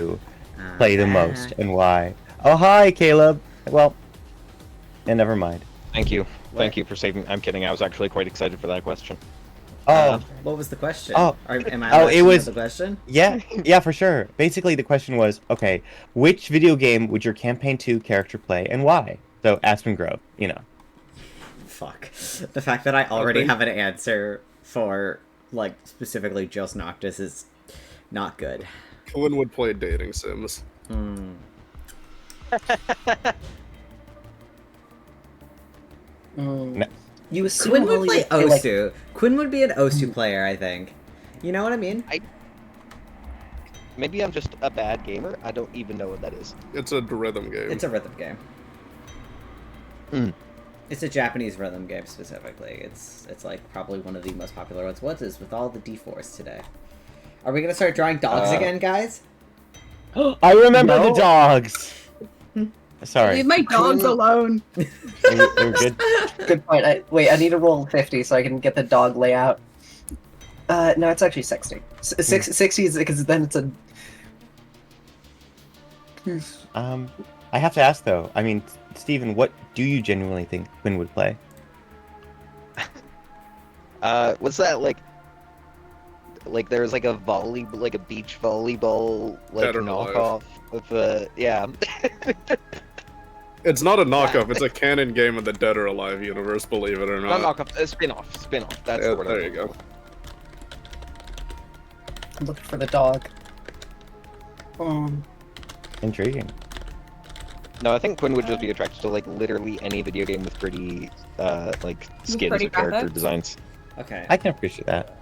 to play the most and why? Oh, hi, Caleb. Well, and never mind. Thank you. Thank you for saving. I'm kidding. I was actually quite excited for that question. Oh, What was the question? Oh. Am I Oh, allowed it to know was- the question? yeah, for sure. Basically, the question was, okay, which video game would your campaign 2 character play and why? So, Aspen Grove, you know. Fuck. The fact that I already think- have an answer for, like, specifically Just Noctis is not good. Quinn would play dating sims. Hmm. No. You assume Quinn would Holly play like, Osu. Quinn would be an Osu player, I think. You know what I mean? Maybe I'm just a bad gamer. I don't even know what that is. It's a rhythm game. It's a rhythm game. Mm. It's a Japanese rhythm game specifically. It's like probably one of the most popular ones. What is with all the D4s today? Are we gonna start drawing dogs again, guys? I remember No. the dogs! Sorry. Leave my dogs alone. They were good. Good point. I need to roll 50 so I can get the dog layout. No, it's actually 60. 60 is because then it's a... I have to ask, though. I mean, Steven, what do you genuinely think Quinn would play? What's that like? Like there's like a beach volleyball like Dead or Alive. knockoff of yeah. It's not a knockoff. It's a canon game in the Dead or Alive universe. Believe it or Not not. knockoff, spin-off. That's Yeah, the word. there you go. I'm looking for the dog. Intriguing. No, I think Quinn would just be attracted to like literally any video game with pretty like skins pretty or character graphics? designs. Okay. I can appreciate that.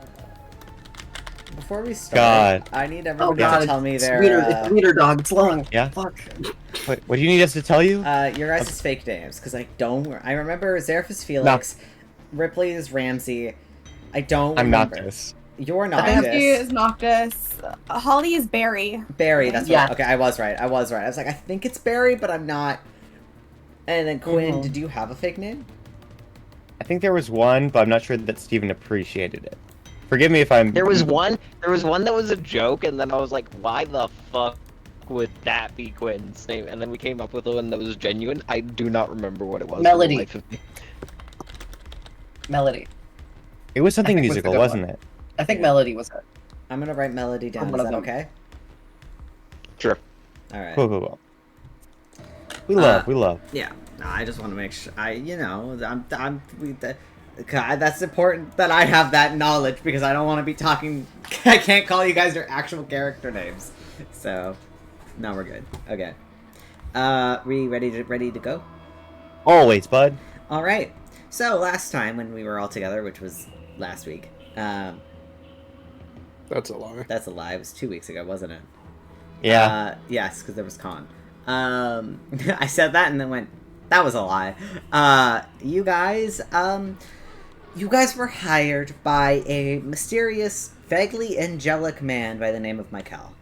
Before we start, God. I need Oh everyone god, to tell me it's their Wiener, it's Wiener dog. It's long. Yeah? Fuck. What do you need us to tell you? your guys' fake names, because I don't. I remember Zareth is Felix, Rypley is Ramsey. I don't I'm not remember. this. You're Matthew Noctis. is Noctis. Holly is Barry. Barry, that's Yeah. right. Okay, I was right. I was like, I think it's Barry, but I'm not. And then Quinn, did you have a fake name? I think there was one, but I'm not sure that Steven appreciated it. Forgive me if I'm... There was one that was a joke, and then I was like, why the fuck would that be Quinn's name? And then we came up with one that was genuine. I do not remember what it was. for the Melody. life of me. Melody. It was something I think was musical, the good wasn't one. it? I think Melody was it. I'm gonna write Melody down. One Is of that them. okay? Sure. All right. Cool. We love. Yeah. No, I just want to make sure. God, that's important that I have that knowledge because I don't want to be talking. I can't call you guys your actual character names. So, no, we're good. Okay. We ready to go? Always, bud. All right. So last time when we were all together, which was last week. That's a lie. That's a lie. It was 2 weeks ago, wasn't it? Yeah. Yes, because there was con. I said that and then went, that was a lie. You guys were hired by a mysterious, vaguely angelic man by the name of Michael,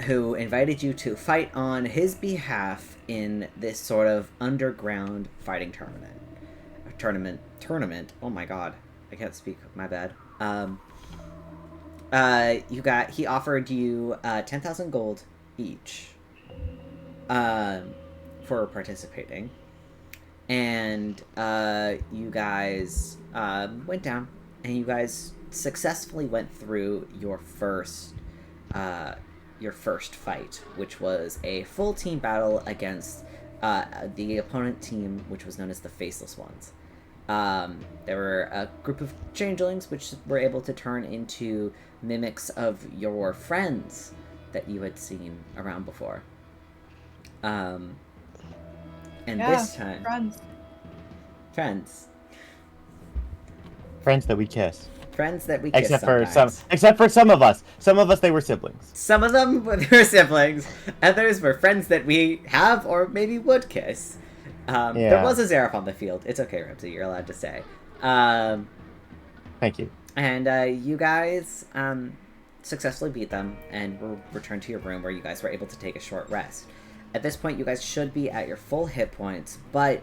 who invited you to fight on his behalf in this sort of underground fighting tournament. Oh my god. I can't speak. My bad. He offered you 10,000 gold each for participating, and you guys went down, and you guys successfully went through your first fight, which was a full team battle against the opponent team, which was known as the Faceless Ones. There were a group of changelings which were able to turn into mimics of your friends that you had seen around before. And this time... Friends. Friends that we kiss. Friends that we kiss Except for some of us. Some of us, they were siblings. Some of them were siblings. Others were friends that we have or maybe would kiss. There was a Zareth on the field. It's okay, Ramsey. You're allowed to say. Thank you. And you guys successfully beat them and were returned to your room where you guys were able to take a short rest. At this point, you guys should be at your full hit points, but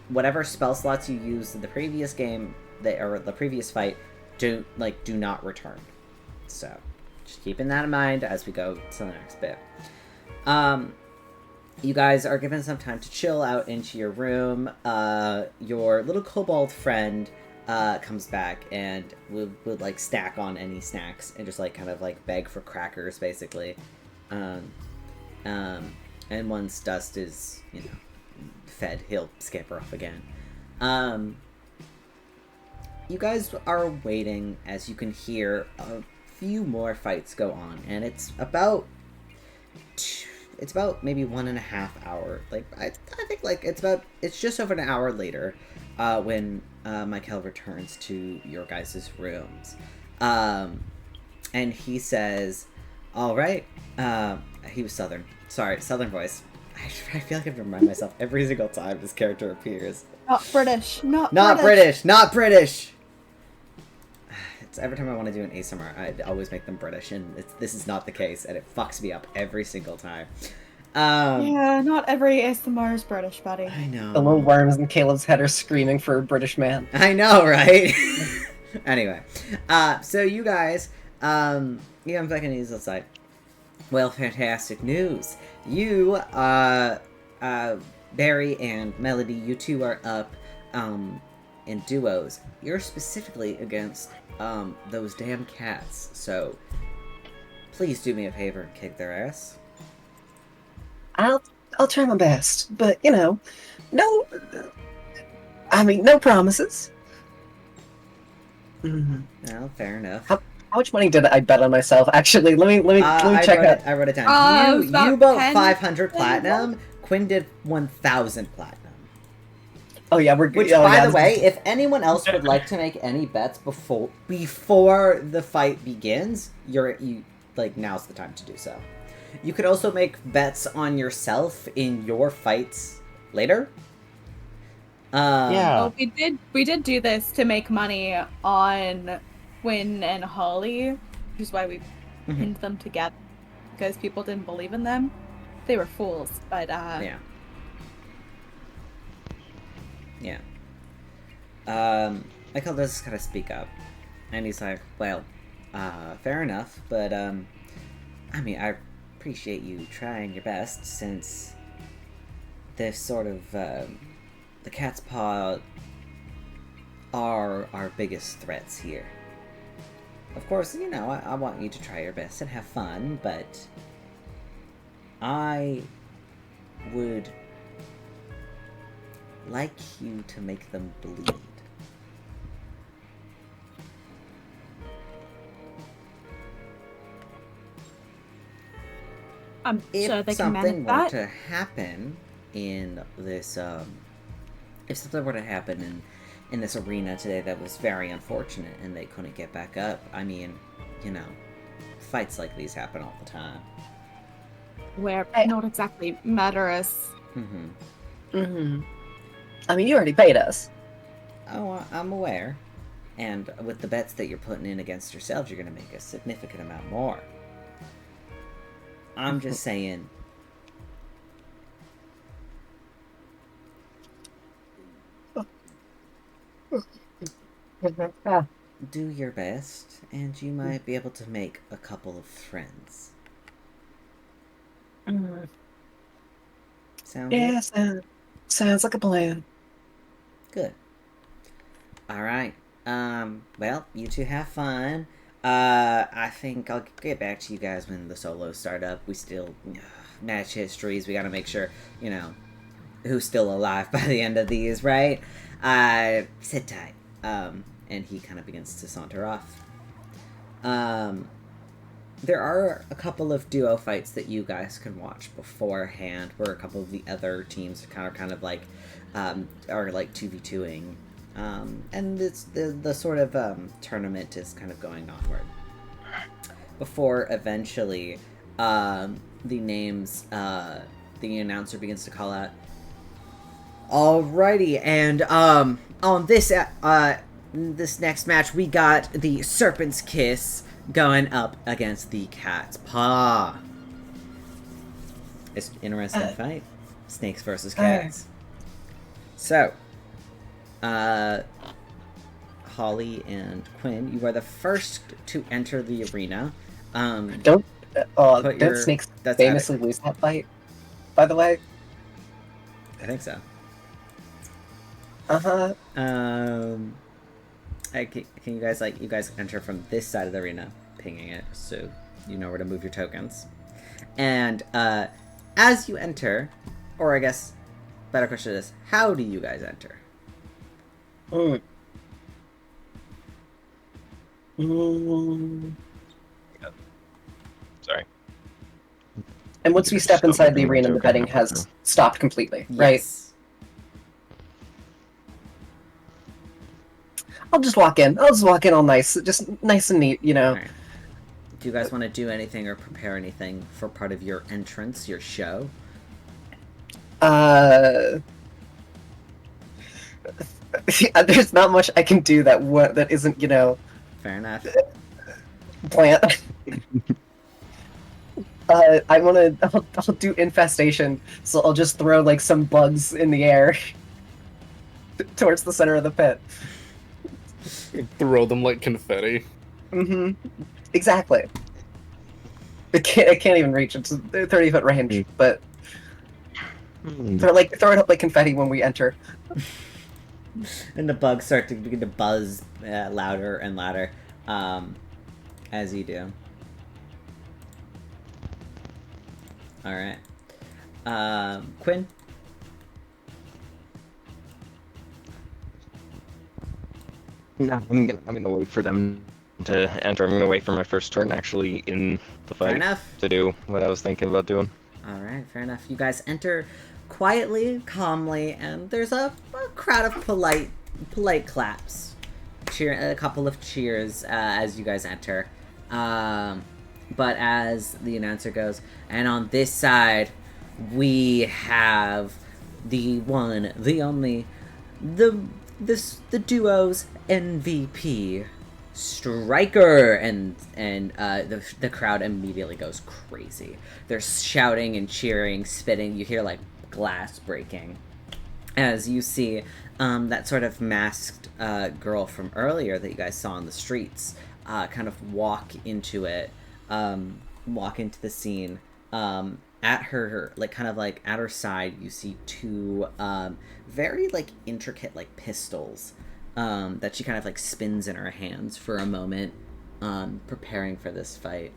whatever spell slots you used in the previous game, or the previous fight, do not return. So, Just keeping that in mind as we go to the next bit. You guys are given some time to chill out into your room. Your little kobold friend comes back and would like snack on any snacks and just like kind of like beg for crackers, basically. And once Dust is, fed, he'll scamper off again. You guys are waiting as you can hear a few more fights go on, and it's about maybe 1.5 hour. Like I think like it's just over an hour later when Michael returns to your guys' rooms, and he says, "All right." He was Southern. Sorry, Southern voice. I feel like I have to remind myself every single time this character appears. Not British. Not British. Not British. It's every time I want to do an ASMR, I always make them British, and this is not the case, and it fucks me up every single time. Yeah, not every ASMR is British, buddy. I know. The little worms in Caleb's head are screaming for a British man. I know, right? Anyway, so you guys, fucking use this side. Well, fantastic news. You, Barry and Melody, you two are up, in duos. You're specifically against, those damn cats, so please do me a favor and kick their ass. I'll try my best, but no promises. Mm-hmm. Well, fair enough. How much money did I bet on myself? Actually, let me check out. I wrote it down. You about bought 10 500 platinum. Quinn did 1,000 platinum. Oh yeah, we're Which, by the way, if anyone else would like to make any bets before the fight begins, now's the time to do so. You could also make bets on yourself in your fights later. Yeah. Well, we did do this to make money on Quinn and Holly, which is why we pinned them together, because people didn't believe in them. They were fools, but Yeah. Michael does kind of speak up, and he's like, "Well, fair enough, but I appreciate you trying your best, since this sort of the cat's paw are our biggest threats here. Of course, I want you to try your best and have fun, but I would like you to make them bleed." I'm sure they If can manage something were that. to happen in this, if something were to happen in this arena today that was very unfortunate and they couldn't get back up, fights like these happen all the time. Where not exactly murderous. Mm-hmm. I mean, you already paid us. Oh, I'm aware. And with the bets that you're putting in against yourselves, you're going to make a significant amount more. I'm just saying. Do your best, and you might be able to make a couple of friends. Sound Yeah, good? sounds like a plan. Good. Alright. Well, you two have fun. I think I'll get back to you guys when the solos start up. We still... match histories. We gotta make sure, who's still alive by the end of these, right? Sit tight. And he kind of begins to saunter off. There are a couple of duo fights that you guys can watch beforehand, where a couple of the other teams are kind of like, are like 2v2ing. And it's the sort of tournament is kind of going onward. Before eventually, the names, the announcer begins to call out, "Alrighty, and on this this next match, we got the Serpent's Kiss going up against the Cat's Paw." It's an interesting fight. Snakes versus cats. So, Holly and Quinn, you are the first to enter the arena. Don't Put don't your- snakes that's famously lose that fight? By the way. I think so. Uh-huh. Can you guys you guys enter from this side of the arena, pinging it so you know where to move your tokens. And as you enter, or I guess better question is, how do you guys enter? Mm. Mm. Sorry. And once we step inside the arena, the betting has stopped completely, right? Yes. I'll just walk in. I'll just walk in all nice, just nice and neat, you know. Alright. Do you guys want to do anything or prepare anything for part of your entrance, your show? There's not much I can do that isn't, you know, Fair enough. plant. I'll do infestation, so I'll just throw like some bugs in the air towards the center of the pit. Throw them like confetti. Mm-hmm. Exactly. It can't even reach. It's a 30-foot range, but throw it up like confetti when we enter. And the bugs start to begin to buzz louder and louder as you do. Alright. Quinn? No, I'm gonna wait for them to enter. I'm gonna wait for my first turn actually in the Fair fight enough. to do what I was thinking about doing. Alright, fair enough. You guys enter quietly, calmly, and there's a crowd of polite claps. A couple of cheers as you guys enter. But as the announcer goes, and on this side, we have the one, the only, the duo's MVP, Striker, and the crowd immediately goes crazy. They're shouting and cheering, spitting. You hear like glass breaking as you see that sort of masked girl from earlier that you guys saw on the streets kind of walk into the scene. At her, like, kind of like at her side, you see two very like intricate like pistols that she kind of like spins in her hands for a moment, preparing for this fight.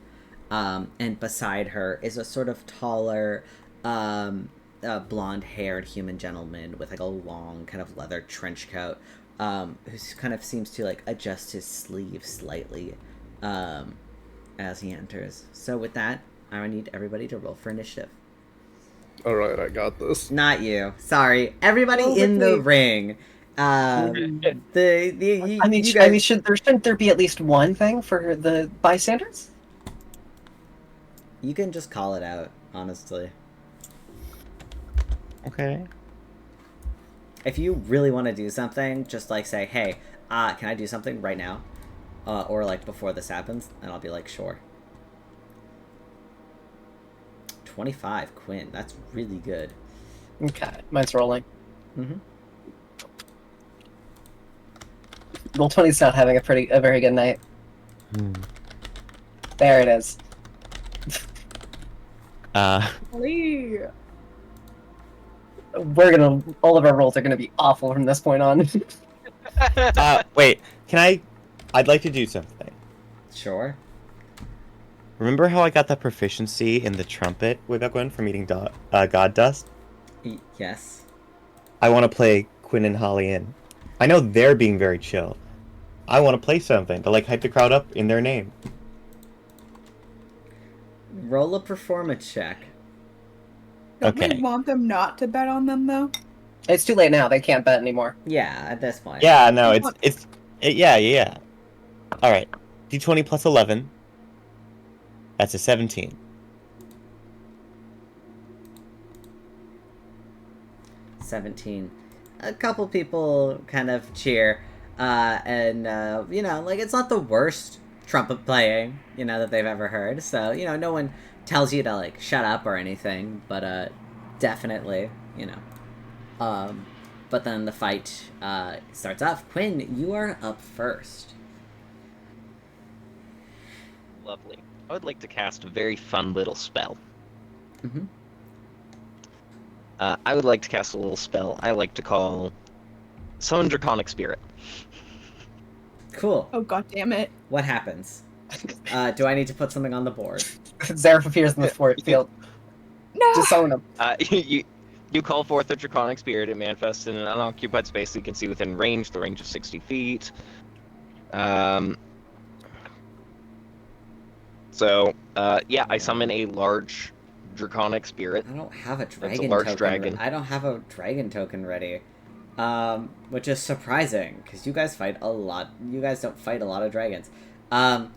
And beside her is a sort of taller, blonde-haired human gentleman with like a long kind of leather trench coat, who kind of seems to like adjust his sleeve slightly as he enters. So with that, I need everybody to roll for initiative. Alright, I got this. Not you. Sorry. Everybody in the ring. You guys... shouldn't there be at least one thing for the bystanders? You can just call it out, honestly. Okay. If you really want to do something, just like say, hey, can I do something right now? Or like before this happens, and I'll be like, sure. 25, Quinn. That's really good. Okay, mine's rolling. Mm-hmm. Roll 20's not having a very good night. There it is. Lee. All of our rolls are gonna be awful from this point on. Wait, I'd like to do something. Sure. Remember how I got that proficiency in the trumpet way back when from eating god dust? Yes. I want to play Quinn and Holly in. I know they're being very chill. I want to play something to like hype the crowd up in their name. Roll a performance check. Don't Okay. we want them not to bet on them though? It's too late now. They can't bet anymore. Yeah, at this point. Yeah, no, yeah. All right, d20 plus 11. That's a 17. 17. A couple people kind of cheer, and you know, like, it's not the worst trumpet playing, you know, that they've ever heard. So, you know, no one tells you to like shut up or anything, but definitely, you know. But then the fight starts off. Quinn, you are up first. Lovely. I would like to cast a very fun little spell. Mm-hmm. I would like to cast a little spell I like to call Summon Draconic Spirit. Cool. Oh god damn it. What happens? Do I need to put something on the board? Zareth appears in the field. No. Just summon him. You call forth a Draconic Spirit. It manifests in an unoccupied space you can see within range. The range is 60 feet. Yeah, I summon a large Draconic Spirit. I don't have a It's a dragon large token. dragon. I don't have a dragon token ready. Which is surprising, because you guys fight a lot. You guys don't fight a lot of dragons. I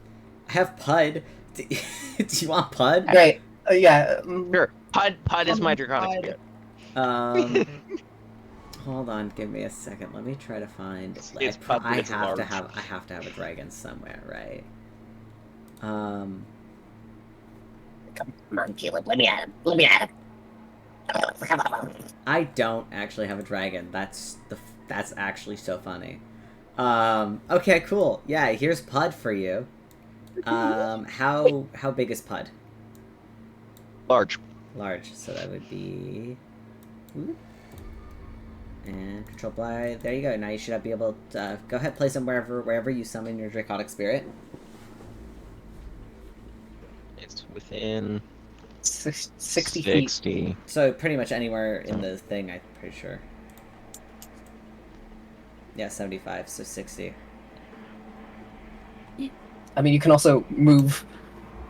have Pud. Do you want Pud? Great. Yeah. Sure. Pud is my Oh, Draconic God. Spirit. Hold on, give me a second. Let me try to find. It's Pud, but I it's have to large. have. I have to have a dragon somewhere, right? Come on, Caleb. Let me at him. Let me at him. I don't actually have a dragon. That's actually so funny. Okay, cool. Yeah, here's Pud for you. How big is Pud? Large. Large. So that would be. Ooh. And control by. There you go. Now you should be able to go ahead, place them wherever you summon your Draconic Spirit. It's within 60 feet. 60. So pretty much anywhere in the thing, I'm pretty sure. Yeah, 75, so 60. I mean, you can also move.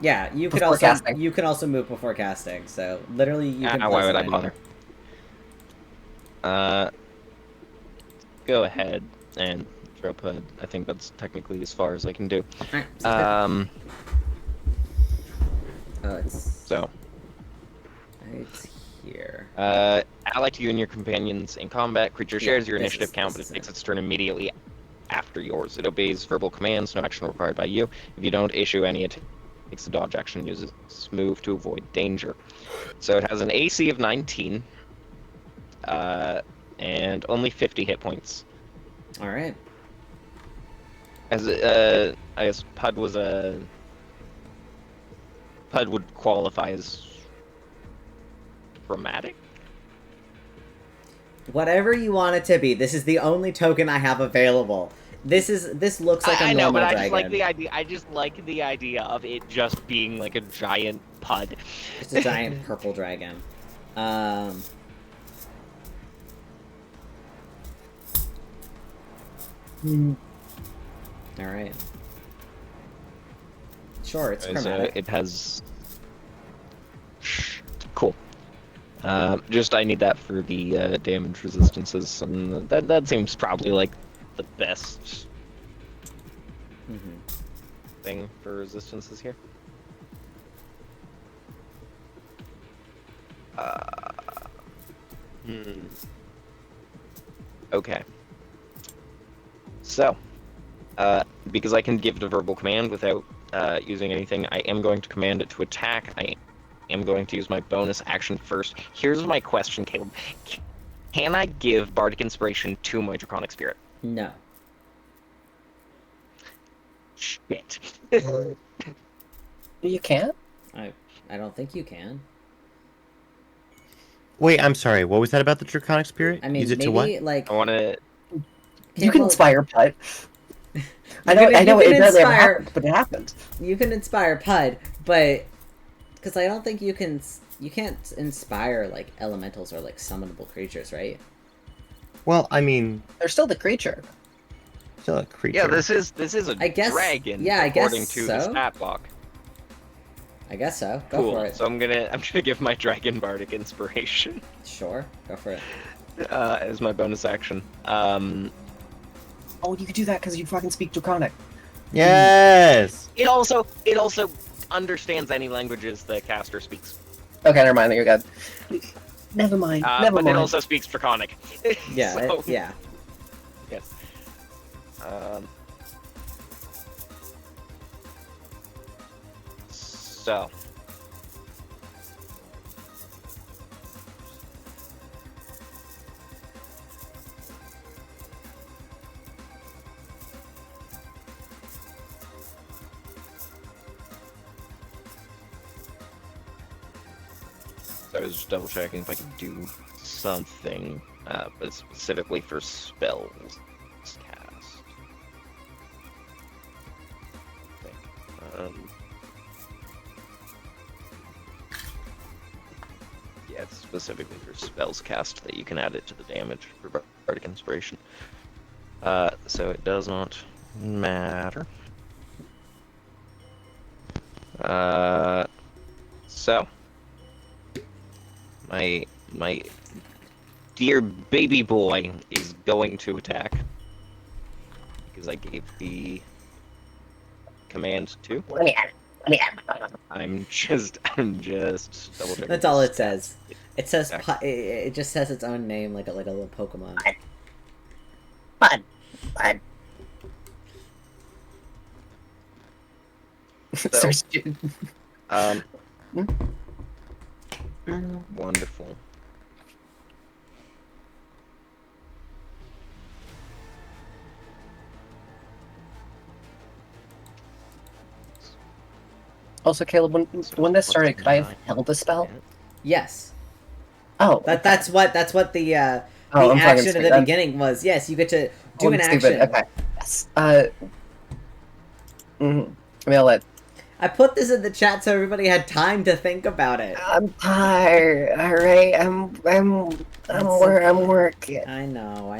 Yeah, you could Before also casting. you can also move before casting. So literally, you can. Why place would it I anywhere. bother? Go ahead and throw Pud. I think that's technically as far as I can do. Alright, sounds good. Oh, So, it's here. ally to you and your companions in combat. Creature Yeah, shares your this initiative is- count, this but is it takes it. its turn immediately after yours. It obeys verbal commands, no action required by you. If you don't issue any, it takes a dodge action, uses move to avoid danger. So it has an AC of 19, and only 50 hit points. All right. As I guess Pud would qualify as dramatic. Whatever you want it to be. This is the only token I have available. This looks like a I know, normal but I dragon. just like the idea. I just like the idea of it just being like a giant Pud. It's a giant purple dragon. All right. Sure, it's So chromatic. it has. Cool. Just I need that for the damage resistances, and that seems probably like the best thing for resistances here. Okay. So, because I can give it a verbal command without using anything, I am going to command it to attack. I am going to use my bonus action first. Here's my question, Caleb. Can I give Bardic Inspiration to my Draconic Spirit? No. Shit. You can't? I don't think you can. Wait, I'm sorry. What was that about the Draconic Spirit? I mean, Use it maybe to what? like I want to. You can well, inspire Pud. I can- know you it can rarely ever inspire- happens, but it happened. You can inspire Pud, but because I don't think you can. You can't inspire like elementals or like summonable creatures, right? Well, I mean, They're still the creature. still a creature. Yeah, this is a I guess- dragon. yeah, I guess according to the so. stat block. I guess so. Go Cool. for it. So I'm gonna give my Dragon Bardic Inspiration Sure, go for it. as my bonus action. Oh, you could do that because you fucking speak Draconic. Yes. It also understands any languages the caster speaks. Okay, never mind. You're good. Never mind. Never But mind. it also speaks Draconic. Yeah, So, yeah. Yes. So. So I was just double checking if I could do something, but specifically for spells cast. I think. Yeah, it's specifically for spells cast that you can add it to the damage for Bardic Inspiration. So it does not matter. So my dear baby boy is going to attack because I gave the command to. Let me add it. I'm just double checking. That's all it says. It says Attack. it just says its own name like a little Pokemon. Bud. So, Search- wonderful. Also, Caleb, when this started, could I have held the spell? Yes. Oh, That's what the I'm fucking action at the stupid. beginning was. Yes, you get to do I'm an stupid. action. Okay. Yes. I mean, I'll let. I put this in the chat so everybody had time to think about it. I'm tired. All right. I'm working. I know.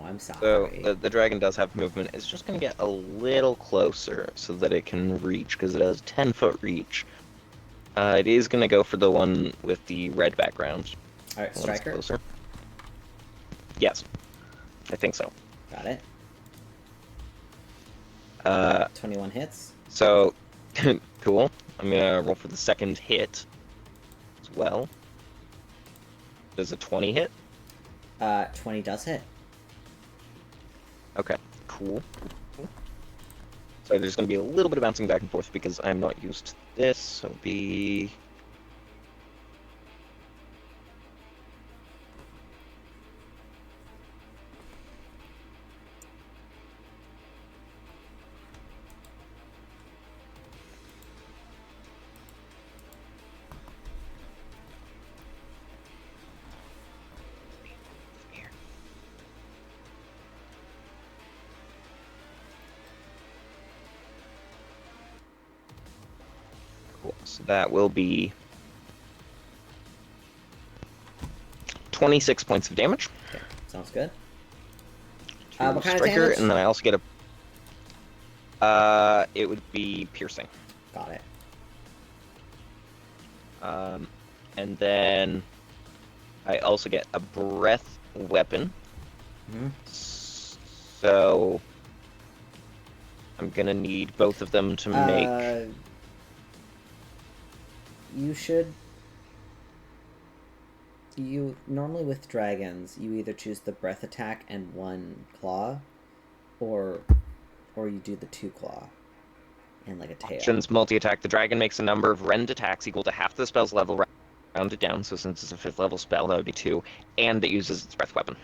I'm So sorry. the dragon does have movement. It's just going to get a little closer so that it can reach, because it has 10-foot reach. It is going to go for the one with the red background. All right, The one that's striker. closer. Yes, I think so. Got it. 21 hits. So, cool. I'm going to roll for the second hit as well. Does a 20 hit? 20 does hit. Okay, cool. So there's going to be a little bit of bouncing back and forth because I'm not used to this. So it'll be... Cool. So that will be 26 points of damage. Okay, sounds good. To What kind of Striker, damage? and then I also get a... it would be piercing. Got it. And then I also get a breath weapon. Mhm. So I'm gonna need both of them to make... You should. You normally with dragons, you either choose the breath attack and 1 claw, or you do the 2 claw and like a tail. Actions multi-attack. The dragon makes a number of rend attacks equal to half the spell's level rounded down, so since it's a 5th level spell, that would be 2, and it uses its breath weapon.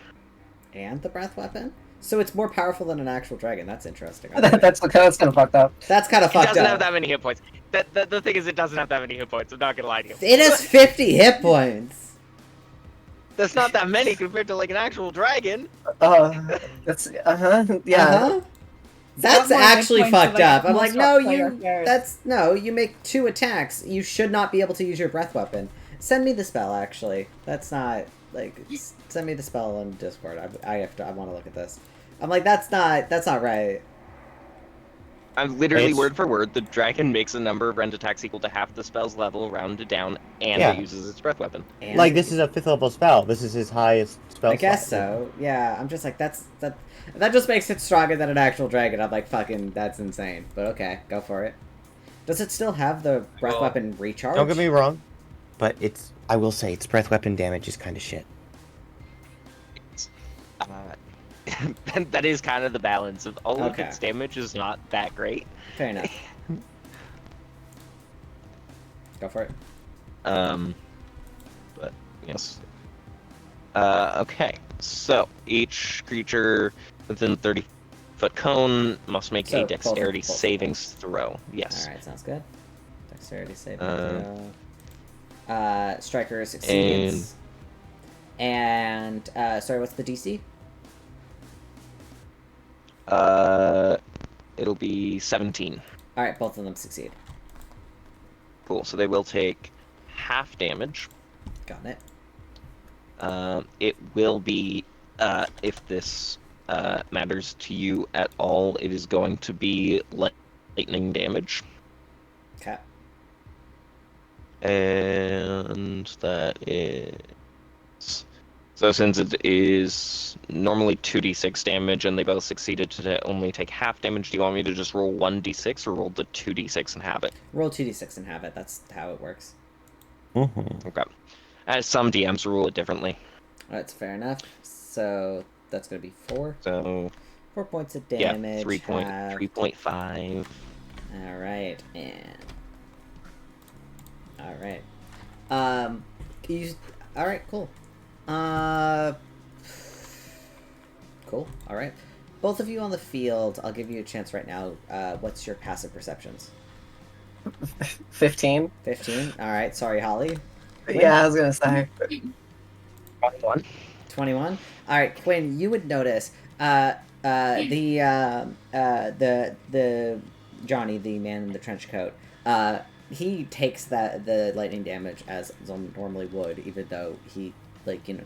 And the breath weapon. So it's more powerful than an actual dragon. That's interesting. That's kind of fucked up. That's kind of It fucked doesn't have up. that many hit points. The thing is, it doesn't have that many hit points. I'm not gonna lie to you. It has 50 hit points. That's not that many compared to like an actual dragon. That's yeah. Uh-huh. That's more hit actually points than, fucked like, up. I'm most like, no, player you. characters. You make 2 attacks. You should not be able to use your breath weapon. Send me the spell. Actually, that's not like. Send me the spell on Discord. I want to look at this. I'm like, that's not right. I'm literally It's- word for word. The dragon makes a number of rend attacks equal to half the spell's level rounded down, and Yeah. it uses its breath weapon. And Like, this is a 5th level spell. This is his highest spell I guess slot. so. Yeah, I'm just like, that just makes it stronger than an actual dragon. I'm like, fucking, that's insane. But okay, go for it. Does it still have the breath Well, weapon recharge? Don't get me wrong, but I will say, its breath weapon damage is kind of shit. That is kind of the balance of all of Okay. its damage is not that great. Fair enough. Go for it. But yes. Okay. So each creature within 30-foot cone must make So, a dexterity both. savings throw. Yes. Alright, sounds good. Dexterity saving Uh, throw. Striker succeeds. And sorry, what's the DC? It'll be 17. All right, both of them succeed. Cool. So they will take half damage. Got it. It will be, if this matters to you at all, it is going to be lightning damage. Okay. And that is... So since it is normally 2d6 damage and they both succeeded to only take half damage, do you want me to just roll 1d6 or roll the 2d6 and have it? Roll 2d6 and have it. That's how it works. Mm-hmm. Okay. As some DMs rule it differently. That's fair enough. So that's going to be 4. So 4 points of yeah, damage. 3.5. All right, and all right. All right, cool. Cool. All right. Both of you on the field. I'll give you a chance right now. What's your passive perceptions? 15. 15. All right. Sorry, Holly. Quinn? Yeah, I was gonna say. 21. 21. All right, Quinn. You would notice. The Johnny, the man in the trench coat. He takes the lightning damage as normally would, even though he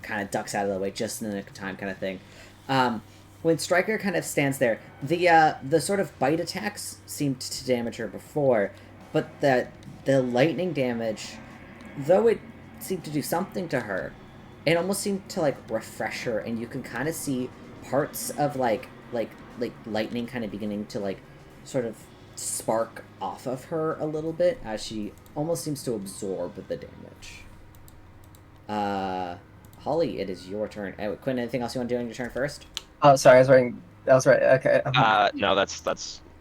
kind of ducks out of the way just in the nick of time, kind of thing. When Stryker kind of stands there, the sort of bite attacks seemed to damage her before, but the lightning damage, though it seemed to do something to her, it almost seemed to refresh her, and you can kind of see parts of like lightning kind of beginning to sort of spark off of her a little bit as she almost seems to absorb the damage. Holly, it is your turn. Quinn, anything else you want to do on your turn first? Oh, sorry, I was right. Okay. No, that's All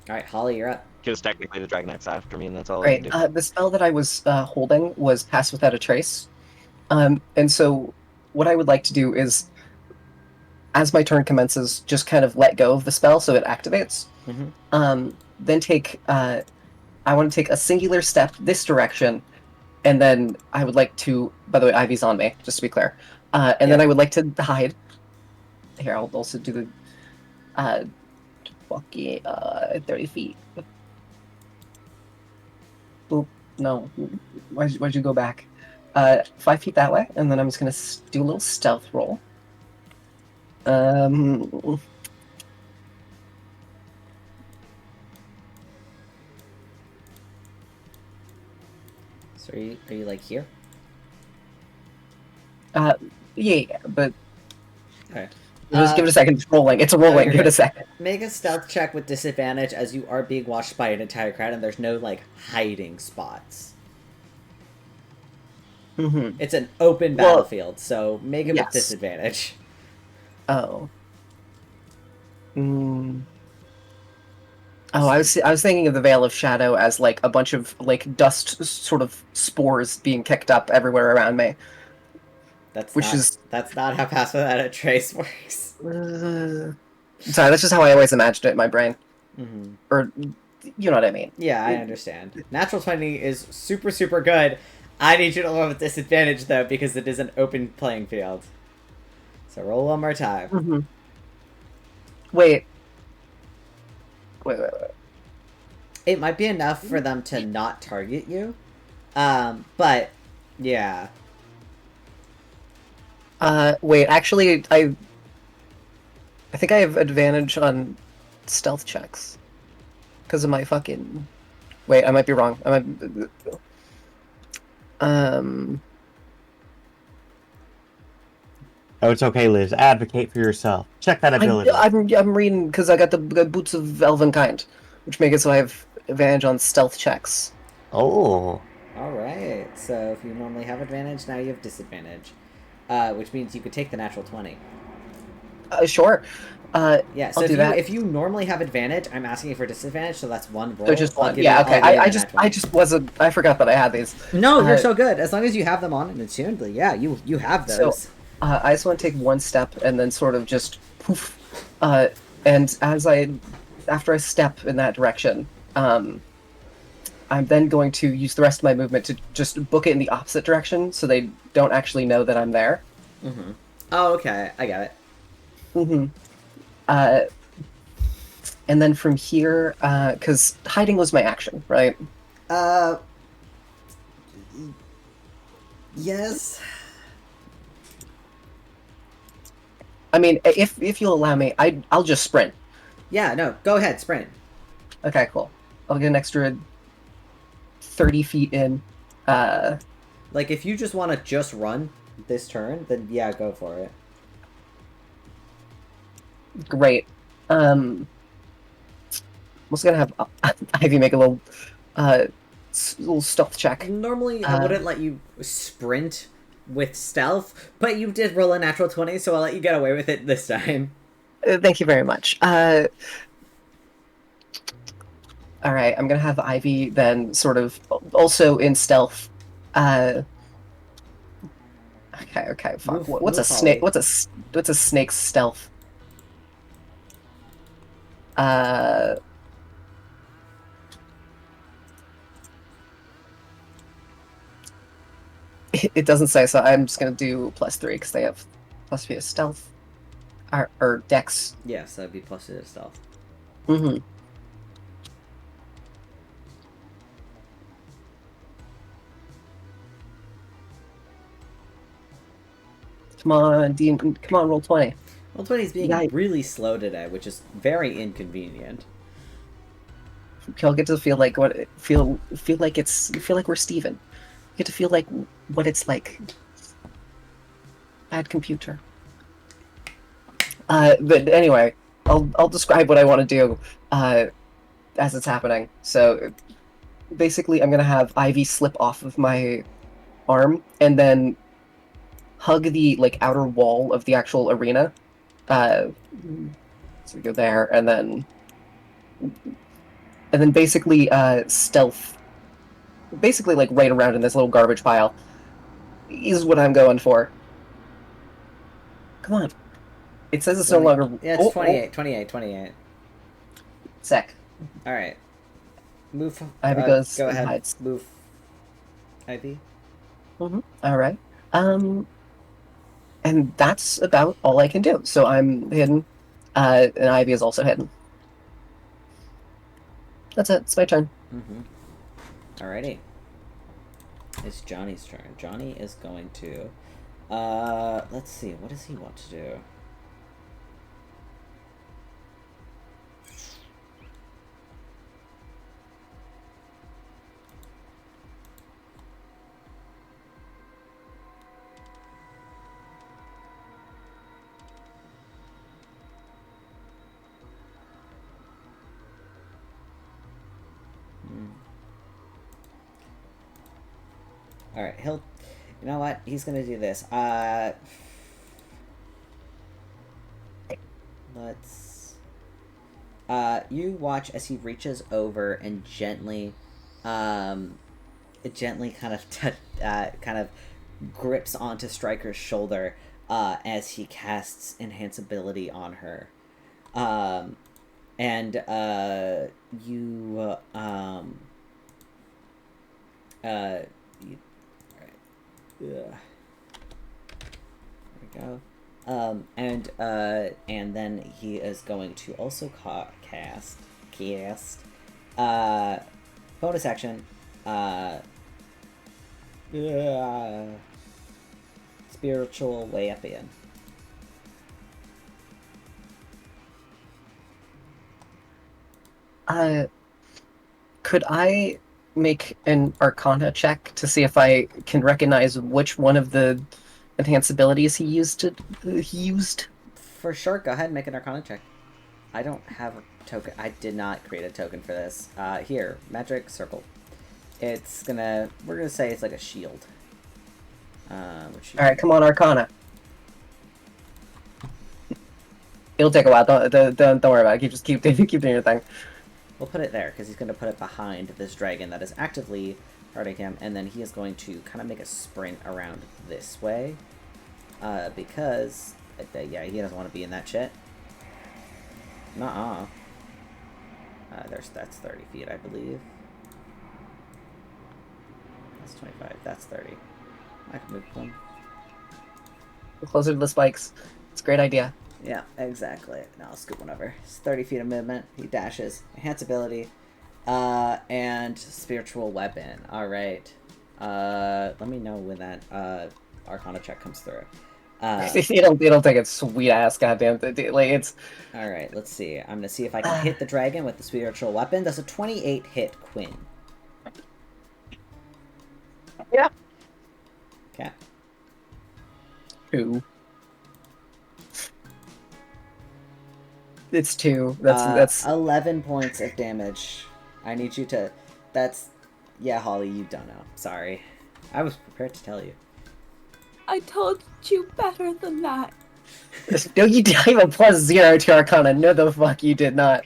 right, Holly, you're up. because technically the Dragon Knight's after me, and that's all I Great. can do. The spell that I was holding was Pass Without a Trace. And so what I would like to do is, as my turn commences, just kind of let go of the spell so it activates. Mm-hmm. Then I want to take a singular step this direction, and then I would like to, by the way, Ivy's on me, just to be clear. Then I would like to hide. Here, I'll also do the 30 feet. Oop, no. Why'd you go back? 5 feet that way, and then I'm just going to do a little stealth roll. So are you here? Yeah, but Okay. just give it a second. It's rolling. It's rolling. you're Give it a good. second. Make a stealth check with disadvantage as you are being watched by an entire crowd and there's no hiding spots. Mm-hmm. It's an open Well, battlefield, so make it yes. with disadvantage. Oh. Oh, I was thinking of the Veil of Shadow as a bunch of dust sort of spores being kicked up everywhere around me. That's not how Pass Without a Trace works. Sorry, that's just how I always imagined it in my brain. Mm-hmm. Or, you know what I mean. Yeah, I understand. Natural 20 is super, super good. I need you to roll with disadvantage, though, because it is an open playing field. So roll one more time. Mm-hmm. Wait. It might be enough for them to not target you. But, yeah. Wait, actually, I think I have advantage on stealth checks. Because of my fucking... Wait, I might be wrong. Oh, it's okay, Liz. Advocate for yourself. Check that ability. I'm reading because I got the Boots of Elvenkind, which make it so I have advantage on stealth checks. Oh. Alright, so if you normally have advantage, now you have disadvantage. Which means you could take the natural 20. Sure. Yeah, so I'll do that. if you normally have advantage, I'm asking you for disadvantage, so that's one roll. So just I'll one. give Yeah, you- okay. I'll give you I the just nat 20. I just wasn't. I forgot that I had these. No, you're so good. As long as you have them on and attuned, yeah, you have So, those. I just want to take one step and then sort of just poof. And after I step in that direction, I'm then going to use the rest of my movement to just book it in the opposite direction, so they don't actually know that I'm there. Mm-hmm. Oh, okay. I got it. Mm-hmm. And then from here, because hiding was my action, right? Uh... Yes. I mean, if you'll allow me, I'll just sprint. Yeah, no, go ahead, sprint. Okay, cool. I'll get an extra 30 feet in. Like, if you just want to just run this turn, then yeah, go for it. Great. I'm also gonna have Ivy make a little stealth check. Normally, I wouldn't let you sprint with stealth, but you did roll a natural 20, so I'll let you get away with it this time. Thank you very much. All right, I'm gonna have Ivy then sort of also in stealth. Okay, fuck. What's a snake? What's a snake's stealth? It doesn't say, so I'm just gonna do +3 because they have +3 stealth or dex. Yes, that'd be plus 2 to stealth. Mm-hmm. Come on, Dean. Come on, roll 20. Well, 20 is being Yeah. really slow today, which is very inconvenient. I'll get to feel like feel like we're Steven. Get to feel like what it's like. Bad computer. But anyway, I'll describe what I want to do as it's happening. So basically, I'm gonna have Ivy slip off of my arm and then hug the outer wall of the actual arena. So we go there, and then basically stealth, basically right around in this little garbage pile, is what I'm going for. Come on. It says it's no longer... Yeah, it's 28, 28, 28. Sec. Alright. Move. Ivy goes Go and ahead. hides. Move. Ivy. Mm-hmm. Alright. And that's about all I can do. So I'm hidden, and Ivy is also hidden. That's it. It's my turn. Mm-hmm. Alrighty. It's Johnny's turn. Johnny is going to... let's see. What does he want to do? Alright, he'll... You know what? He's gonna do this. Let's... you watch as he reaches over and gently kind of grips onto Striker's shoulder, as he casts Enhance Ability on her. There we go. And then he is going to also cast bonus action, spiritual weapon. Could I make an Arcana check to see if I can recognize which one of the enhanced abilities he used? For sure, go ahead and make an Arcana check. I don't have a token. I did not create a token for this. Here, magic circle. It's gonna... We're gonna say it's like a shield. Alright, come on, Arcana. It'll take a while. Don't worry about it. Keep doing your thing. We'll put it there, because he's going to put it behind this dragon that is actively hurting him, and then he is going to kind of make a sprint around this way, because, yeah, he doesn't want to be in that shit. Nuh-uh. That's 30 feet, I believe. That's 25. That's 30. I can move them. Closer to the spikes. It's a great idea. Yeah, exactly. Now I'll scoot one over. It's 30 feet of movement. He dashes. Enhance ability. And spiritual weapon. Alright. Let me know when that Arcana check comes through. It'll take its sweet ass goddamn like it's Alright, let's see. I'm gonna see if I can hit the dragon with the spiritual weapon. That's a 28 hit, Quinn. Yeah. Okay. 2. It's 2. That's 11 points of damage. I need you to. That's. Yeah, Holly, you don't know. Sorry. I was prepared to tell you. I told you better than that. No, you didn't have a +0 to Arcana. No, the fuck you did not.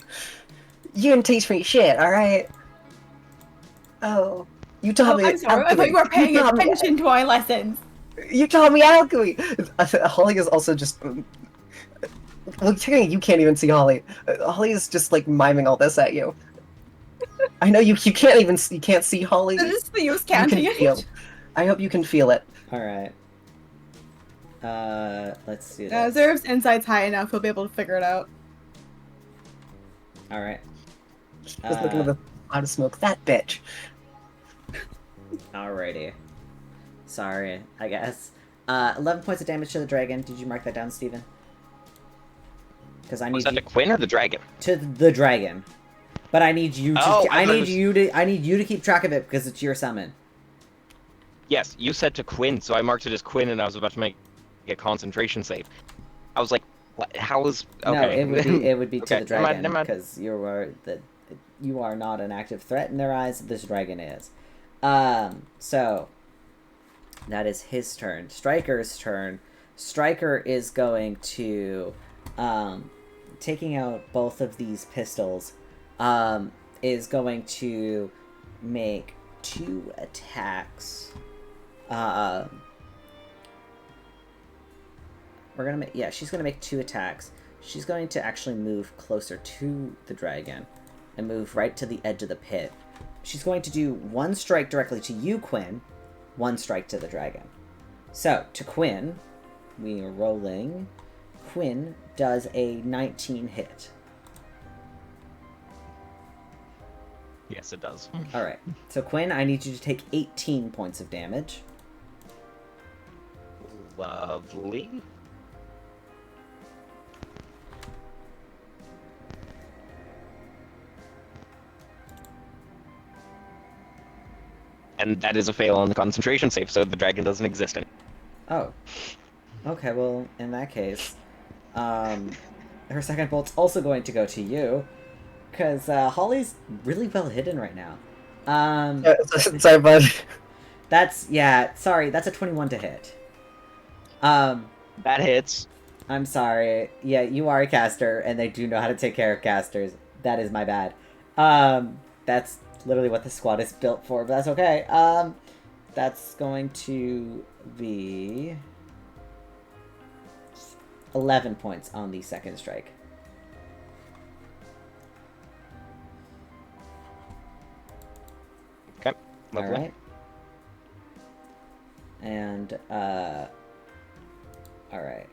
You didn't teach me shit, alright? Oh. You taught me I'm sorry, I thought you were paying attention to my lessons. You taught me alchemy! Holly is also just... Well, technically, you can't even see Holly. Holly is just, like, miming all this at you. I know you can't even you can't see Holly. This is the use You counting can feel. it. I hope you can feel it. Alright. Let's do this. Zerv's insight's high enough, he'll be able to figure it out. Alright. Just looking at the cloud of smoke. That bitch. Alrighty. Sorry, I guess. 11 points of damage to the dragon. Did you mark that down, Steven? Because I need Was that you to Quinn or the dragon? to the dragon. But I need you to Oh, I I thought it need was- you to keep track of it because it's your summon. Yes, you said to Quinn, so I marked it as Quinn, and I was about to make a concentration save. I was like, what? How was... Okay. No, it would be to Okay, the never mind, dragon never mind. because you are not an active threat in their eyes. This dragon is. So that is his turn. Striker's turn. Striker is going to taking out both of these pistols. Is going to make 2 attacks. She's gonna make 2 attacks. She's going to actually move closer to the dragon and move right to the edge of the pit. She's going to do 1 strike directly to you, Quinn, 1 strike to the dragon. So, to Quinn, we are rolling. Quinn does a 19 hit. Yes, it does. Alright, so Quinn, I need you to take 18 points of damage. Lovely. And that is a fail on the concentration save, so the dragon doesn't exist anymore. Oh. Okay, well, in that case, her second bolt's also going to go to you, because Holly's really well hidden right now. Sorry, bud. That's a 21 to hit. That hits. I'm sorry. Yeah, you are a caster, and they do know how to take care of casters. That is my bad. That's literally what the squad is built for, but that's okay. That's going to be 11 points on the second strike. Okay, lovely. Alright. And, alright.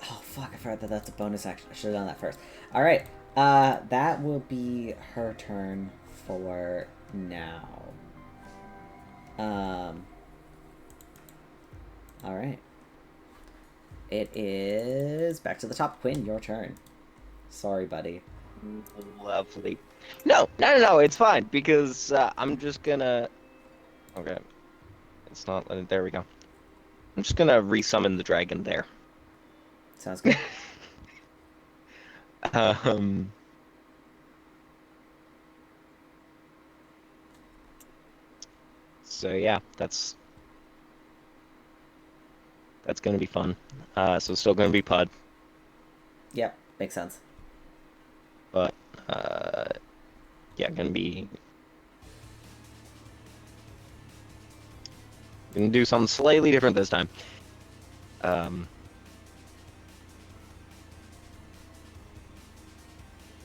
Oh, fuck, I forgot that that's a bonus action. I should have done that first. Alright, that will be her turn for now. Alright. It is back to the top. Quinn, your turn. Sorry, buddy. Lovely. No, it's fine, because I'm just gonna... Okay. It's not... There we go. I'm just gonna resummon the dragon there. Sounds good. So yeah, that's gonna be fun. So it's still gonna be Pud, Yep, makes sense. but yeah, gonna do something slightly different this time.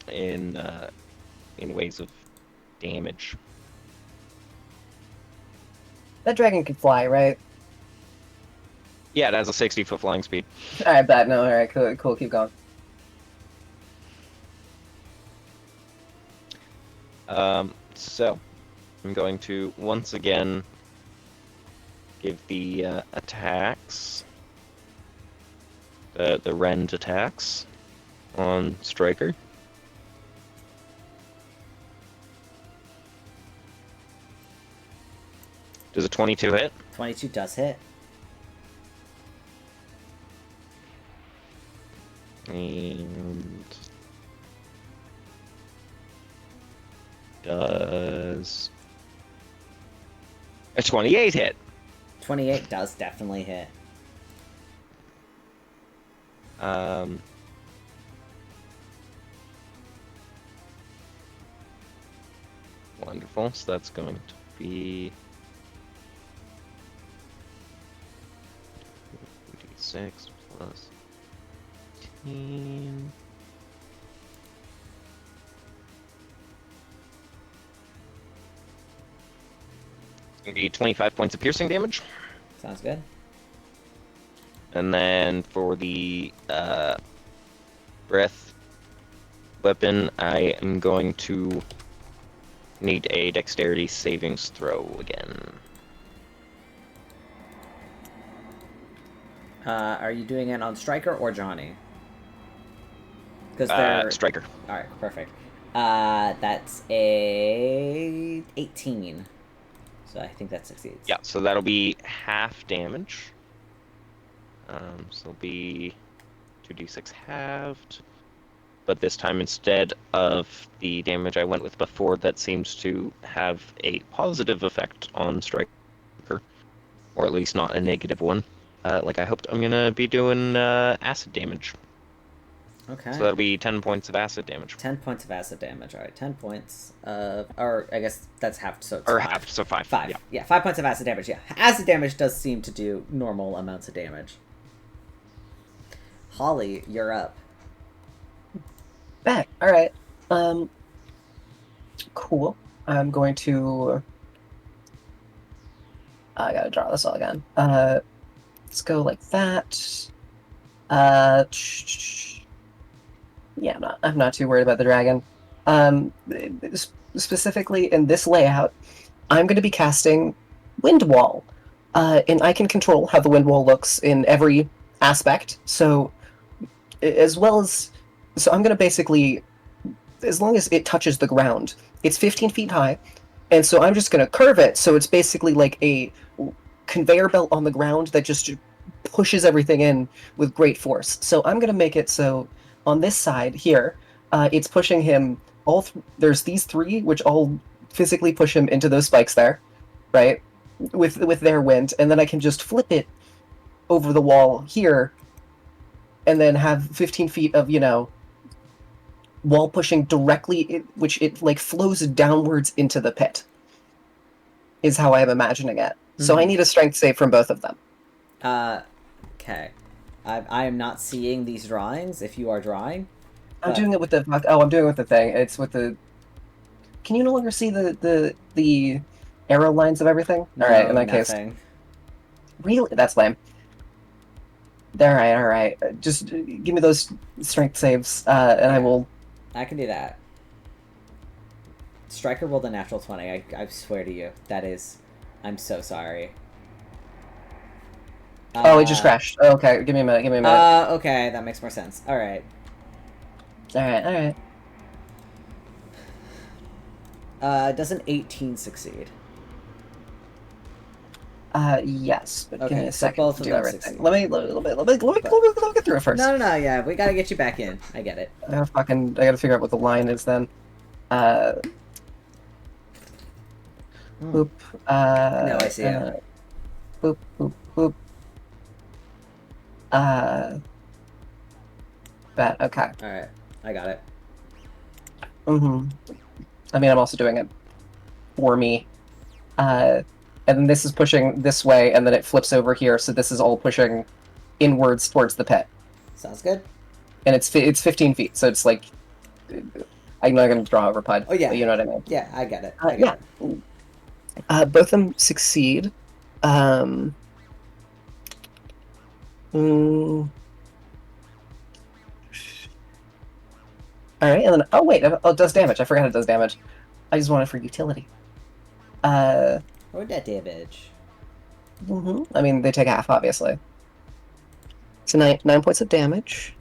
In ways of damage. That dragon can fly, right? Yeah, it has a 60-foot flying speed. I bet. No, alright, cool, keep going. So, I'm going to once again give the attacks, the rend attacks on Striker. Does a 22 hit? 22 does hit. And does a 28 hit? 28 does definitely hit. Wonderful. So that's going to be 6 plus 10. It's going to be 25 points of piercing damage. Sounds good. And then for the breath weapon, I am going to need a dexterity savings throw again. Are you doing it on Striker or Johnny? Because they're... Striker. Alright, perfect. That's a 18. So I think that succeeds. Yeah, so that'll be half damage. So it'll be 2d6 halved. But this time, instead of the damage I went with before, that seems to have a positive effect on Striker. Or at least not a negative one. Like I hoped, I'm gonna be doing acid damage. Okay. So that'll be 10 points of acid damage. 10 points of acid damage. Alright, 10 points of... Or, I guess that's half, so it's Or 5. half, so 5. 5. Yeah. Yeah, 5 points of acid damage, yeah. Acid damage does seem to do normal amounts of damage. Holly, you're up. Bet. Alright. Cool. I'm going to... I gotta draw this all again. Let's go like that. Yeah, I'm not too worried about the dragon. Specifically in this layout, I'm going to be casting Wind Wall. And I can control how the Wind Wall looks in every aspect. So, as well as... So I'm going to basically... As long as it touches the ground, it's 15 feet high. And so I'm just going to curve it, so it's basically like a conveyor belt on the ground that just pushes everything in with great force. So I'm going to make it so on this side here, it's pushing him there's these 3 which all physically push him into those spikes there, right? With their wind, and then I can just flip it over the wall here and then have 15 feet of, wall pushing directly, which it like flows downwards into the pit, is how I'm imagining it. So I need a strength save from both of them. Okay. I am not seeing these drawings, if you are drawing. I'm doing it with the... Oh, I'm doing it with the thing. It's with the... Can you no longer see the arrow lines of everything? No, Alright, in that nothing. case. Really? That's lame. Alright. Just give me those strength saves, and I will... I can do that. Striker rolled a natural 20, I swear to you. That is... I'm so sorry. Oh, it just crashed. Oh, okay, give me a minute. Okay, that makes more sense. Alright. Alright. Does an 18 succeed? Yes, but give Okay, me a so second both to of do them everything. succeed. Let me get through it first. No, yeah, we gotta get you back in. I get it. I gotta figure out what the line is then. Boop. No, I see it. Boop. That, okay. Alright, I got it. I mean, I'm also doing it for me. And then this is pushing this way, and then it flips over here, so this is all pushing inwards towards the pit. Sounds good. And it's 15 feet, so it's like... I'm not going to draw over PUD. Oh, yeah. But you know what I mean. Yeah, I get it. Yeah. Both of them succeed. Um. mm, all right, and then wait, it does damage. I forgot it does damage. I just want it for utility. What would that damage? I mean, they take half, obviously. So 9 points of damage.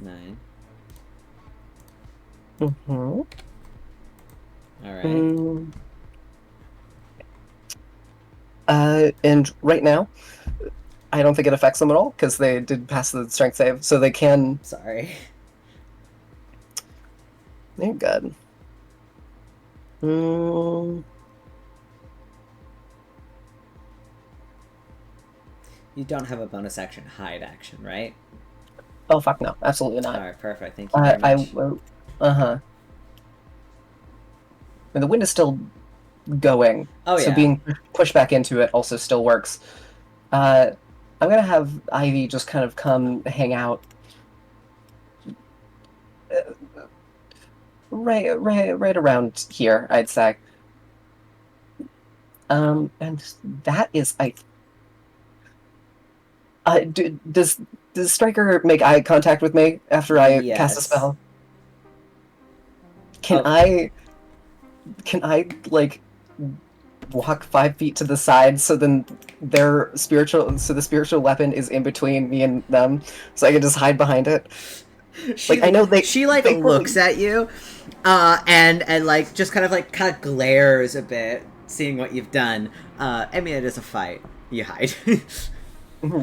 9. All Alright. And right now, I don't think it affects them at all because they did pass the strength save, so they can. Sorry. They're good. You don't have a bonus action hide action, right? Oh fuck no, absolutely not. Alright, perfect. Thank you very much. And the wind is still going, Oh, so yeah. being pushed back into it also still works. I'm gonna have Ivy just kind of come hang out. Right around here, I'd say. And that is does Striker make eye contact with me after I cast a Yes. spell? Can I like walk 5 feet to the side so then the spiritual weapon is in between me and them, so I can just hide behind it? I know she like they looks at you, and like just kind of glares a bit, seeing what you've done. I mean, it is a fight. You hide.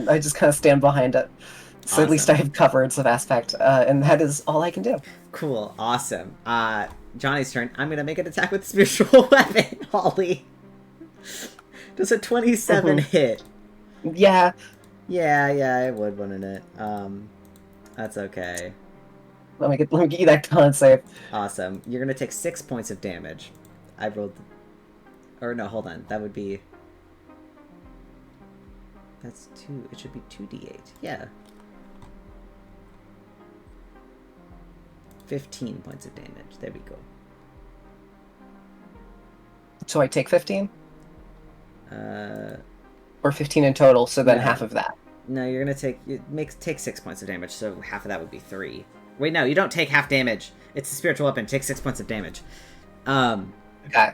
I just kind of stand behind it, so at least I have coverage of aspect, and that is all I can do. Cool, awesome. Johnny's turn. I'm gonna make an attack with spiritual weapon, Holly. Does a 27 hit? Yeah. Yeah, it would, wouldn't it? That's okay. Let me get you that con save. Awesome. You're gonna take 6 points of damage. I rolled... Or no, hold on. That would be... That's 2. It should be 2d8. Yeah. 15 points of damage. There we go. So I take 15? Uh... Or 15 in total, so then No. half of that. No, you're gonna take 6 points of damage, so half of that would be 3. Wait, no, you don't take half damage. It's a spiritual weapon. Take 6 points of damage. Okay.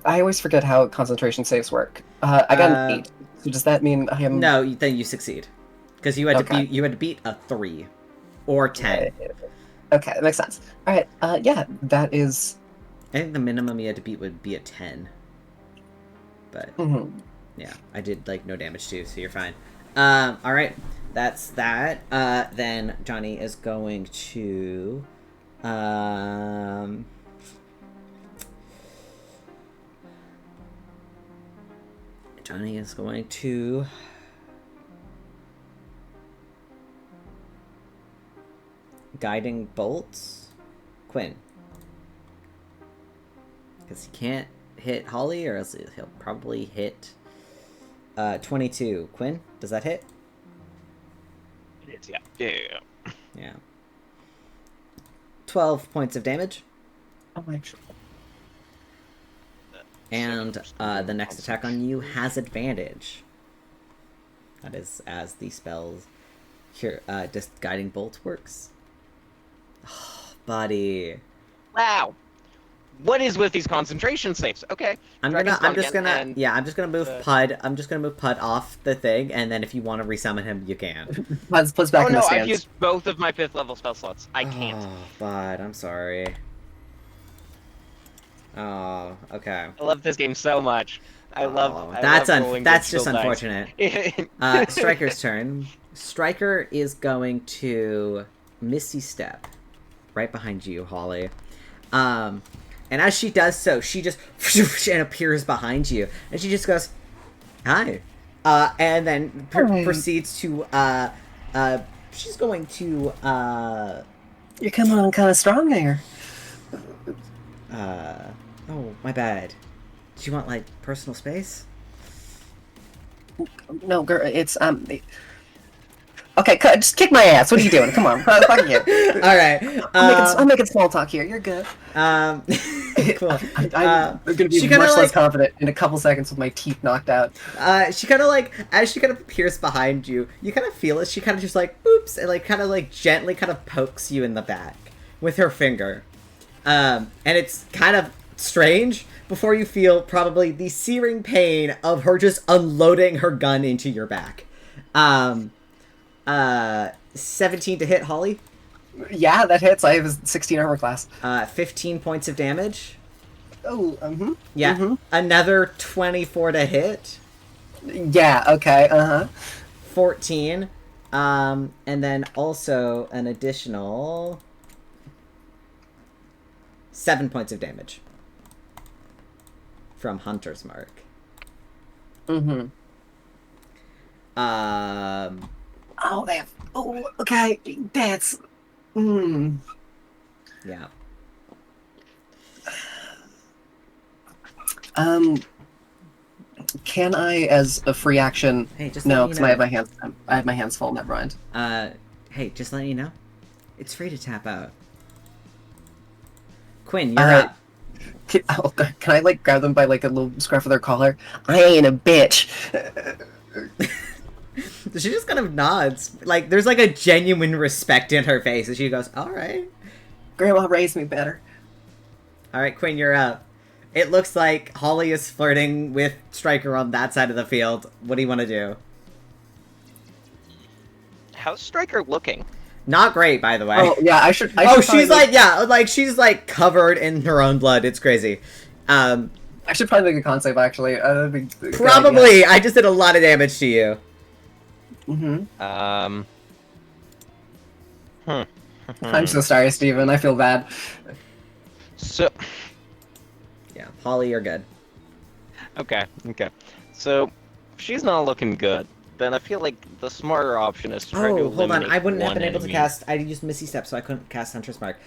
I always forget how concentration saves work. I got an 8. So does that mean I am? No, then you succeed, because you had Okay. to beat a 3 or 10. Okay, that makes sense. All right. Yeah, that is. I think the minimum you had to beat would be a 10. But yeah, I did like no damage too, so you're fine. All right, that's that. Then Johnny is going to, guiding bolts Quinn, because he can't hit Holly, or else he'll probably hit 22. Quinn, does that hit? It is, yeah. Yeah. 12 points of damage. Oh my. And the next attack on you has advantage. That is as the spell's here just guiding bolt works. Oh, buddy. Wow. What is with these concentration saves? Okay. I'm just gonna move Pud. I'm just gonna move Pud off the thing, and then if you want to resummon him, you can. Let's back Oh in no, the I've stands. used both of my 5th level spell slots. I can't. Oh, Bud, I'm sorry. Oh, okay. I love this game so much. I love That's rolling that's digital just dice. unfortunate. Striker's turn. Striker is going to Misty Step right behind you, Holly. And as she does so, she just and appears behind you, and she just goes, "Hi," and then proceeds to she's going to You're coming on kind of strong there. oh, my bad. Do you want like personal space? No, girl, it's Okay, just kick my ass. What are you doing? Come on, fuck you. All right. I'm making small talk here. You're good. Cool. I'm going to be she kinda, much like- less confident in a couple seconds with my teeth knocked out. She kind of like, as she kind of peers behind you, you kind of feel it. She kind of just like, oops, and like kind of like gently kind of pokes you in the back with her finger. And it's kind of strange before you feel probably the searing pain of her just unloading her gun into your back. 17 to hit, Holly. Yeah, that hits. I have a 16 armor class. 15 points of damage. Oh, Yeah. Another 24 to hit. Yeah, okay, 14. And then also an additional 7 points of damage from Hunter's Mark. Oh, okay. That's... Yeah. Can I, as a free action... Hey, just No, let because me I know. have my hands full, never mind. Hey, just letting you know. It's free to tap out. Quinn, you're up. Can I, like, grab them by, like, a little scruff of their collar? I ain't a bitch! She just kind of nods. Like, there's like a genuine respect in her face, and she goes, alright. Grandma raised me better. Alright, Quinn, you're up. It looks like Holly is flirting with Stryker on that side of the field. What do you want to do? How's Stryker looking? Not great, by the way. Oh, yeah, I should Oh, probably, she's like, yeah, like, she's like covered in her own blood. It's crazy. I should probably make a con save, actually. That'd be a good idea. Probably. I just did a lot of damage to you. I'm so sorry, Steven. I feel bad. So, Yeah, Holly, you're good. okay. So, if she's not looking good, then I feel like the smarter option is to try to Oh, hold on. eliminate I wouldn't have one been able to enemy. cast. I used Missy Step, so I couldn't cast Hunter's Mark.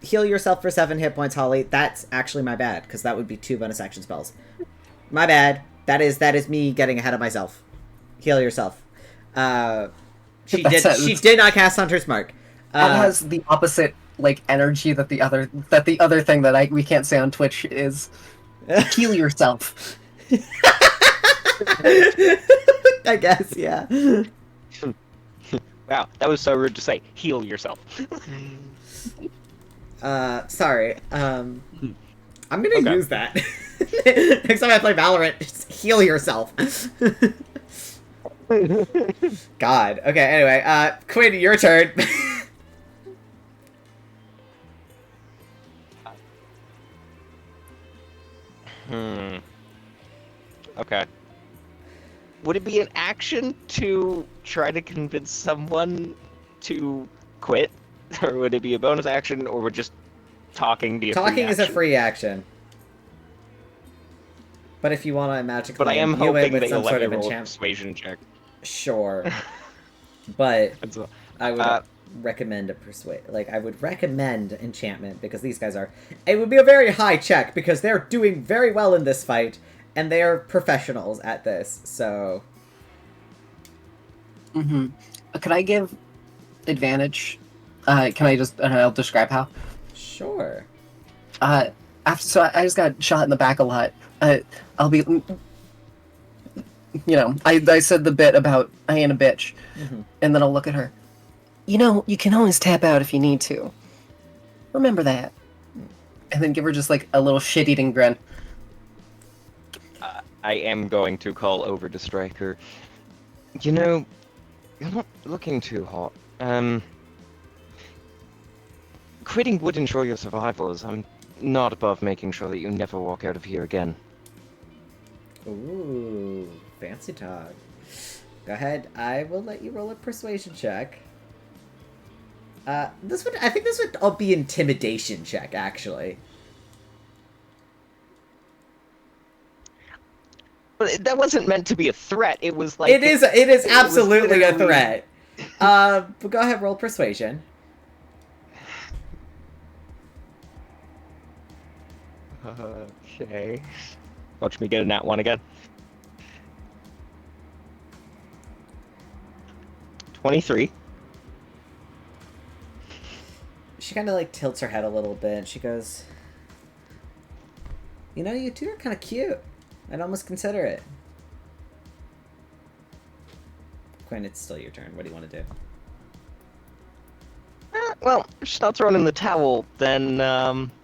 Heal yourself for 7 hit points, Holly. That's actually my bad, because that would be 2 bonus action spells. My bad. That is me getting ahead of myself. Heal yourself. She did not cast Hunter's Mark. That has the opposite, like, energy that the other thing that we can't say on Twitch is. Heal yourself. I guess, yeah. Wow, that was so rude to say. Heal yourself. Sorry. I'm gonna Okay. use that. Next time I play Valorant, just heal yourself. God. Okay, anyway, Quinn, your turn. Okay. Would it be an action to try to convince someone to quit? Or would it be a bonus action, or would just talking be a free Talking is a action? free action. But if you want to magically But I am imbue it hoping with that some you'll let sort me of roll a enchantment, persuasion check. sure. But That's all. I would recommend a persuade. Like, I would recommend enchantment because these guys are. It would be a very high check because they're doing very well in this fight, and they are professionals at this. So Could I give advantage? Can I just? I'll describe how. sure. I just got shot in the back a lot. I'll be. You know, I said the bit about I ain't a bitch, and then I'll look at her. You know, you can always tap out if you need to. Remember that. And then give her just like a little shit-eating grin. I am going to call over to Stryker. You know, you're not looking too hot. Quitting would ensure your survival, as I'm not above making sure that you never walk out of here again. Ooh, fancy talk. Go ahead. I will let you roll a persuasion check. I think this would all be intimidation check, actually. But that wasn't meant to be a threat. It was like It is absolutely a literally- threat. But go ahead, roll persuasion. Okay. Watch me get a nat one again. 23. She kind of like tilts her head a little bit and she goes, You know, you two are kind of cute. I'd almost consider it. Quinn, it's still your turn. What do you want to do? Well, if she's not throwing in the towel, then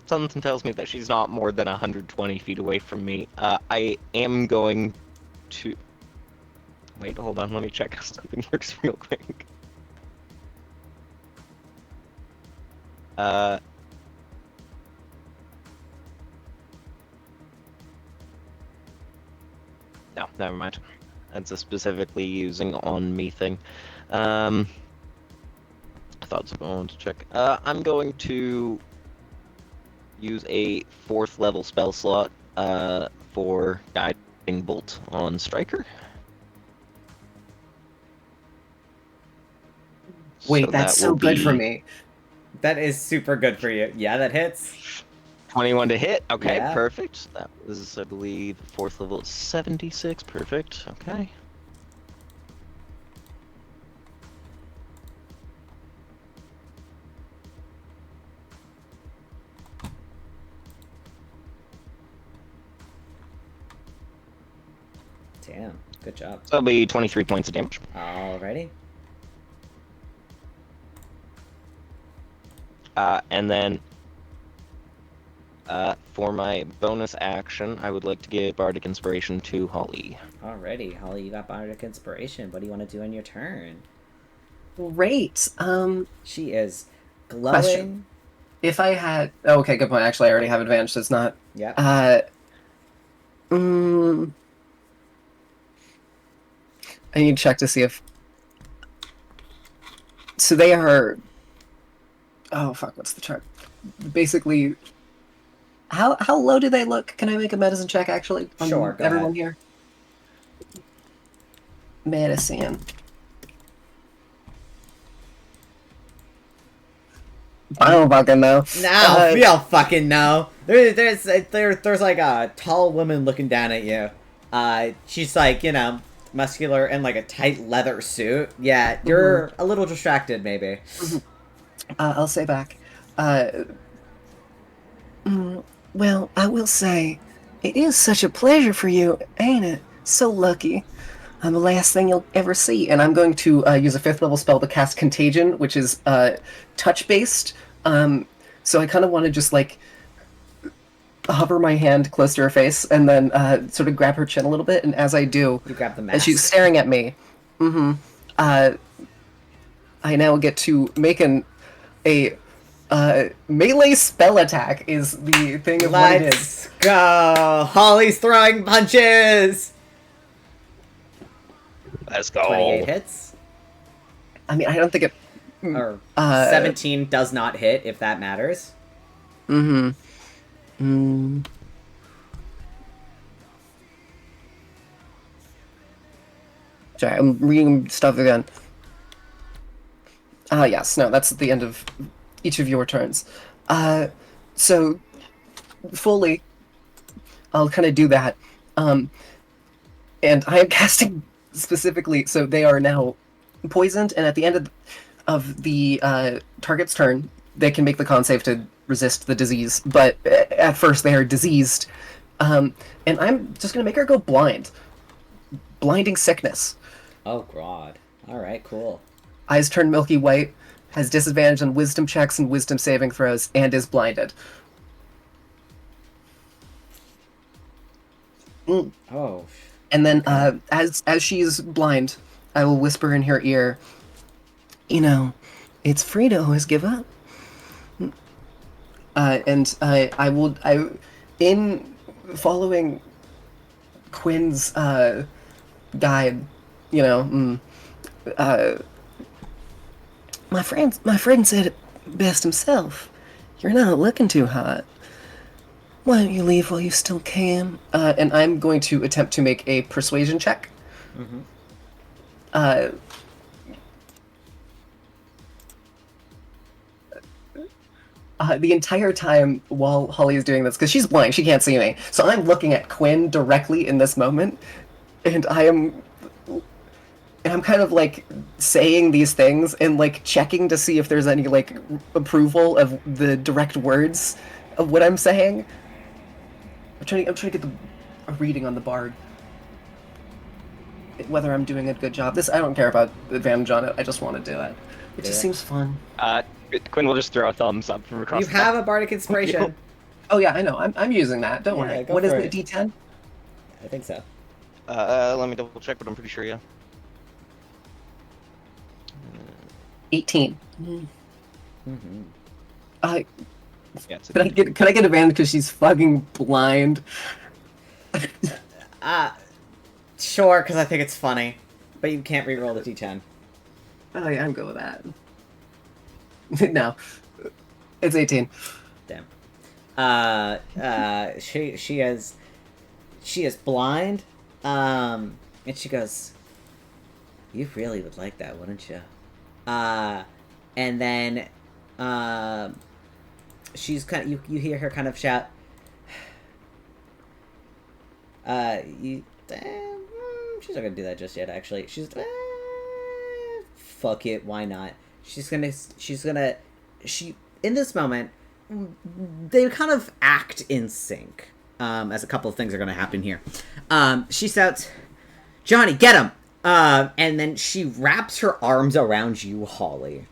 something tells me that she's not more than 120 feet away from me. I am going to... Wait, hold on, let me check how something works real quick. No, never mind. That's a specifically using on me thing. I thought someone wanted to check. I'm going to use a 4th level spell slot for Guiding Bolt on Striker. Wait, that's that will so good for be me. That is super good for you. Yeah, that hits. 21 to hit. Okay, Yeah. perfect. That was, I believe, 4th level 76. Perfect. Okay. Damn, good job. So that'll be 23 points of damage. Alrighty. And then for my bonus action, I would like to give Bardic Inspiration to Holly. Alrighty, Holly, you got Bardic Inspiration. What do you want to do on your turn? Great. She is glowing. Question. If I had... Oh, okay, good point. Actually, I already have advantage, so it's not... Yeah. I need to check to see if... So they are... Oh, fuck, what's the chart? Basically... How low do they look? Can I make a medicine check, actually? On Sure, go everyone ahead. here? Medicine. I don't fucking know. Now, we all fucking know. There's like a tall woman looking down at you. She's like, you know, muscular and like a tight leather suit. Yeah, you're a little distracted, maybe. I'll say back. Well, I will say, it is such a pleasure for you, ain't it? So lucky. I'm the last thing you'll ever see. And I'm going to use a 5th level spell to cast Contagion, which is touch-based. So I kind of want to just, like, hover my hand close to her face and then sort of grab her chin a little bit. And as I do, You grab the mask. and she's staring at me, I now get to make a melee spell attack is the thing of what it is. Let's go! Holly's throwing punches! Let's go. 28 hits. I mean, I don't think it... Or 17 does not hit, if that matters. Sorry, I'm reading stuff again. Yes, no, that's at the end of each of your turns. So, fully, I'll kind of do that. And I am casting specifically, so they are now poisoned, and at the end of the target's turn, they can make the con save to resist the disease, but at first they are diseased. And I'm just going to make her go blind. Blinding sickness. Oh, God. Alright, cool. Eyes turn milky white, has disadvantage on wisdom checks and wisdom saving throws, and is blinded. Oh. And then, as she's blind, I will whisper in her ear, you know, it's free to always give up. And in following Quinn's guide, you know, my friend said it best himself. You're not looking too hot. Why don't you leave while you still can? And I'm going to attempt to make a persuasion check. The entire time while Holly is doing this, because she's blind, she can't see me. So I'm looking at Quinn directly in this moment, and I'm kind of like saying these things and like checking to see if there's any like approval of the direct words of what I'm saying. I'm trying to get a reading on the bard. Whether I'm doing a good job. I don't care about the advantage on it. I just want to do it. It just seems fun. Quinn will just throw a thumbs up from across You the have a bardic inspiration. Oh yeah, I know. I'm using that. Don't worry. go What is for it? it. D10? I think so. Let me double check, but I'm pretty sure, yeah. 18. Mm-hmm. Yeah, it's Could I get advantage because she's fucking blind? Sure, because I think it's funny. But you can't re-roll the d10. Oh yeah, I'm good with that. No. It's 18. Damn. She is blind. And she goes, "You really would like that, wouldn't you?" And then, she's kind of, you hear her kind of shout, she's not gonna do that just yet, actually. She's, fuck it, why not? In this moment, they kind of act in sync, as a couple of things are gonna happen here. She shouts, "Johnny, get him!" And then she wraps her arms around you, Holly.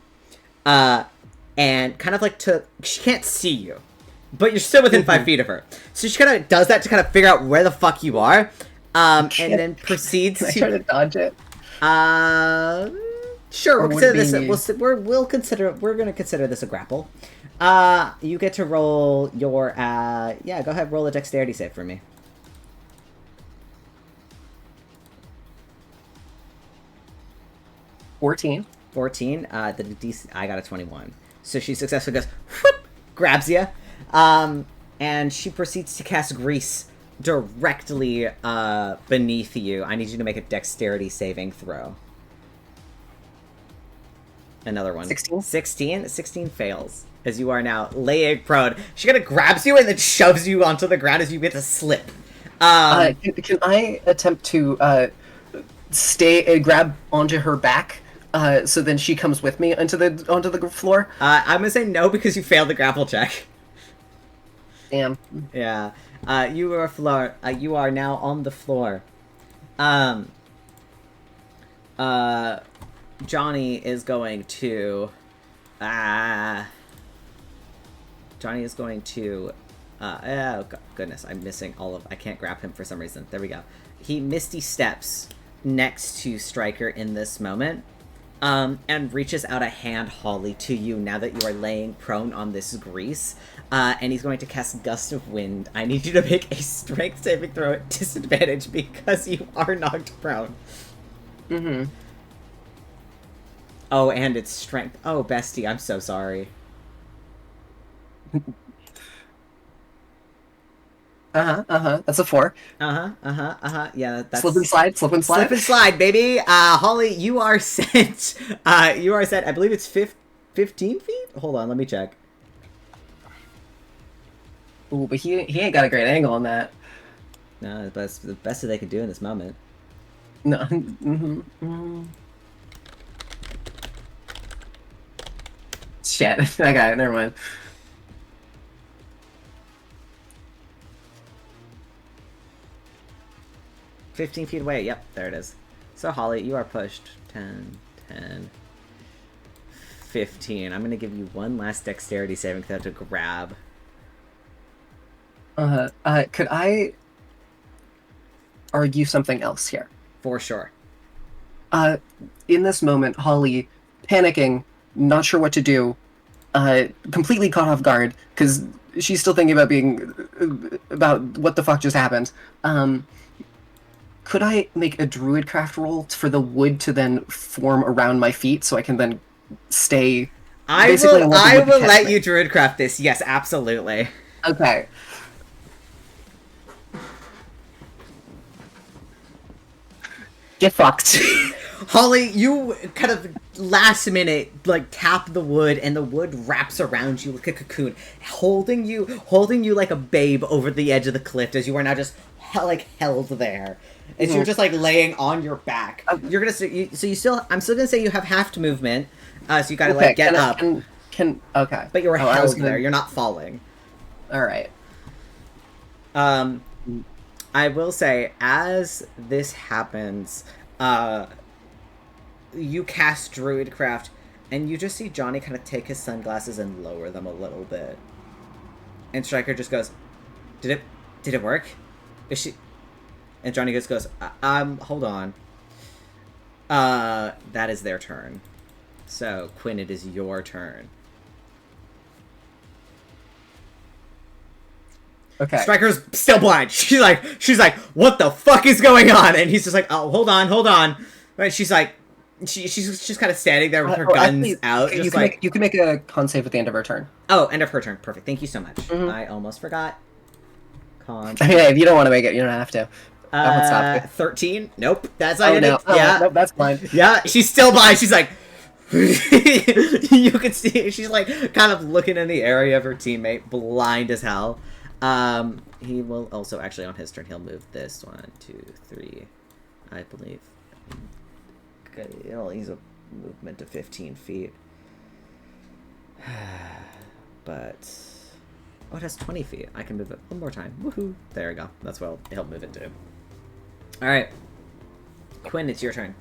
And kind of like she can't see you, but you're still within 5 feet of her. So she kind of does that to kind of figure out where the fuck you are. And then proceeds Can I try to dodge it? Sure, Or we'll would it consider be this. We're gonna consider this a grapple. You get to roll your yeah. Go ahead, roll a dexterity save for me. 14. 14. The DC, I got a 21. So she successfully goes, whoop, grabs you, and she proceeds to cast grease directly beneath you. I need you to make a dexterity saving throw. Another one. 16? 16 fails. As you are now laying prone. She kind of grabs you and then shoves you onto the ground as you get to slip. Can I attempt to grab onto her back, so then she comes with me onto the floor? I'm gonna say no because you failed the grapple check. Damn. Yeah. You are now on the floor. Johnny is going to oh goodness, I'm missing I can't grab him for some reason. There we go. He misty steps next to Stryker in this moment, and reaches out a hand, Holly, to you now that you are laying prone on this grease, and he's going to cast Gust of Wind. I need you to make a strength saving throw at disadvantage because you are knocked prone. Mm-hmm. Oh, and it's strength. Oh, bestie, I'm so sorry. That's a 4. Yeah, that's... Slip and slide. Slip and slide, baby! Holly, you are set. You are set. I believe it's 15 feet? Hold on, let me check. Ooh, but he ain't got a great angle on that. No, that's the best that they can do in this moment. No. Mm-hmm. Shit. I got it. Never mind. $15 feet away. Yep, there it is. So, Holly, you are pushed. 10, 15. I'm going to give you one last dexterity saving throw to grab. Could I argue something else here? For sure. In this moment, Holly, panicking, not sure what to do, completely caught off guard, because she's still thinking about what the fuck just happened. Could I make a druidcraft roll for the wood to then form around my feet so I can then stay... I will let you druidcraft this. Yes, absolutely. Okay. Get fucked. Holly, you kind of last minute tap the wood, and the wood wraps around you like a cocoon, holding you like a babe over the edge of the cliff as you are now just held there. As you're just laying on your back. You're gonna I'm still gonna say you have half movement, so you gotta get up. Okay. But you're held there. You're not falling. All right. I will say, as this happens, you cast Druidcraft, and you just see Johnny kind of take his sunglasses and lower them a little bit. And Striker just goes, Did it work? Is she... And Johnny just goes, hold on. That is their turn. So, Quinn, it is your turn. Okay. Striker's still blind. She's like, what the fuck is going on? And he's just like, oh, hold on. Right? She's like, she's just kind of standing there with her guns actually, out. You Just can, like, you can make a con save at the end of her turn. oh, end of her turn. Perfect. Thank you so much. Mhm. I almost forgot. Con. Yeah, if you don't want to make it, you don't have to. I won't stop you. 13. Nope. That's not Oh, gonna. no. Oh, Yeah. nope, that's fine. Yeah. She's still blind. She's like. You can see she's like kind of looking in the area of her teammate, blind as hell. He will also actually on his turn he'll move this 1, 2, 3, I believe. Okay, he'll use a movement of 15 feet. But oh, it has 20 feet. I can move it one more time. Woohoo! There we go. That's what he'll move it to. All right, Quinn, it's your turn.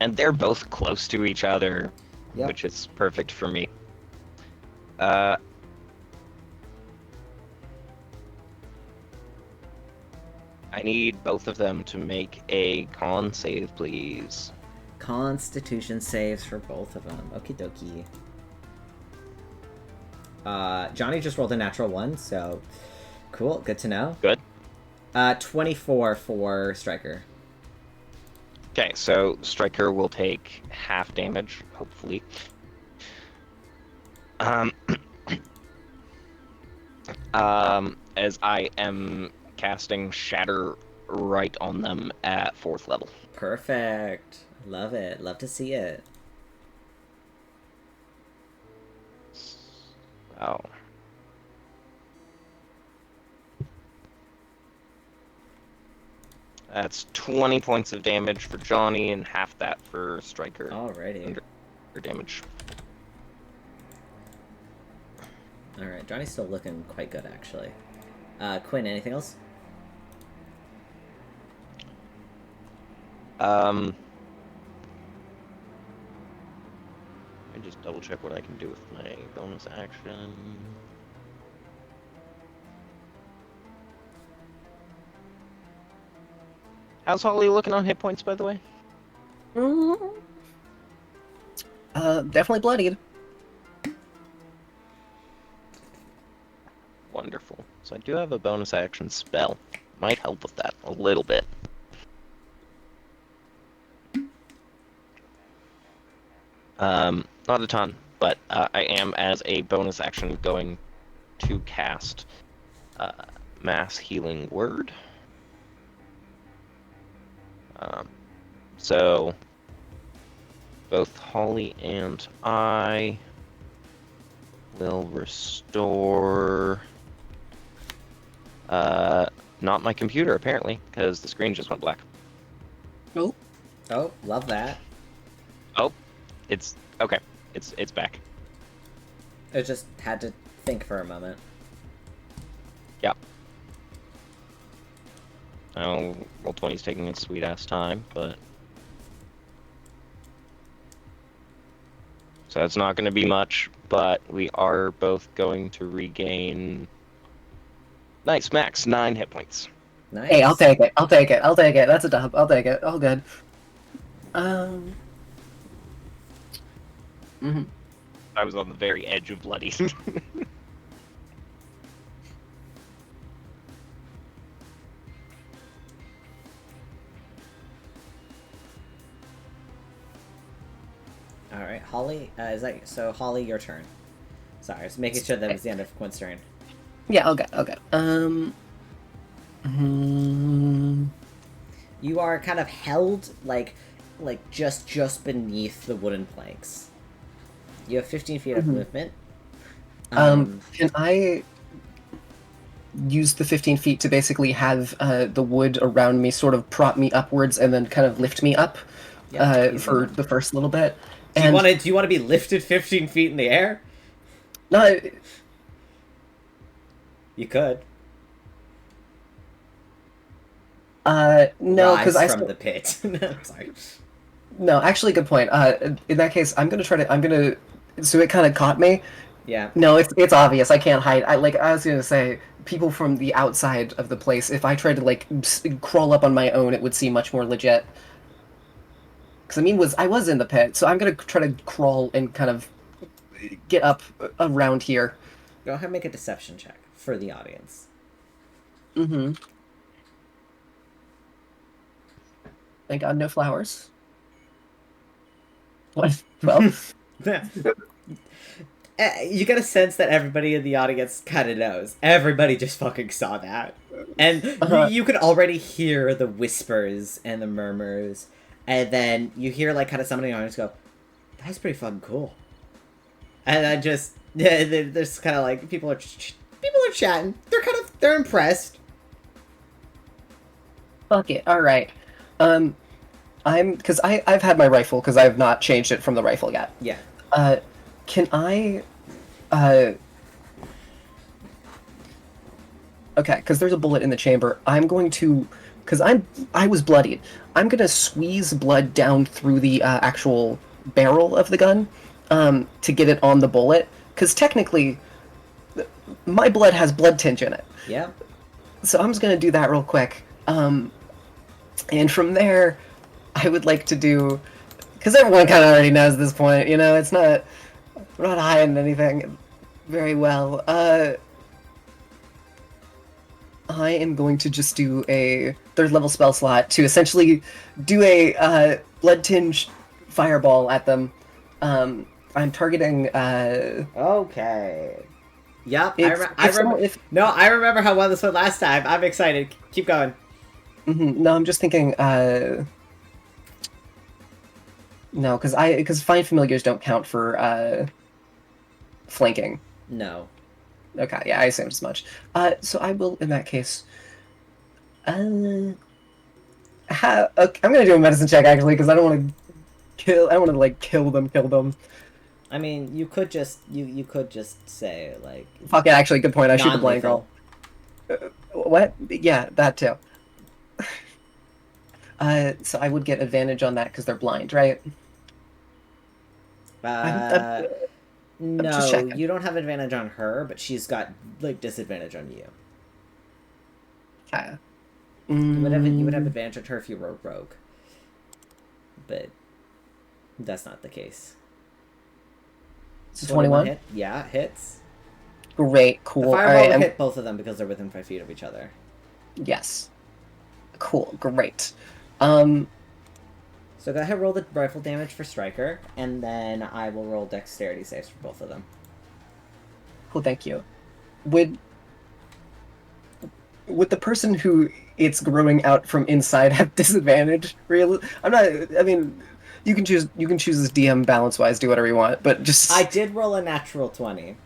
And they're both close to each other, Yep. which is perfect for me. I need both of them to make a con save, please. Constitution saves for both of them. Okie dokie. Johnny just rolled a natural 1, so cool. Good to know. Good. 24 for Striker. Okay, so Striker will take half damage, hopefully. As I am casting Shatter right on them at 4th level. Perfect. Love it. Love to see it. Oh. That's 20 points of damage for Johnny and half that for Striker. Alrighty. For damage. Alright, Johnny's still looking quite good, actually. Quinn, anything else? Let me just double check what I can do with my bonus action. How's Holly looking on hit points, by the way? Definitely bloodied. Wonderful. So I do have a bonus action spell. Might help with that a little bit. Not a ton, but I am, as a bonus action, going to cast Mass Healing Word. So both Holly and I will restore... not my computer, apparently, because the screen just went black. Nope. Oh, love that. Oh, it's... okay. It's back. It just had to think for a moment. Yep. Oh, Roll20's taking its sweet-ass time, but... So it's not going to be much, but we are both going to regain... Nice, max 9 hit points. Nice. Hey, I'll take it. I'll take it. I'll take it. That's a dub. I'll take it. All good. I was on the very edge of bloody. Alright, Holly, is that... So, Holly, your turn. Sorry, I was making sure that was the end of Quinn's turn. Yeah, okay, okay. You are kind of held, like just beneath the wooden planks. You have 15 feet of movement. Can I use the 15 feet to basically have the wood around me sort of prop me upwards and then kind of lift me up for the first little bit? Do you want to be lifted 15 feet in the air? No, You could. No, because Rise I from the pit. I'm sorry. no, actually, good point. In that case, so it kind of caught me. Yeah. No, it's obvious. I can't hide. I was gonna say, people from the outside of the place. If I tried to like crawl up on my own, it would seem much more legit. Because I was in the pit, so I'm gonna try to crawl and kind of get up around here. Go ahead and make a deception check for the audience. Mm-hmm. Thank God, no flowers. What? 12? You get a sense that everybody in the audience kind of knows. Everybody just fucking saw that. And you could already hear the whispers and the murmurs. And then you hear, like, kind of somebody in the audience go, that's pretty fucking cool. And I just, there's kind of like, people are chatting. They're impressed. Fuck it. All right. Because I've had my rifle because I have not changed it from the rifle yet. Yeah. Can I, okay, because there's a bullet in the chamber. I'm going to, because I was bloodied. I'm gonna squeeze blood down through the actual barrel of the gun, to get it on the bullet. Because technically, my blood has blood tinge in it. Yeah. So I'm just gonna do that real quick. And from there, I would like to do, because everyone kind of already knows at this point, you know, we're not hiding anything very well. I am going to just do a 3rd level spell slot to essentially do a blood tinge fireball at them. I'm targeting. Okay. Yep. If I remember how well this went last time. I'm excited. Keep going. No, I'm just thinking. No, because find familiars don't count for flanking. No. Okay, yeah, I assumed as much. So I will, in that case. Okay, I'm gonna do a medicine check actually because I don't want to kill. I don't want to like kill them. I mean, you could just say like. Fuck it, actually, good point. I shoot the blind girl. What? Yeah, that too. So I would get advantage on that because they're blind, right? No, you don't have advantage on her, but she's got like disadvantage on you. Okay. You would have advantage on her if you were rogue, but that's not the case. It's 21. Hit? Yeah, hits. Great, cool. The fireball will hit both of them because they're within 5 feet of each other. Yes. Cool. Great. So go ahead, roll the rifle damage for Striker, and then I will roll dexterity saves for both of them. Cool, thank you. Would the person who it's growing out from inside have disadvantage? I mean, you can choose this DM balance-wise, do whatever you want, but just... I did roll a natural 20.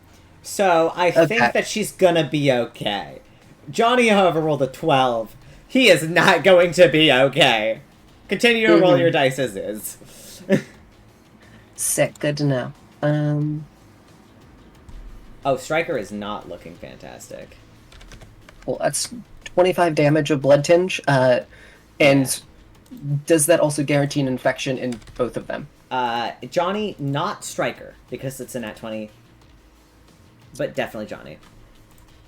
So I think that she's gonna be okay. Johnny, however, rolled a 12. He is not going to be okay. Continue to roll your dice as is. Sick, good to know. Oh, Striker is not looking fantastic. Well, that's 25 damage of blood tinge, and does that also guarantee an infection in both of them? Johnny, not Striker, because it's a nat 20. But definitely Johnny.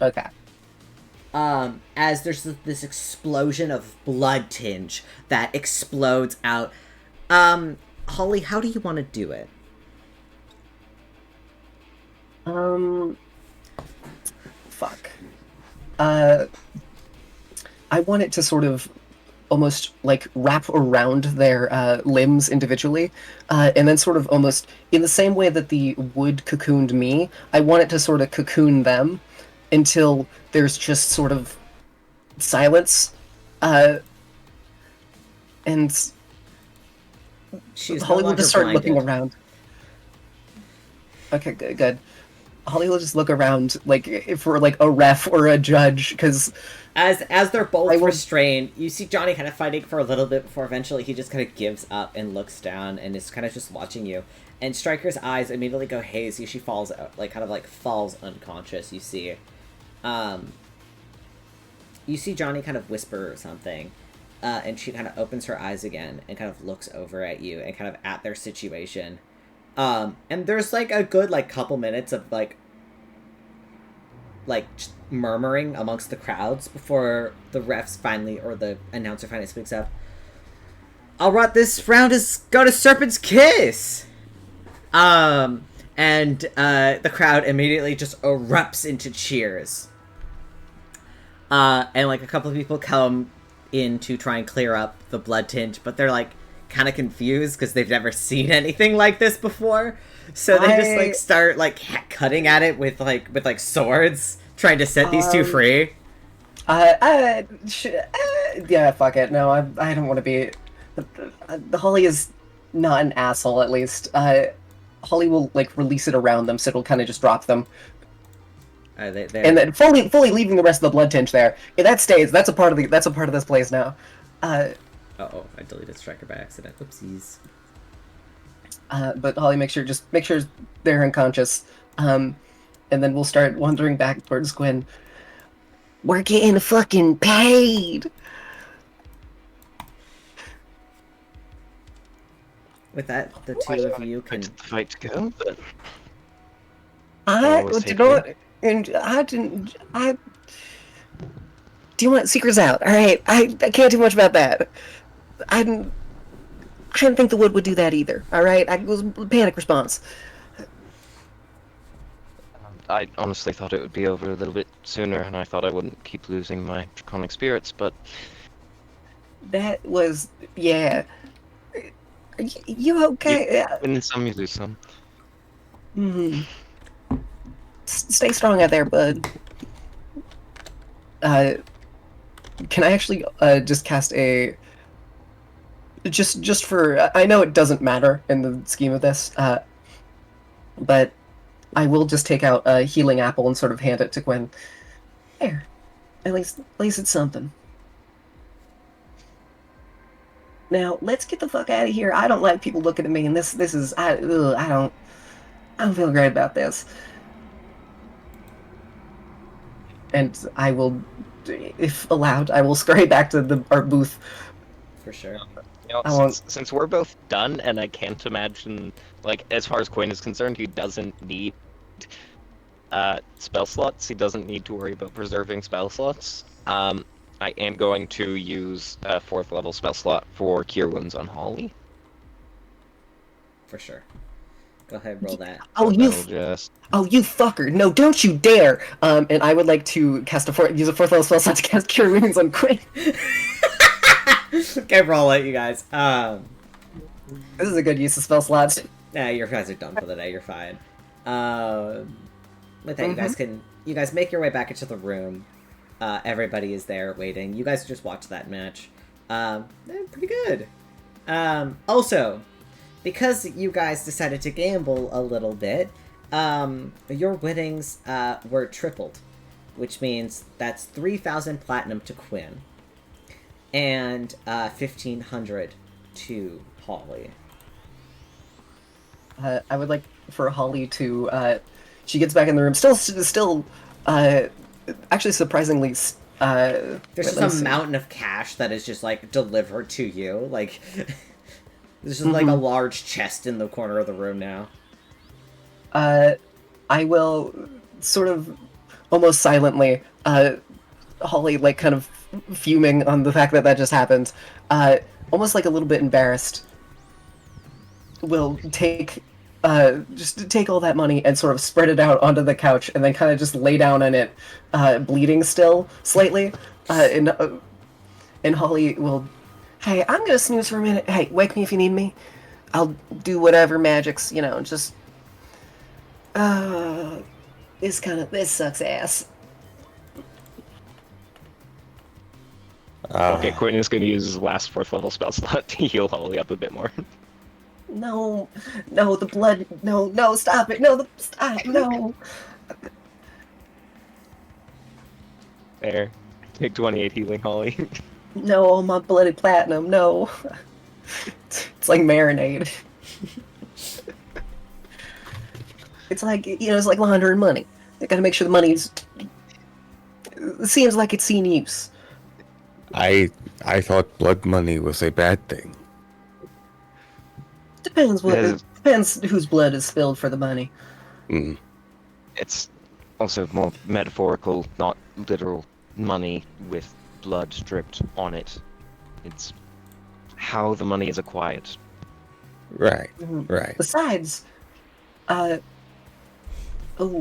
Okay. As there's this explosion of blood tinge that explodes out. Holly, how do you want to do it? Fuck. I want it to sort of almost like wrap around their limbs individually, and then sort of almost in the same way that the wood cocooned me, I want it to sort of cocoon them until there's just sort of silence, and She's Holly no will just longer start looking blinded. around. Okay, good. Holly will just look around, like, for, like, a ref or a judge, because... As they're both restrained, you see Johnny kind of fighting for a little bit before eventually he just kind of gives up and looks down and is kind of just watching you. And Striker's eyes immediately go hazy. She falls out, like, kind of, like, falls unconscious, you see. You see Johnny kind of whisper something, and she kind of opens her eyes again and kind of looks over at you and kind of at their situation. And there's like a good like couple minutes of like just murmuring amongst the crowds before the refs finally, or the announcer finally speaks up. All right, this round is go to Serpent's Kiss. And the crowd immediately just erupts into cheers. And like a couple of people come in to try and clear up the blood tint, but they're like kind of confused because they've never seen anything like this before. So they just like start like cutting at it with swords, trying to set these two free. Yeah, fuck it. No, I don't want to be. Holly is not an asshole, at least. Holly will like release it around them, so it'll kind of just drop them. And then fully leaving the rest of the blood tinge there. Yeah, that stays. That's a part of this place now. I deleted Striker by accident. Oopsies. But Holly, make sure they're unconscious. And then we'll start wandering back towards Quinn. We're getting fucking paid. With that, the two of you can fight to go, but I didn't. Do you want secrets out? All right, I can't do much about that. I didn't think the wood would do that either. All right, it was a panic response. I honestly thought it would be over a little bit sooner, and I thought I wouldn't keep losing my draconic spirits, but that was You okay? You win some, you lose some. Stay strong out there, bud. Can I actually just cast a just for I know it doesn't matter in the scheme of this, but I will just take out a healing apple and sort of hand it to Quinn. There, at least it's something. Now let's get the fuck out of here. I don't like people looking at me, and this is I don't feel great about this. And I will, if allowed, I will scurry back to our booth. For sure. You know, since we're both done, and I can't imagine, like, as far as Quinn is concerned, he doesn't need spell slots. He doesn't need to worry about preserving spell slots. I am going to use a 4th level spell slot for Cure Wounds on Holly. For sure. Go ahead, roll that. Oh, you fucker! No, don't you dare! And I would like to cast use a 4th level spell slot to cast Cure Wounds on Quinn. Okay, roll it, you guys. This is a good use of spell slots. Nah, your guys are done for the day. You're fine. With that, you guys make your way back into the room. Everybody is there waiting. You guys just watch that match. Pretty good. Also, because you guys decided to gamble a little bit, your winnings were tripled, which means that's 3,000 platinum to Quinn and 1,500 to Holly. I would like for Holly to she gets back in the room, still actually surprisingly there's just a mountain of cash that is just like delivered to you. Like there's just like a large chest in the corner of the room now. I will sort of almost silently, Holly like kind of fuming on the fact that just happened, almost like a little bit embarrassed, will take all that money and sort of spread it out onto the couch and then kind of just lay down on it, bleeding still slightly, and Holly will, hey, I'm gonna snooze for a minute. Hey, wake me if you need me. I'll do whatever magics, just this sucks ass. Okay, Quinn is going to use his last 4th level spell slot to heal Holly up a bit more. No, the blood, no, stop it, stop, no. There, take 28 healing Holly. No, all my bloody platinum, no. It's like marinade. It's like, it's like laundering money. They gotta make sure the money's seems like it's seen use. I thought blood money was a bad thing. Depends There's- depends whose blood is spilled for the money. Mm. It's also more metaphorical, not literal money with blood dripped on it. It's how the money is acquired. Right, Mhm. right. Besides, oh,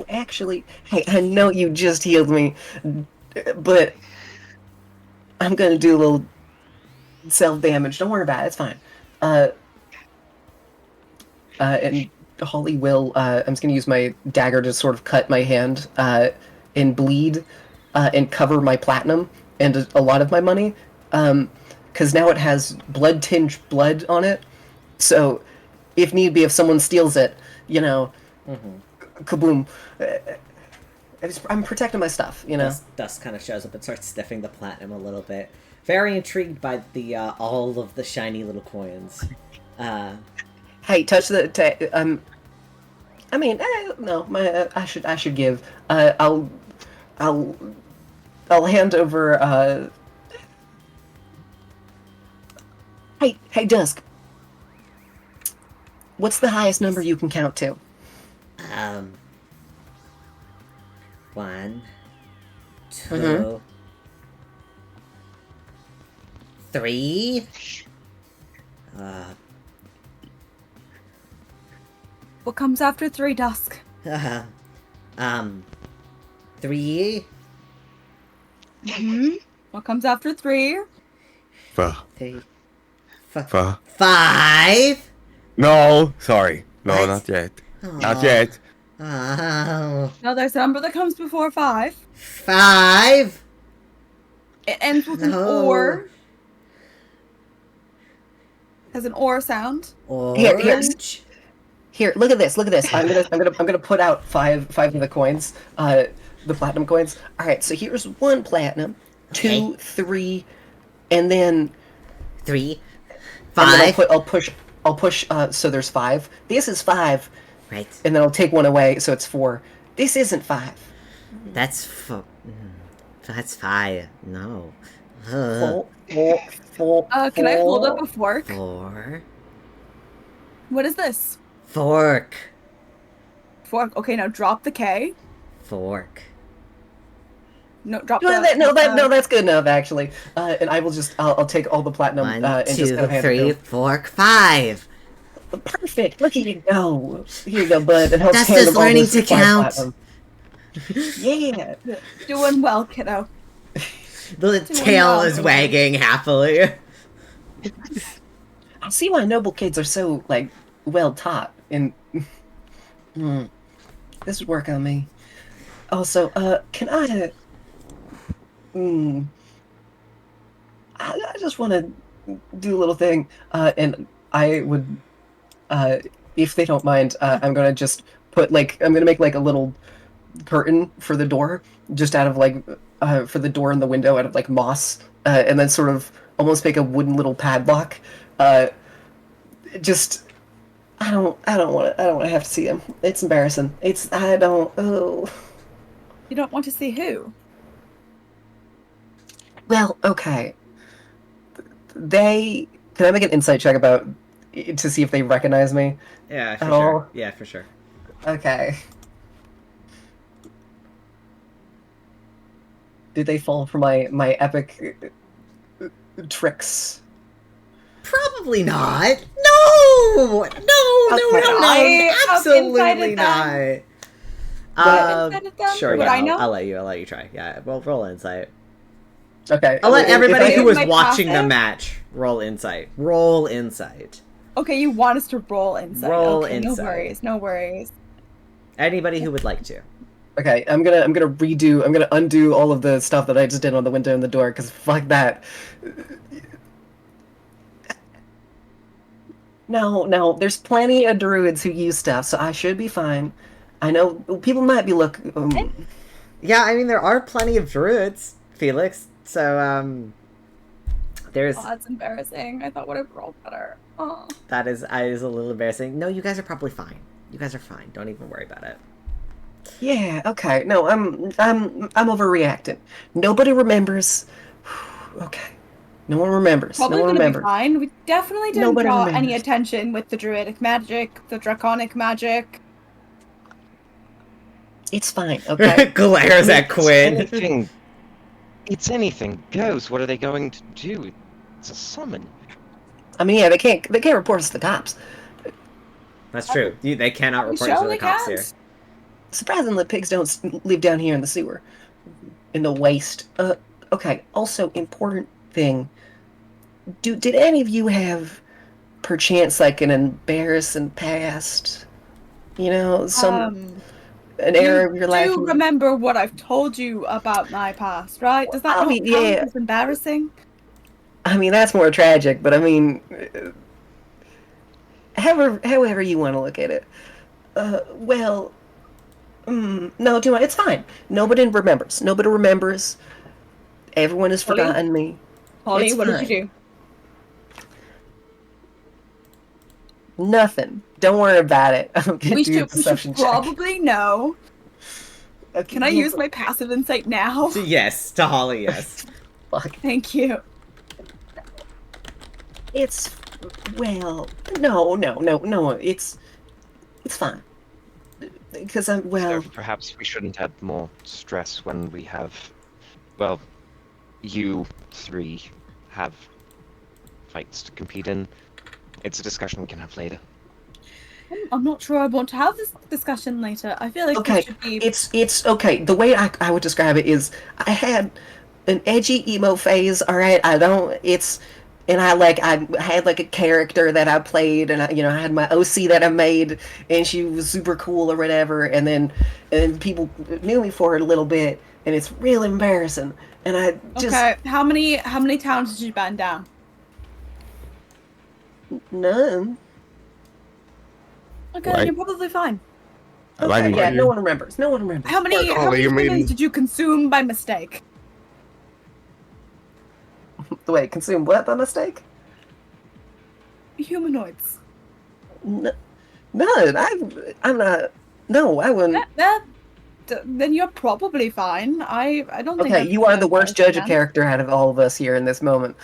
actually, hey, I know you just healed me, but I'm gonna do a little self-damage. Don't worry about it, it's fine. And Holly will, I'm just gonna use my dagger to sort of cut my hand, and bleed, and cover my platinum and a lot of my money, because now it has blood-tinged blood on it, so if need be, if someone steals it, you know, kaboom. I'm protecting my stuff, you know? Dust kind of shows up and starts sniffing the platinum a little bit. Very intrigued by the all of the shiny little coins. Hey, touch the. I mean, no, I should give. I'll hand over. Hey, Dusk. What's the highest number you can count to? 1, 2, Mhm. 3. What comes after 3, Dusk? 3. What comes after 3? Fuh. 3. Fuh. 5. No, sorry. No, What? not yet. Aw. Not yet. Oh. No, there's a number that comes before 5. 5. It ends with an No. or. Has an or sound. Orange. Here, look at this. Look at this. I'm gonna put out five of the coins, the platinum coins. All right, so here's 1 platinum, 2, Okay. 3, and then 3. and then 5. I'll push. So there's 5. This is 5, Right. and then I'll take 1 away, so it's 4. This isn't 5. That's that's 5. No. 4. Can I hold up a fork? 4. What is this? Fork. Fork. Okay, now drop the K. Fork. No, drop No, the... that's good enough actually. And I will I'll take all the platinum 1, and 2, just kind of hand it 3, to him. fork, 5. Perfect. Look at you go. Here you go, bud. And That's just learning to count. Yeah. Doing well, kiddo. The tail is wagging happily. I see why noble kids are so like well taught. And this would work on me. Also, can I? I just want to do a little thing, and I would, if they don't mind, I'm gonna just put I'm gonna make like a little curtain for the door, just out of for the door and the window out of like moss, and then sort of almost make a wooden little padlock. Just I don't want to have to see him. It's embarrassing. Oh. You don't want to see who? Well, okay. Can I make an insight check to see if they recognize me? Yeah, for sure. Yeah, for sure. Okay. Did they fall for my epic tricks? Probably not. No! I have Absolutely incited not. them. Um, Incited them? Sure, Would yeah, I know? I'll let you try. Yeah, roll insight. Okay. I'll let if everybody I- who was My watching the passive? match roll insight. Roll insight. Okay, you want us to roll inside. Roll okay, insight. No worries, no worries. Anybody who would like to. Okay, I'm gonna undo all of the stuff that I just did on the window and the door, because fuck that. No, there's plenty of druids who use stuff, so I should be fine. I know people might be Yeah, I mean there are plenty of druids, Felix. So there's Oh, that's embarrassing. I thought would have rolled better. Oh. that is a little embarrassing. No, you guys are probably fine. You guys are fine. Don't even worry about it. Yeah, okay. No, I'm overreacting. Nobody remembers. Okay. No one remembers. Probably No one gonna be remembers. fine. We definitely didn't Nobody draw any remembers. attention with the druidic magic, the draconic magic. It's fine, okay? Glares at Quinn. It's anything goes. What are they going to do? It's a summon. I mean, yeah, they can't report us to the cops. That's true. They cannot We report you to surely the cops can't. here. Surprisingly, pigs don't live down here in the sewer. In the waste. Okay, also, important thing. Did any of you have, perchance, like, an embarrassing past? You know, an era of your life? You do remember what I've told you about my past, right? Does that I not mean, count yeah. as embarrassing? I mean, that's more tragic, but I mean, however you want to look at it. Well, no, do it's fine. Nobody remembers. Nobody remembers. Everyone has Holly? forgotten me. Holly, It's what fine. did you do? Nothing. Don't worry about it. I'm gonna We do a should deception check. probably know. Okay, Can I use my passive insight now? Yes, to Holly, yes. Fuck. Thank you. It's well, no. It's fine. Because I'm well. So perhaps we shouldn't have more stress when we have, well, you three have fights to compete in. It's a discussion we can have later. I'm not sure I want to have this discussion later. I feel like Okay, this should be. it's okay. The way I would describe it is, I had an edgy emo phase. All right, and I had like a character that I played, and I had my OC that I made, and she was super cool or whatever, and people knew me for it a little bit, and it's really embarrassing. And I just Okay, how many towns did you burn down? none. Okay, Right. you're probably fine. Why Okay, do yeah, you- no one remembers. No one remembers. How many you mean- humans did you consume by mistake? Wait, consume what by mistake? Humanoids. None. I'm not. No, I wouldn't. Then you're probably fine. I don't think. Okay, I've you are seen the a worst person judge of then. character out of all of us here in this moment.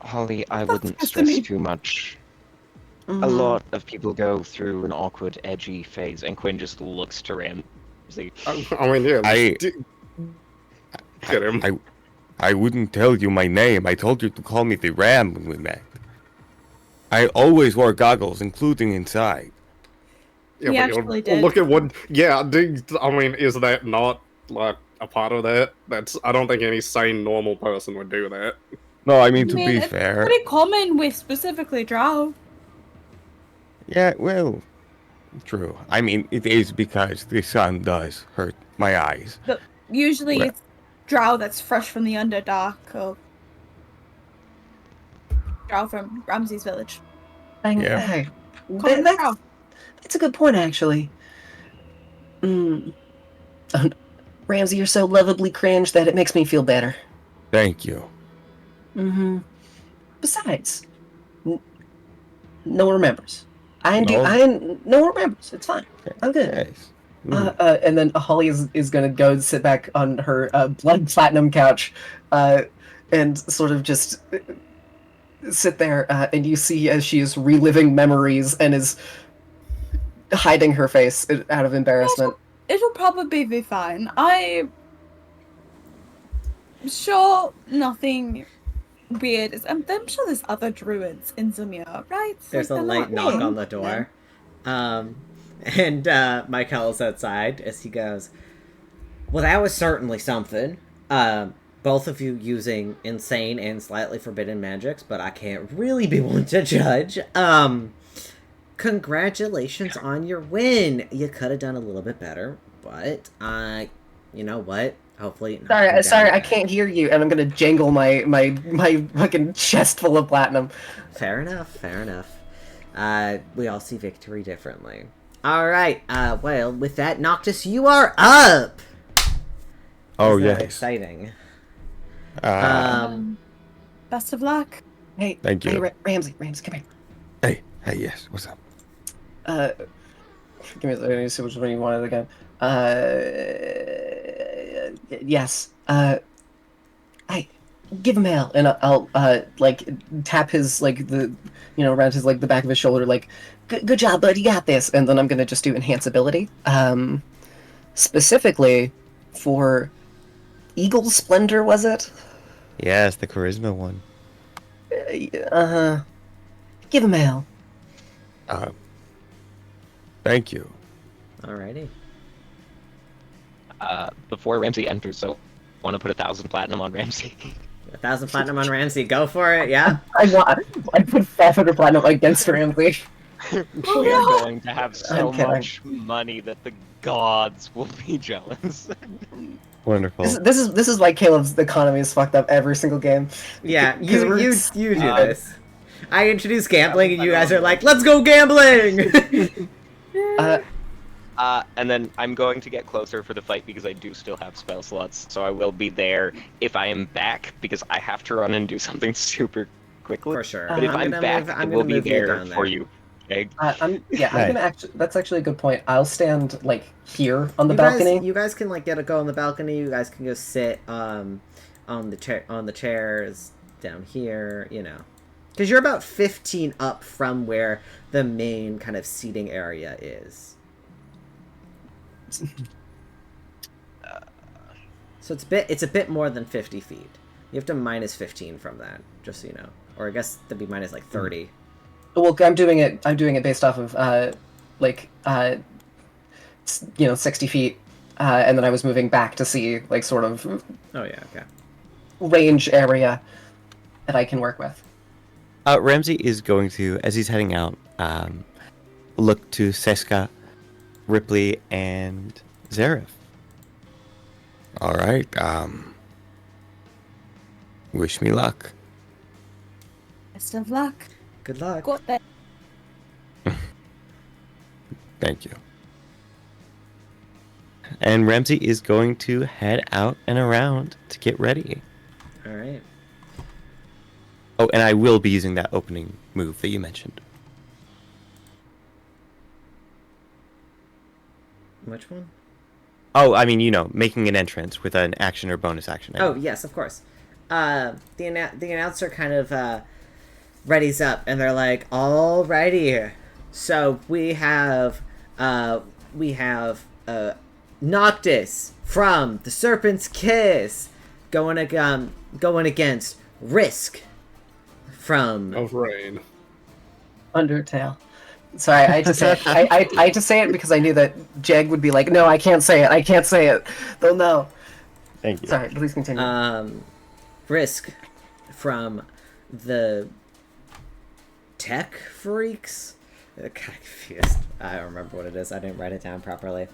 Holly, I That's wouldn't just stress me. too much. A Mhm. lot of people go through an awkward, edgy phase, and Quinn just looks to Ramsey. I mean, yeah. I- Get him. I wouldn't tell you my name. I told you to call me the Ram when we met. I always wore goggles, including inside. Yeah, He but actually did. look at what. Yeah, I mean, is that not like a part of that? I don't think any sane, normal person would do that. No, I mean, to I mean, be it's fair. pretty common with specifically drow. Yeah, well, true. I mean, it is because the sun does hurt my eyes. But usually Well- it's drow that's fresh from the Underdark or drow from Ramsey's village. Yeah. Hey, Common drow. that's a good point, actually. Ramsey, you're so lovably cringe that it makes me feel better. Thank you. Mm-hmm. Besides, no one remembers. No? No one remembers. It's fine. I'm good. Yes. Mm. And then Holly is gonna go sit back on her blood platinum couch, and sort of just sit there, and you see as she is reliving memories and is hiding her face out of embarrassment. It'll probably be fine. I'm sure nothing weird is. I'm sure there's other druids in Zamir, right? There's a Like, they're light not knock me. on the door. And Michael's outside as he goes, well, that was certainly something. Both of you using insane and slightly forbidden magics, but I can't really be one to judge. Congratulations on your win. You could have done a little bit better, but you know what? Hopefully. Sorry, I can't hear you, and I'm gonna jangle my fucking chest full of platinum. Fair enough. We all see victory differently. All right. Well, with that, Noctis, you are up. Oh, Isn't that yes. exciting. Best of luck. Hey, Thank you. Hey, Ramsey, come here. Hey, yes. What's up? Give me a second. Let me see which one you wanted again. Yes. I give him hell, and I'll like tap his like the around his like the back of his shoulder, like good job, bud, you got this. And then I'm gonna just do enhance ability, specifically for Eagle Splendor, was it? Yes, the charisma one. Give him hell. Thank you. Alrighty. Before Ramsey enters, so want to put 1,000 platinum on Ramsey. 1,000 platinum on Ramsey. Go for it. Yeah. I put 500 platinum against Ramsey. We are going to have so I'm kidding. much money that the gods will be jealous. Wonderful. This is why Caleb's economy is fucked up every single game. Yeah. 'Cause You we're- do this. I introduce gambling, and you guys are like, "Let's go gambling." And then I'm going to get closer for the fight because I do still have spell slots, so I will be there if I am back because I have to run and do something super quickly. For sure. But if I'm back, I will be there for you. Jegg. I'm Nice. gonna actually. That's actually a good point. I'll stand like here on the You balcony. you guys can like go on the balcony. You guys can go sit on the chairs down here. Because you're about 15 up from where the main kind of seating area is. So it's a bit more than 50 feet. You have to minus 15 from that, just so you know. Or I guess that'd be minus like 30. Well, I'm doing it based off of 60 feet, and then I was moving back to see like sort of Oh yeah, okay. range area that I can work with. Ramsey is going to, as he's heading out, look to Seska, Rypley, and Zareth. All right. Wish me luck. Best of luck. Good luck. Got that. Thank you. And Ramsey is going to head out and around to get ready. All right. Oh, and I will be using that opening move that you mentioned. Which one? Oh, I mean, making an entrance with an action or bonus action. Oh, yes, of course. The announcer kind of readies up, and they're like, "Alrighty, so we have Noctis from the Serpent's Kiss going against Risk from Of rain. Undertale. Sorry, I had to say it. I had to say it because I knew that Jegg would be like, "No, I can't say it. I can't say it." They'll know. Thank you. Sorry, please continue. Risk from the Tech Freaks. I'm kind of confused. I don't remember what it is. I didn't write it down properly.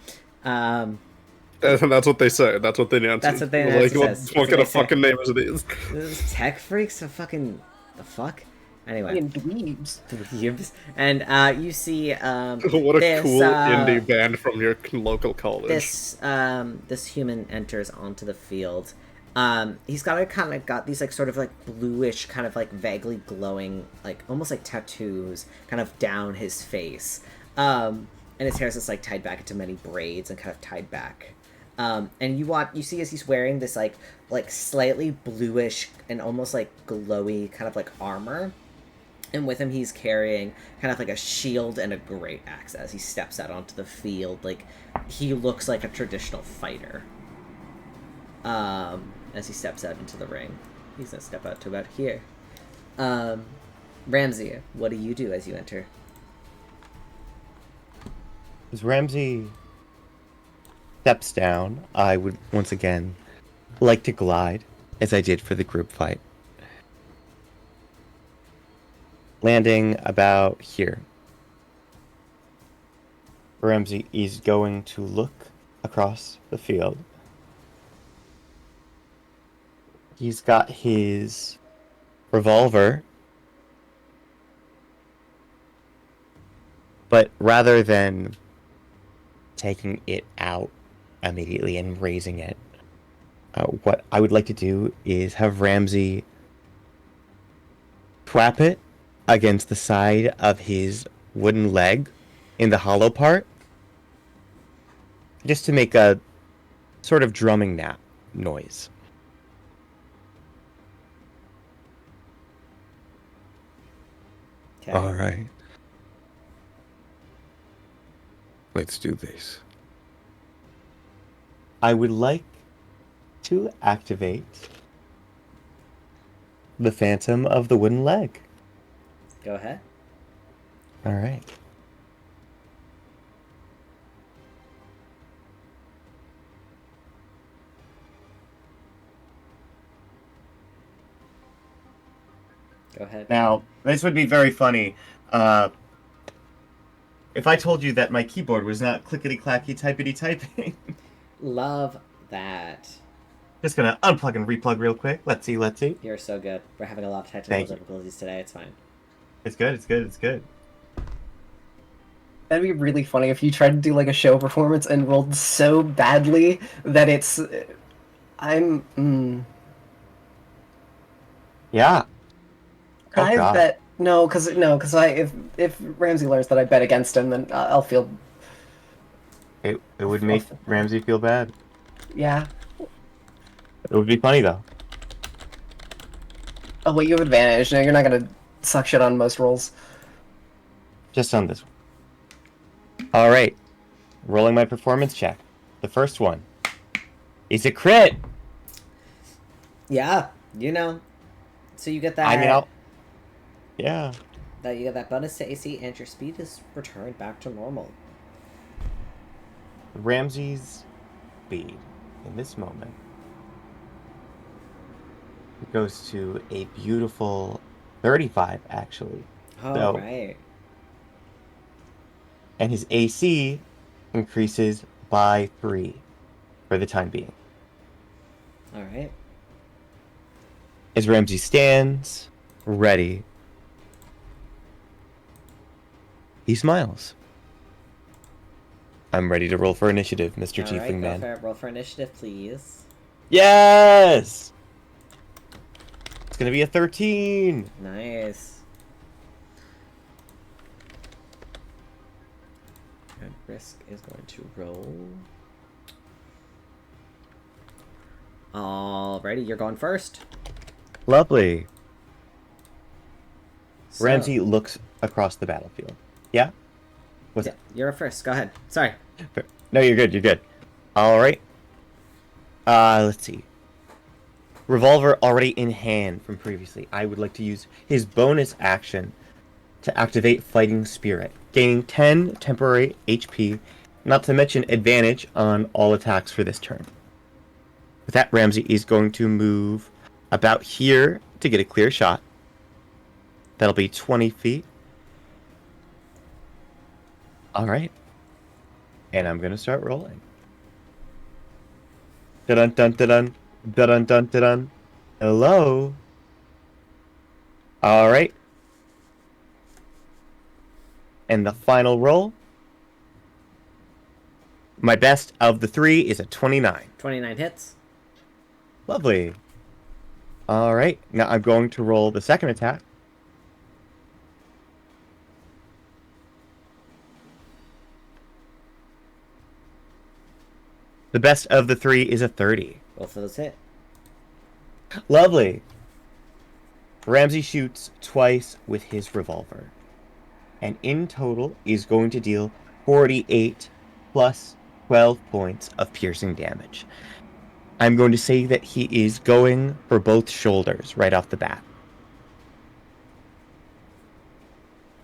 That's what they say. That's what they announced. That's what they Like, announced. what That's kind what of they say. fucking name is these? This is Tech Freaks? The fuck? Anyway. Dweebs. Dweebs. And you see What a this, cool indie band from your local college. this human enters onto the field. He's got these like sort of like bluish, kind of like vaguely glowing, like almost like tattoos kind of down his face. And his hair is just like tied back into many braids and kind of tied back. And you see as he's wearing this like slightly bluish and almost like glowy kind of like armor. And with him, he's carrying kind of like a shield and a great axe as he steps out onto the field. Like, he looks like a traditional fighter. As he steps out into the ring. He's gonna step out to about here. Ramsey, what do you do as you enter? As Ramsey steps down, I would once again like to glide, as I did for the group fight. Landing about here. Ramsey is going to look across the field. He's got his revolver, but rather than taking it out immediately and raising it, what I would like to do is have Ramsey twap it against the side of his wooden leg in the hollow part, just to make a sort of drumming noise. Okay. All right. Let's do this. I would like to activate the Phantom of the Wooden Leg. Go ahead. All right. Go ahead. Now, this would be very funny if I told you that my keyboard was not clickety-clacky typity-typing. Love that. Just gonna unplug and replug real quick. Let's see. You're so good. We're having a lot of technical Thank you. difficulties today. It's fine. It's good. That'd be really funny if you tried to do like a show performance and rolled so badly that it's. Yeah. I God. bet because if Ramsey learns that I bet against him, then I'll feel. It would make Ramsey feel bad. Yeah. It would be funny, though. Oh wait, you have advantage. No, you're not gonna suck shit on most rolls. Just on this one. All right. Rolling my performance check. The first one is a crit. Yeah, you know. So you get that. I mean, yeah. That you get that bonus to AC, and your speed is returned back to normal. Ramsey's speed in this moment goes to a beautiful 35, actually. Oh, So- right. And his AC increases by 3 for the time being. All right. As Ramsey stands, ready, he smiles. I'm ready to roll for initiative, Mr. All Teafling right, Man. go for it. Roll for initiative, please. Yes! It's gonna be a 13! Nice. And Risk is going to roll. Alrighty, you're going first. Lovely. So- Ramsey looks across the battlefield. Yeah? What's Yeah, you're first. Go ahead. Sorry. it? No, you're good. Alright. Let's see. Revolver already in hand from previously. I would like to use his bonus action to activate Fighting Spirit, gaining 10 temporary HP, not to mention advantage on all attacks for this turn. With that, Ramsey is going to move about here to get a clear shot. That'll be 20 feet. Alright. And I'm going to start rolling. Dun-dun-dun-dun-dun. Dun-dun-dun-dun-dun. Hello? Alright. And the final roll. My best of the 3 is a 29. 29 hits. Lovely. Alright. Now I'm going to roll the second attack. The best of the 3 is a 30. Both of those hit. Lovely. Ramsey shoots twice with his revolver. And in total is going to deal 48 plus 12 points of piercing damage. I'm going to say that he is going for both shoulders right off the bat.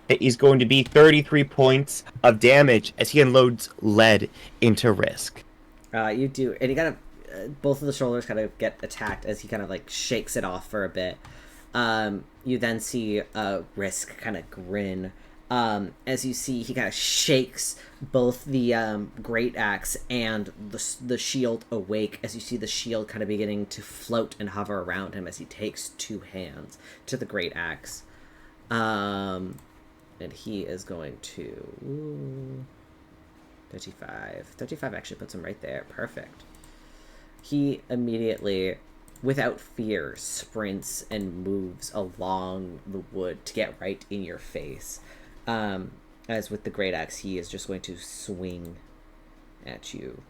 It is going to be 33 points of damage as he unloads lead into Risk. You do, and he kind of, both of the shoulders kind of get attacked as he kind of like shakes it off for a bit. You then see Risk kind of grin. As you see, he kind of shakes both the great axe and the shield awake. As you see the shield kind of beginning to float and hover around him as he takes 2 hands to the great axe. And he is going to 35 actually puts him right there. Perfect. He immediately, without fear, sprints and moves along the wood to get right in your face. As with the great axe, he is just going to swing at you.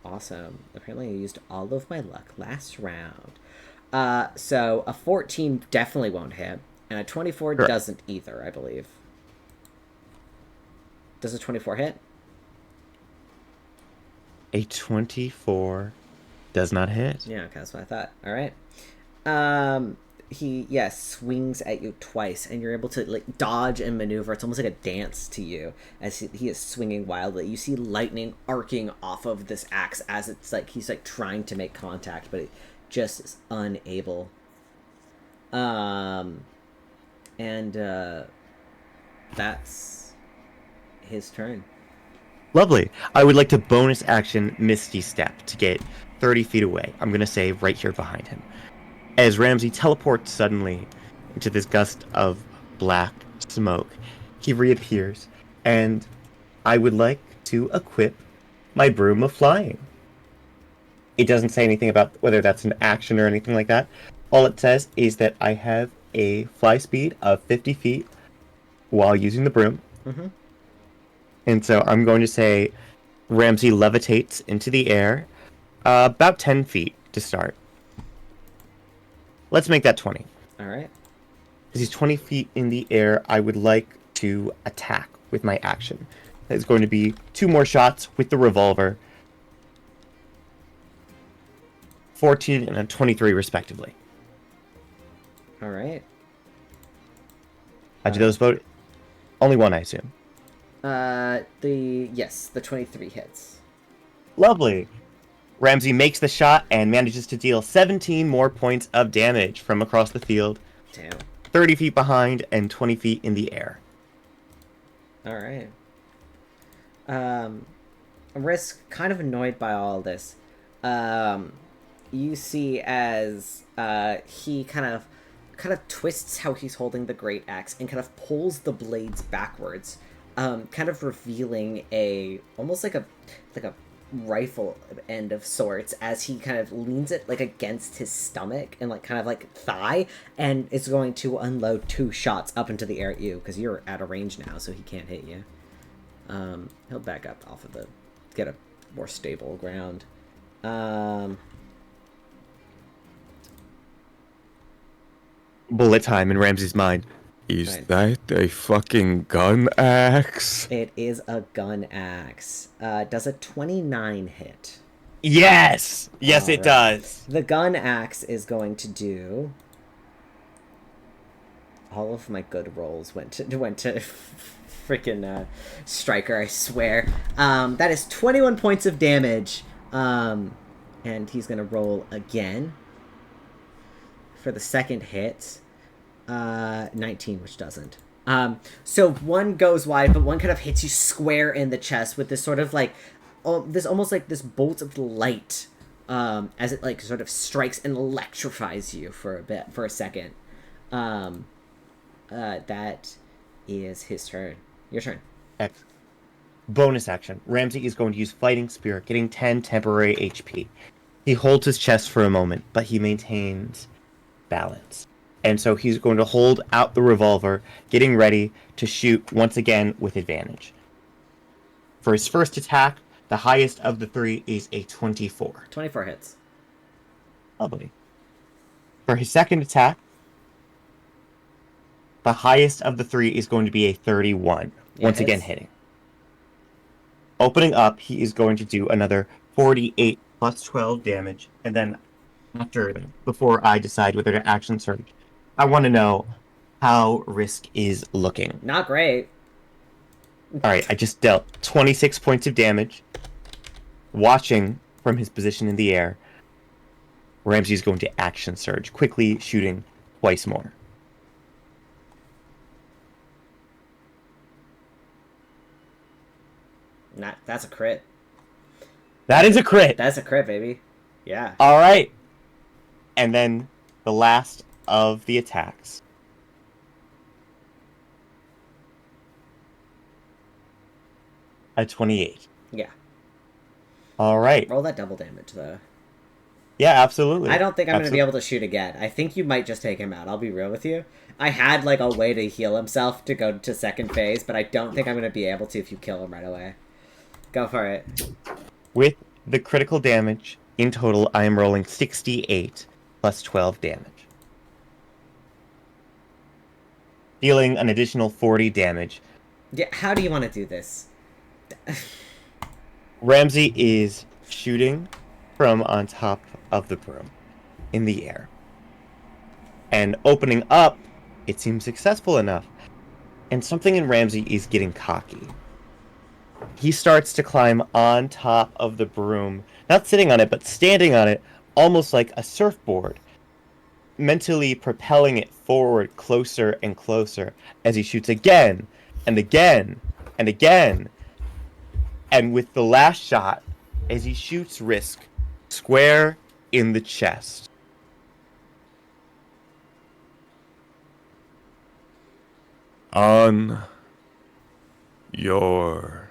Awesome. Apparently I used all of my luck last round. So a 14 definitely won't hit, and a 24 Correct. doesn't either, I believe. Does a 24 hit? A 24 does not hit. Yeah, okay, that's what I thought. All right. He swings at you twice, and you're able to like dodge and maneuver. It's almost like a dance to you as he is swinging wildly. You see lightning arcing off of this axe as it's like he's like trying to make contact, but it just is unable. That's his turn. Lovely. I would like to bonus action Misty Step to get 30 feet away. I'm going to say right here behind him. As Ramsey teleports suddenly into this gust of black smoke, he reappears, and I would like to equip my Broom of Flying. It doesn't say anything about whether that's an action or anything like that. All it says is that I have a fly speed of 50 feet while using the broom. Mm-hmm. And so I'm going to say Ramsey levitates into the air about 10 feet to start. Let's make that 20. All right. As he's 20 feet in the air, I would like to attack with my action. There's going to be 2 more shots with the revolver. 14 and a 23 respectively. All right. Do those vote? Only one, I assume. The 23 hits. Lovely. Ramsey makes the shot and manages to deal 17 more points of damage from across the field. Damn. 30 feet behind and 20 feet in the air. All right. Risk kind of annoyed by all this. You see as he kind of twists how he's holding the great axe and kind of pulls the blades backwards, kind of revealing almost like a rifle end of sorts as he kind of leans it like against his stomach and like kind of like thigh, and is going to unload 2 shots up into the air at you because you're out of range now, so he can't hit you. He'll back up off of get a more stable ground. Bullet time in Ramsey's mind. Is Right. that a fucking gun axe? It is a gun axe. Does a 29 hit? Yes! Yes, it Alright. does. The gun axe is going to do. All of my good rolls went to freaking striker, I swear. That is 21 points of damage. And he's gonna roll again for the second hit. 19, which doesn't. So one goes wide, but one kind of hits you square in the chest with this sort of like, this almost like this bolt of light, as it like sort of strikes and electrifies you for a second. That is his turn. Your turn. X. Bonus action. Ramsey is going to use Fighting Spirit, getting 10 temporary HP. He holds his chest for a moment, but he maintains balance. And so he's going to hold out the revolver, getting ready to shoot once again with advantage. For his first attack, the highest of the 3 is a 24. 24 hits. Lovely. For his second attack, the highest of the 3 is going to be a 31. Yeah, Once again hits. hitting. Opening up, he is going to do another 48 plus 12 damage. And then before I decide whether to action surge, I want to know how Risk is looking. Not great. Alright, I just dealt 26 points of damage. Watching from his position in the air, Ramsey is going to action surge, quickly shooting twice more. That's a crit. That is a crit! That's a crit, baby. Yeah. Alright. And then the last of the attacks. A 28. Yeah. Alright. Roll that double damage, though. Yeah, absolutely. I don't think I'm going to be able to shoot again. I think you might just take him out. I'll be real with you. I had, like, a way to heal himself to go to second phase, but I don't think I'm going to be able to if you kill him right away. Go for it. With the critical damage, in total, I am rolling 68 plus 12 damage. Dealing an additional 40 damage. Yeah, how do you want to do this? Ramsey is shooting from on top of the broom in the air. And opening up, it seems successful enough. And something in Ramsey is getting cocky. He starts to climb on top of the broom, not sitting on it, but standing on it, almost like a surfboard, mentally propelling it forward closer and closer as he shoots again and again and again. And with the last shot, as he shoots Risk square in the chest. On your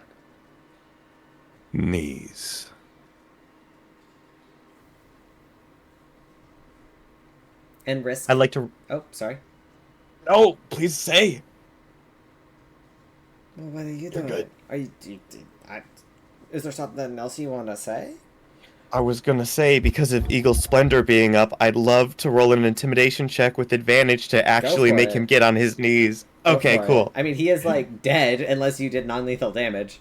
knees. And Risk. I'd like to... Oh, sorry. No, please say. Well, what are you You're doing? good. Are you? Is there something else you want to say? I was gonna say, because of Eagle's Splendor being up, I'd love to roll an intimidation check with advantage to actually for make it. him get on his knees. Go Okay, for it. cool. I mean, he is like dead unless you did non-lethal damage.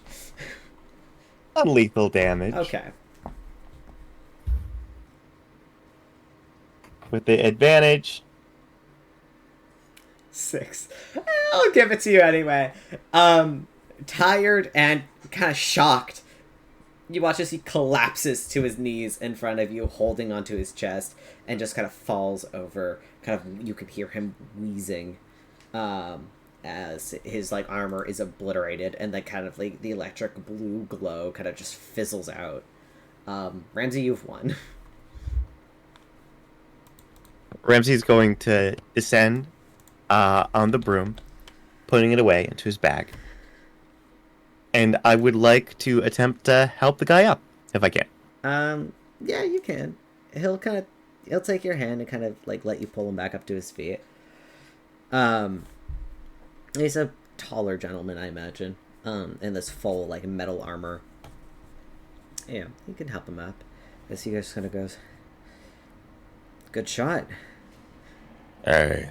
Non-lethal damage. Okay. With the advantage. 6. I'll give it to you anyway. Tired and kind of shocked, you watch as he collapses to his knees in front of you, holding onto his chest, and just kind of falls over. Kind of, you can hear him wheezing, as his like armor is obliterated, and then kind of like the electric blue glow kind of just fizzles out. Ramsey, you've won. Ramsey's going to descend on the broom, putting it away into his bag. And I would like to attempt to help the guy up, if I can. Yeah, you can. He'll take your hand and kind of like let you pull him back up to his feet. He's a taller gentleman, I imagine. In this full like metal armor. Yeah, you can help him up. As he just kind of goes, "Good shot." Hey,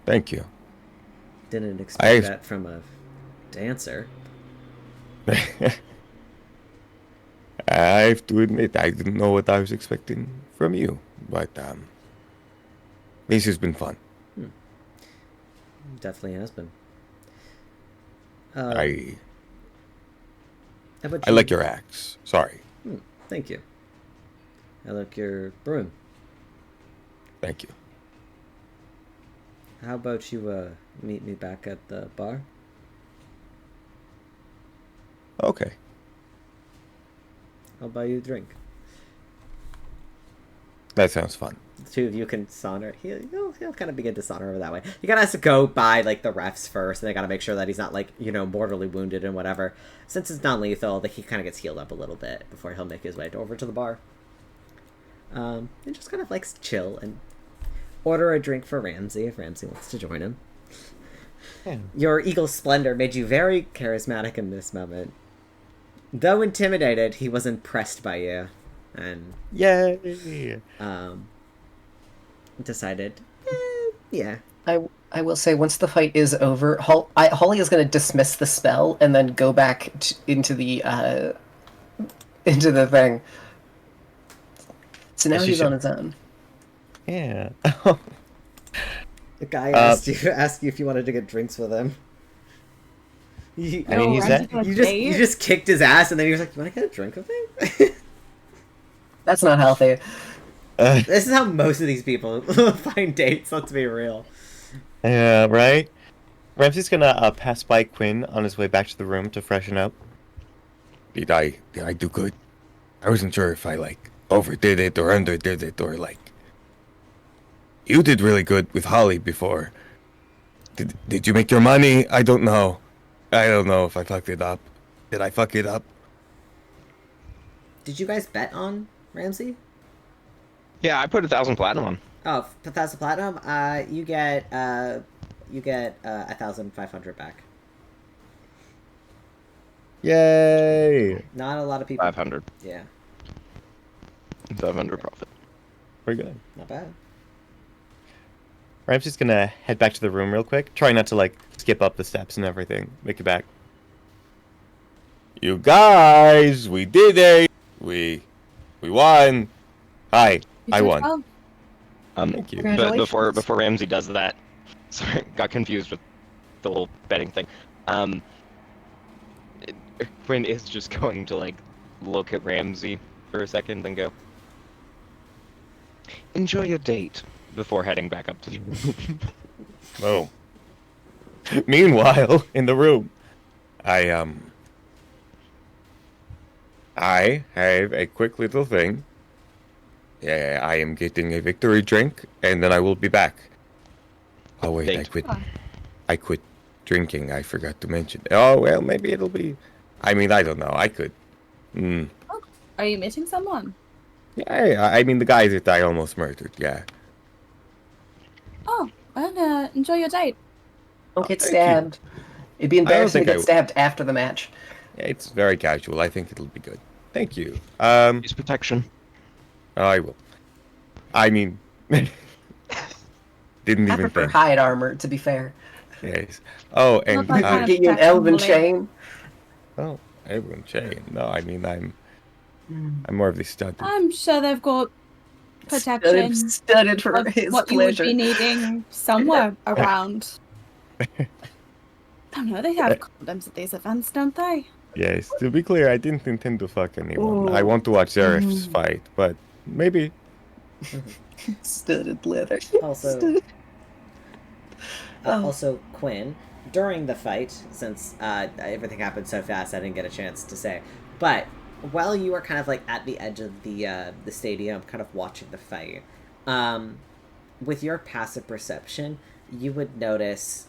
thank you. Didn't expect that from a dancer. I have to admit, I didn't know what I was expecting from you, but this has been fun. Definitely has been. I How about I you? like your axe. Sorry, Thank you. I like your broom. thank you. How about you meet me back at the bar? Okay. I'll buy you a drink. That sounds fun. The two of you can saunter. He'll kind of begin to saunter over that way. You gotta have to go by like the refs first, and they gotta make sure that he's not like mortally wounded and whatever. Since it's non-lethal, that he kind of gets healed up a little bit before he'll make his way over to the bar. And just kind of like chill and order a drink for Ramsey if Ramsey wants to join him. Yeah. Your Eagle Splendor made you very charismatic in this moment. Though intimidated, he was impressed by you, and Yay! decided, yeah. I will say, once the fight is over, Holly is going to dismiss the spell and then go back into the thing. So now he's on his own. Yeah. The guy asked you if you wanted to get drinks with him. I mean, he's that. You just kicked his ass, and then he was like, "You want to get a drink with me?" That's not healthy. This is how most of these people find dates. Let's be real. Yeah, right? Ramsey's gonna pass by Quinn on his way back to the room to freshen up. Did I do good? I wasn't sure if I overdid it or underdid it or You did really good with Holly before. Did you make your money? I don't know. I don't know if I fucked it up. Did I fuck it up? Did you guys bet on Ramsey? Yeah, I put 1,000 platinum on. Oh, 1,000 platinum. You get 1,500 back. Yay! Not a lot of people. 500. Yeah, 500 profit. Pretty good. not bad. Ramsey's gonna head back to the room real quick. Try not to like skip up the steps and everything. Make it back. You guys, we did it. We won. Hi, You I did won. well. Thank you. But before Congratulations. Ramsey does that, sorry, got confused with the whole betting thing. Quinn is just going to like look at Ramsey for a second and go, "Enjoy your date," before heading back up to the room. Oh. Meanwhile, in the room, I have a quick little thing. Yeah, I am getting a victory drink, and then I will be back. Oh wait, Date. I quit drinking. I forgot to mention. Oh well, maybe it'll be. I mean, I don't know. I could. Are you meeting someone? Yeah, I mean the guys that I almost murdered. Yeah. Oh, well, enjoy your date. Don't get thank you. stabbed. It'd be don't embarrassing to think I get w- stabbed after the match. It's very casual. I think it'll be good. Thank you. Use protection. I will. I mean, didn't I even prefer think. hide armor, to be fair. Yes. Oh, and Not that kind of Get you an protection, elven Molly. chain. oh, everyone chain. No, I mean I'm more of the stud. I'm sure they've got protection Studded for of his what you would pleasure. be needing somewhere around. I don't know, they have condoms at these events, don't they? Yes. To be clear, I didn't intend to fuck anyone. I Ooh. want to watch Zeref's fight, but maybe. Studded leather. Also, Studded- Oh. also Quinn, during the fight, since everything happened so fast, I didn't get a chance to say. But while you were kind of like at the edge of the stadium, kind of watching the fight, with your passive perception, you would notice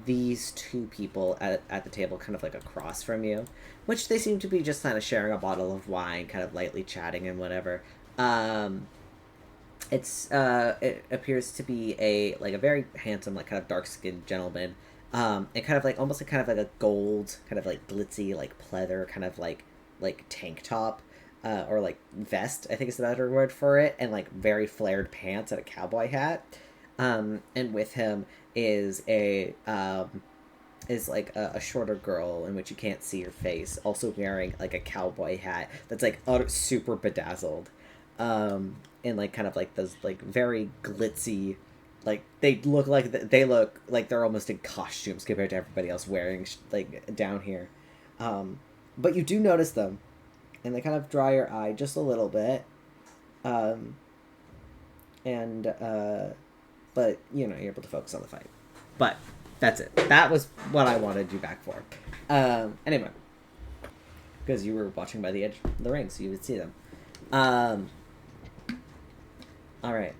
these two people at the table, kind of like across from you, which they seem to be just kind of sharing a bottle of wine, kind of lightly chatting and whatever. It appears to be a very handsome, like kind of dark skinned gentleman, and kind of like almost like kind of like a gold, kind of like glitzy, like pleather, kind of like tank top, or like vest, I think is the better word for it, and like very flared pants and a cowboy hat. And with him is a shorter girl in which you can't see her face, also wearing like a cowboy hat that's like super bedazzled. And like kind of like those like very glitzy, like they look like they're almost in costumes compared to everybody else wearing like down here. But you do notice them, and they kind of draw your eye just a little bit. But you know, you're able to focus on the fight. But that's it. That was what I wanted you back for. Anyway, because you were watching by the edge of the ring, so you would see them. All right.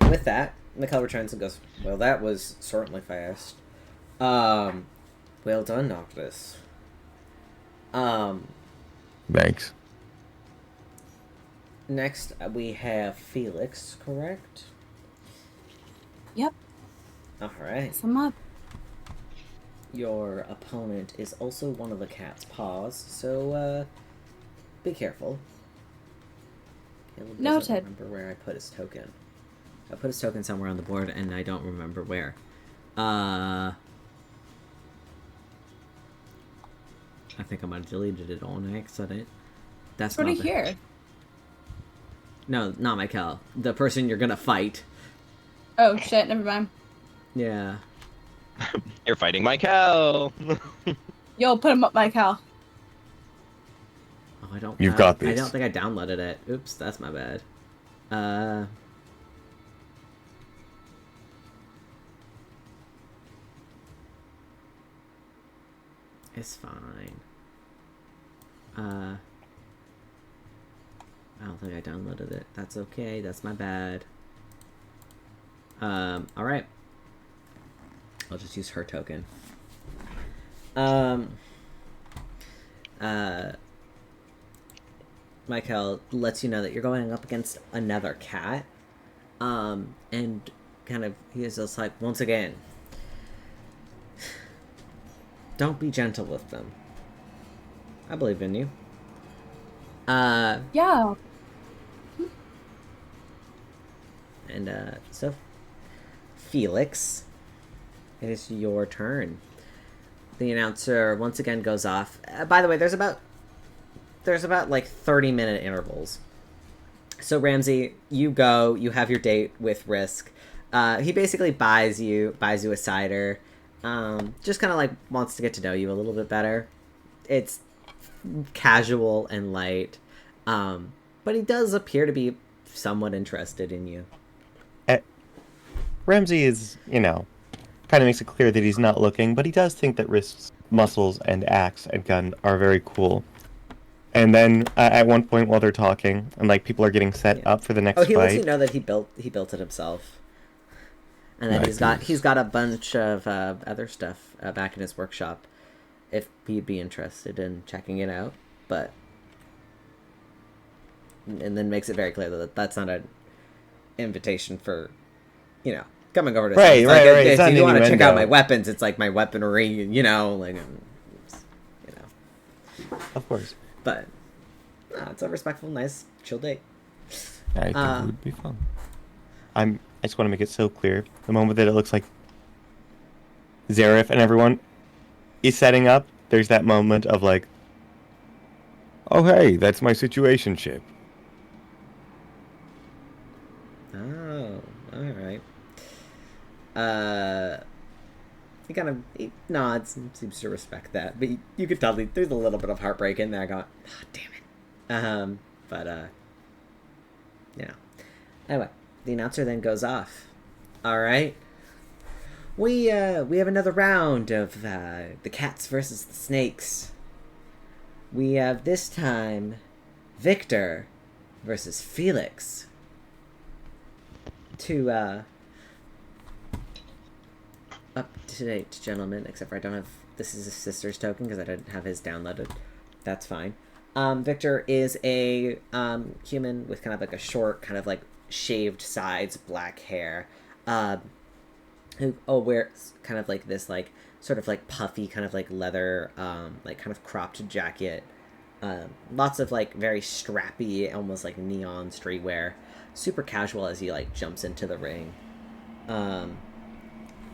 With that, Mikkel returns and goes, "Well, that was certainly fast. Well done, Noctis. Thanks. Next we have Felix, correct? Yep, All right. some up. Your opponent is also one of the cat's paws, so be careful." Caleb doesn't Noted. remember where I put his token. I put his token somewhere on the board, and I don't remember where. I think I might have deleted it on accident. That's What do not you the- hear? No, not Michael. The person you're gonna fight. Oh shit, never mind. Yeah. You're fighting my cow. Yo, put him up, Michael. Oh, I don't. You've got I this. don't think I downloaded it. Oops, that's my bad. It's fine. I don't think I downloaded it. That's okay. That's my bad. All right. I'll just use her token. Michael lets you know that you're going up against another cat. And kind of, he is just like, once again, Don't be gentle with them. I believe in you. Yeah. And so Felix, it is your turn. The announcer once again goes off. By the way, there's about like 30-minute intervals. So Ramsey, you go. You have your date with Risk. He basically buys you a cider. Just kind of like wants to get to know you a little bit better. It's casual and light, but he does appear to be somewhat interested in you. Ramsey is, kind of makes it clear that he's not looking, but he does think that Risk's muscles and axe and gun are very cool. And then at one point while they're talking, and like people are getting set up for the next he lets you fight. know that he built it himself, and then he's got a bunch of other stuff back in his workshop. If he'd be interested in checking it out, and then makes it very clear that that's not an invitation for, coming over to Right. If It's you want to check out innuendo. my weapons, it's like my weaponry, Of course. But it's a respectful, nice, chill date. I think it would be fun. I just want to make it so clear. The moment that it looks like Zareth and everyone is setting up, there's that moment of like, Oh, hey, that's my situation ship. Oh, all right. He nods and seems to respect that, but you could tell there's a little bit of heartbreak in there. Going, damn it. Anyway, the announcer then goes off. All right. We have another round of the cats versus the snakes. We have this time Victor versus Felix. Two up to date gentlemen, except for I don't have, this is his sister's token because I didn't have his downloaded. That's fine. Victor is a human with kind of like a short, kind of like shaved sides, black hair, who wears kind of like this like sort of like puffy kind of like leather, like kind of cropped jacket. Lots of like very strappy, almost like neon streetwear. Super casual as he like jumps into the ring.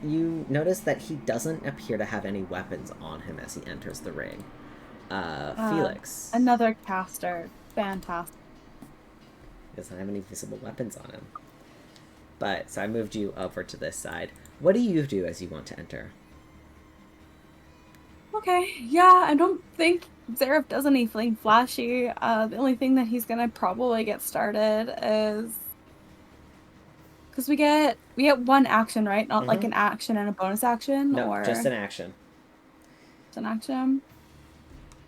You notice that he doesn't appear to have any weapons on him as he enters the ring. Felix. Another caster. Fantastic. Doesn't have any visible weapons on him. But, so I moved you over to this side. What do you do as you want to enter? Okay, yeah, I don't think Zareth does anything flashy. The only thing that he's gonna probably get started is... Because we get one action, right? Not like an action and a bonus action? No, or just an action. Just an action?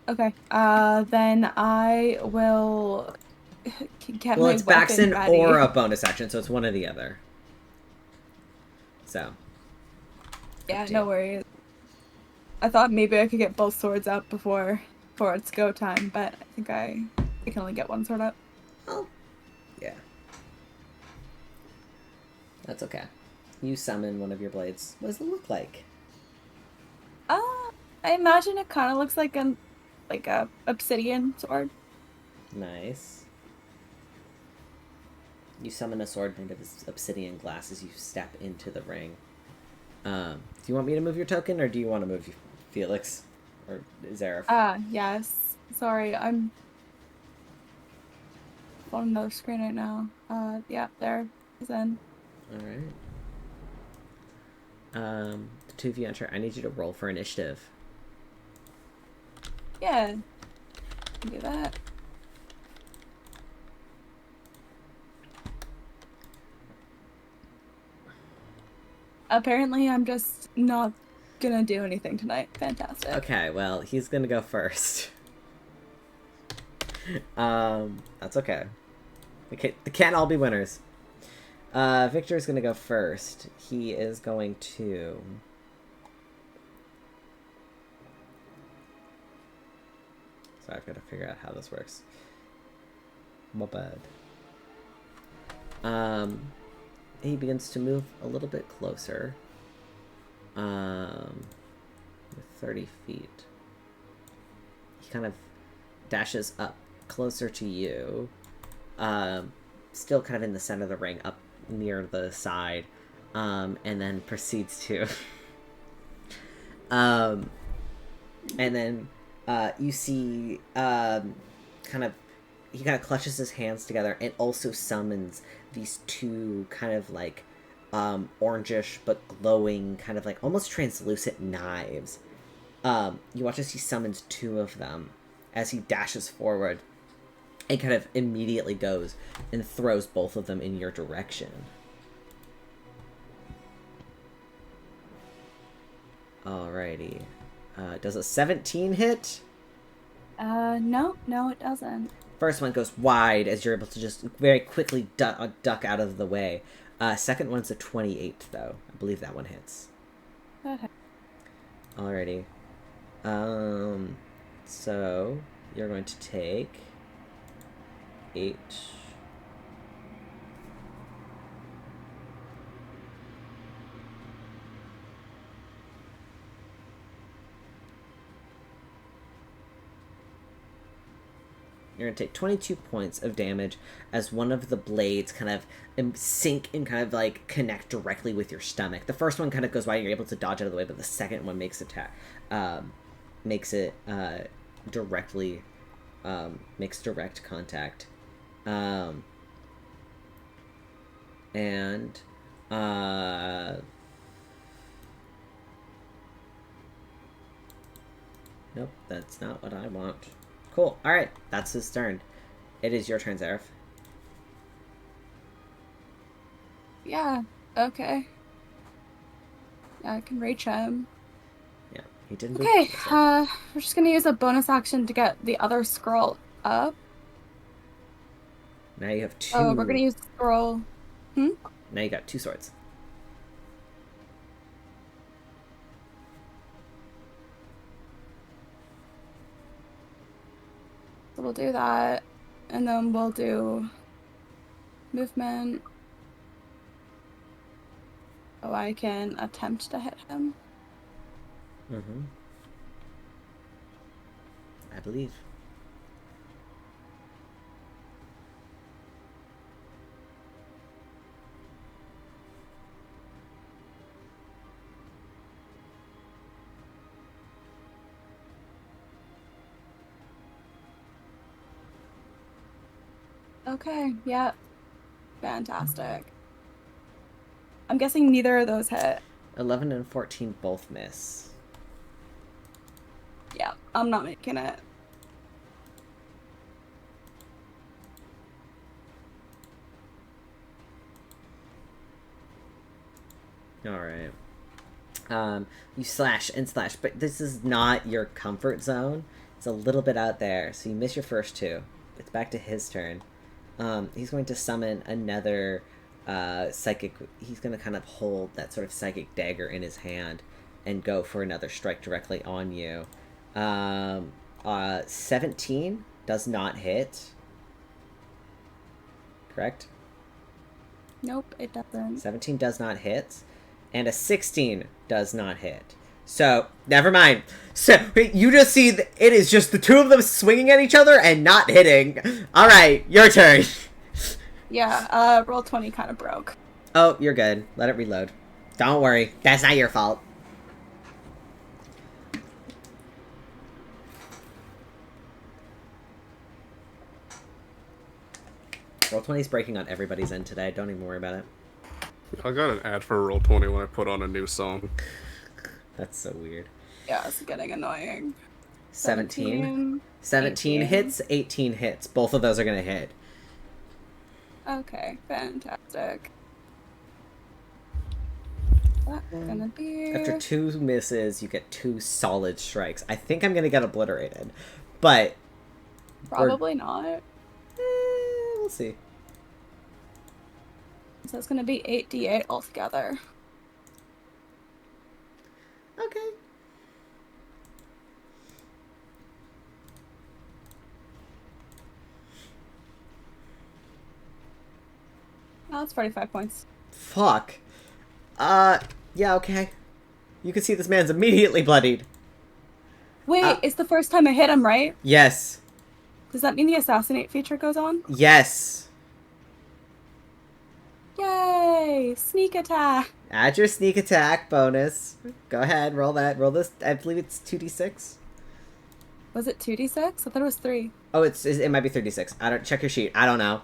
Okay, then I will get my It's weapon Baxton ready. or a bonus action, so it's one or the other. So. Yeah, no worries. I thought maybe I could get both swords up before it's go time, but I think I can only get one sword up. Oh. Yeah. That's okay. You summon one of your blades. What does it look like? I imagine it kind of looks like a obsidian sword. Nice. You summon a sword made of obsidian glass as you step into the ring. Do you want me to move your token, or do you want to move Felix or Zareth? Yes. Sorry, I'm on another screen right now. Yeah, there is in. All right. The two of you enter. I need you to roll for initiative. Yeah. Do that. Apparently, I'm just not gonna do anything tonight. Fantastic. Okay, well, he's gonna go first. That's okay. They can't all be winners. Victor's gonna go first. He is going to... So I've got to figure out how this works. My bad. He begins to move a little bit closer. With 30 feet. He kind of dashes up closer to you. Still kind of in the center of the ring, up near the side. And then proceeds to... and then you see he kind of clutches his hands together and also summons these two kind of like orangish but glowing, kind of like almost translucent knives. You watch as he summons two of them as he dashes forward and kind of immediately goes and throws both of them in your direction. Alrighty. Does a 17 hit? No, it doesn't. First one goes wide as you're able to just very quickly duck out of the way. Second one's a 28, though. I believe that one hits. Okay. Alrighty. So you're going to take 8. You're going to take 22 points of damage as one of the blades kind of sink and kind of like connect directly with your stomach. The first one kind of goes wide and you're able to dodge out of the way, but the second one makes it directly, makes direct contact. Nope, that's not what I want. Cool. Alright, that's his turn. It is your turn, Zareth. Yeah, okay. Yeah, I can reach him. Yeah, he didn't move. Okay, we're just gonna use a bonus action to get the other scroll up. Now you have 2. Oh, we're gonna use scroll. Now you got 2 swords. So we'll do that, and then we'll do movement. Oh, I can attempt to hit him. Mm-hmm. I believe. Okay, yeah. Fantastic. I'm guessing neither of those hit. 11 and 14 both miss. Yeah, I'm not making it. Alright. You slash and slash, but this is not your comfort zone. It's a little bit out there, so you miss your first 2. It's back to his turn. He's going to summon another psychic. He's going to kind of hold that sort of psychic dagger in his hand and go for another strike directly on you. 17 does not hit. Correct? Nope, it doesn't. 17 does not hit. And a 16 does not hit. So, never mind. So, you just see it is just the two of them swinging at each other and not hitting. Alright, your turn. Yeah, roll 20 kind of broke. Oh, you're good. Let it reload. Don't worry. That's not your fault. Roll 20 is breaking on everybody's end today. Don't even worry about it. I got an ad for Roll20 when I put on a new song. That's so weird. Yeah, it's getting annoying. 17 18. hits, 18 hits. Both of those are going to hit. Okay, fantastic. That's gonna be... After 2 misses, you get 2 solid strikes. I think I'm going to get obliterated. But... Probably not. We'll see. So it's gonna be 8d8 altogether. Okay. Oh, that's 45 points. Fuck. Yeah, okay. You can see this man's immediately bloodied. Wait, it's the first time I hit him, right? Yes. Does that mean the assassinate feature goes on? Yes. Yay! Sneak attack. Add your sneak attack bonus. Go ahead, roll that. Roll this. I believe it's 2d6. Was it 2d6? I thought it was 3. Oh, it might be 36. I don't check your sheet. I don't know.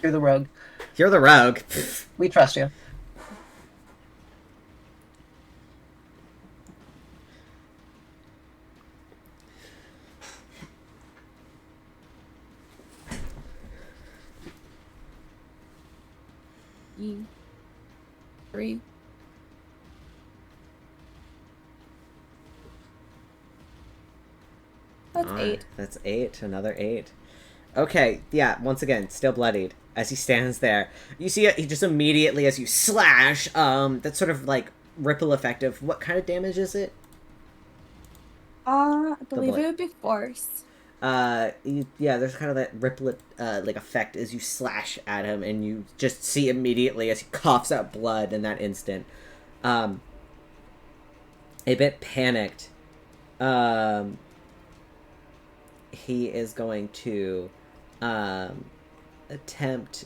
You're the rogue. You're the rogue. We trust you. E. 3. That's 8. That's 8. Another 8. Okay, yeah, once again, still bloodied. As he stands there, you see it, he just immediately, as you slash, that sort of, like, ripple effect of, what kind of damage is it? I believe blood. it would be force. Yeah, there's kind of that ripple, like, effect as you slash at him, and you just see immediately as he coughs out blood in that instant. A bit panicked. He is going to,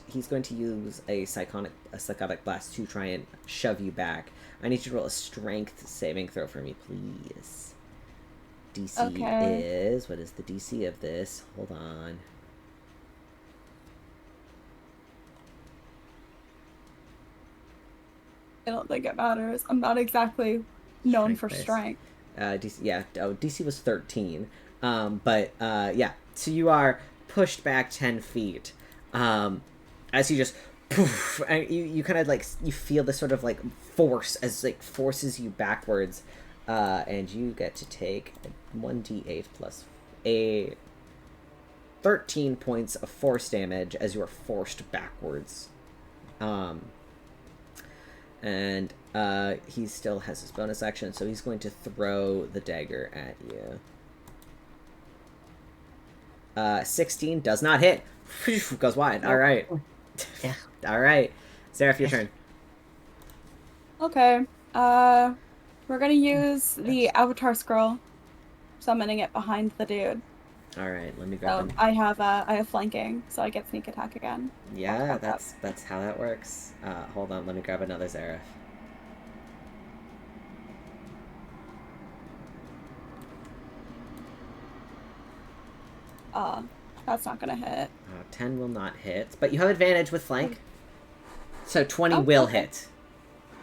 he's going to use a psychotic blast to try and shove you back. I need you to roll a strength saving throw for me, please. DC is, what is the DC of this? Hold on. I don't think it matters. I'm not exactly known for strength. DC, yeah, DC was 13. Yeah, so you are pushed back 10 feet. As you just poof, and you kind of like, you feel this sort of like force as like forces you backwards, and you get to take 1d8 plus a 13 points of force damage as you are forced backwards. And he still has his bonus action, so he's going to throw the dagger at you. 16 does not hit. Goes wide. All right. Yeah. All right. Seraph, your turn. Okay. We're gonna use the Avatar Scroll, summoning it behind the dude. All right. Let me grab So him. I have flanking, so I get sneak attack again. Yeah, that's how that works. Hold on. Let me grab another Seraph. That's not gonna hit. 10 will not hit, but you have advantage with flank. So 20 Oh, will okay. hit.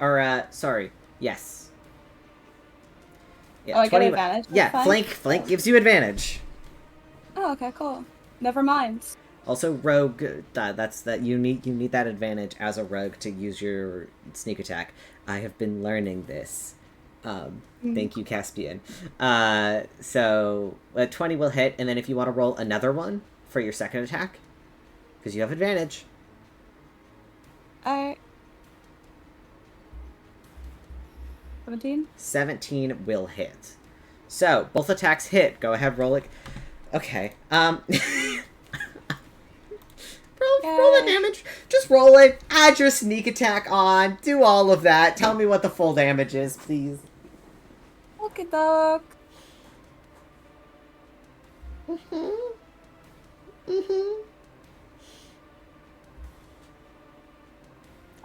Or, sorry. Yes. Yeah, Oh, I get advantage with Yeah, flank? flank gives you advantage. Oh, okay, cool. Never mind. Also, rogue. That's that you need that advantage as a rogue to use your sneak attack. I have been learning this. Thank you, Caspian. So 20 will hit, and then if you want to roll another one for your second attack, because you have advantage. 17? 17 will hit. So both attacks hit. Go ahead, roll it. Okay. Roll the damage. Just roll it. Add your sneak attack on. Do all of that. Tell me what the full damage is, please. Okay, dog.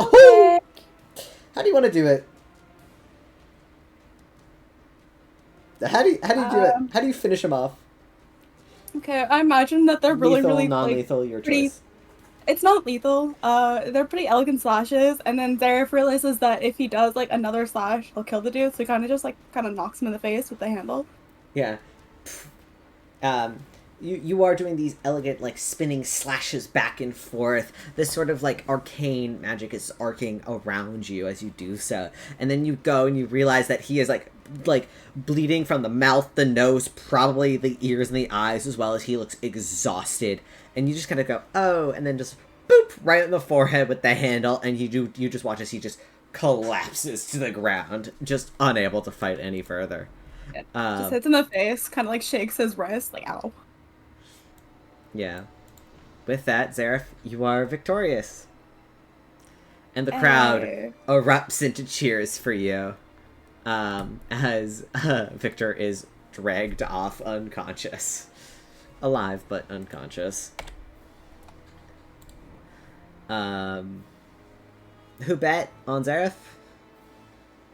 Oh! How do you want to do it? How do you do it? How do you finish him off? Okay, I imagine that they're really, Lethal, really non-lethal, like, your pretty. choice. It's not lethal. They're pretty elegant slashes, and then Zareth realizes that if he does like another slash, he'll kill the dude. So he kind of knocks him in the face with the handle. Yeah. You are doing these elegant, like, spinning slashes back and forth. This sort of, like, arcane magic is arcing around you as you do so. And then you go and you realize that he is, like bleeding from the mouth, the nose, probably the ears and the eyes, as well as he looks exhausted. And you just kind of go, oh, and then just, boop, right in the forehead with the handle, and you just watch as he just collapses to the ground, just unable to fight any further. Yeah, just hits in the face, kind of like shakes his wrist, like, ow. Yeah. With that, Zareth, you are victorious. And the crowd erupts into cheers for you. as Victor is dragged off unconscious. Alive, but unconscious. Who bet on Zareth?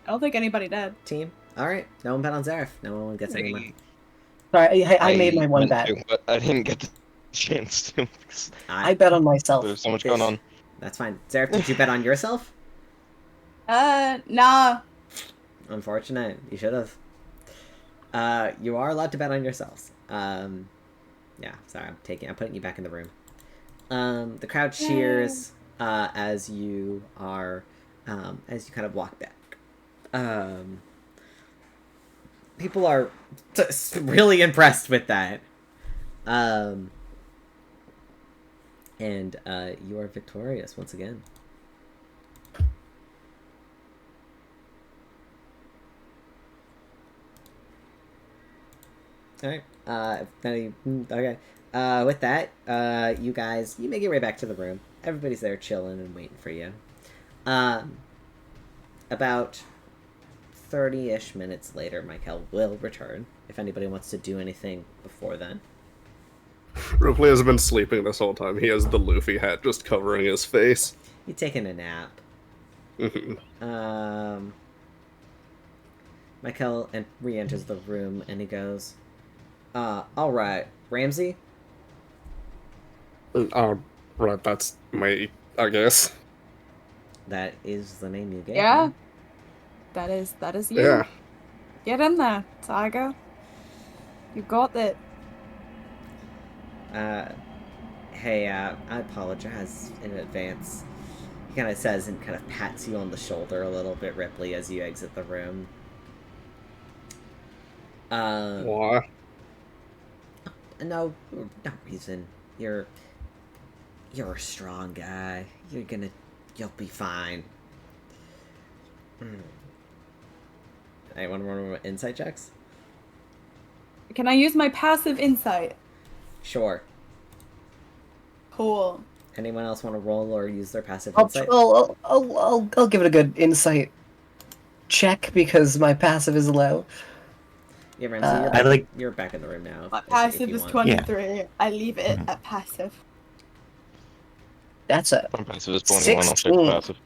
I don't think anybody did. Team? Alright, no one bet on Zareth. No one gets any money. Sorry, I made my one meant bet. to, but I didn't get the chance to. Because I bet on myself. there's so much going on. That's fine. Zareth, did you bet on yourself? Nah. Unfortunate. You should have. You are allowed to bet on yourselves. Yeah, sorry, I'm putting you back in the room. The crowd cheers, as you are, as you kind of walk back. People are really impressed with that. And, you are victorious once again. Alright, okay. With that, you guys, you make your way back to the room. Everybody's there chilling and waiting for you. About 30-ish minutes later, Michael will return, if anybody wants to do anything before then. Ripley has been sleeping this whole time. He has the Luffy hat just covering his face. He's taking a nap. Michael re-enters the room, and he goes, alright, Ramsey? Right, that's me, I guess. That is the name you gave Yeah. me. That is you. Yeah. Get in there, Tiger. You got it. Hey, I apologize in advance. He kind of says and kind of pats you on the shoulder a little bit, Ripley, as you exit the room. Why? No reason. You're a strong guy. You'll be fine. Anyone want to run insight checks? Can I use my passive insight? Sure. Cool. Anyone else want to roll or use their passive I'll insight? give it a good insight check because my passive is low. Yeah, Ramsey, I you're back in the room now. My if passive you is want. 23. I leave it at passive. That's a My passive is 21. I'll take 16. the passive.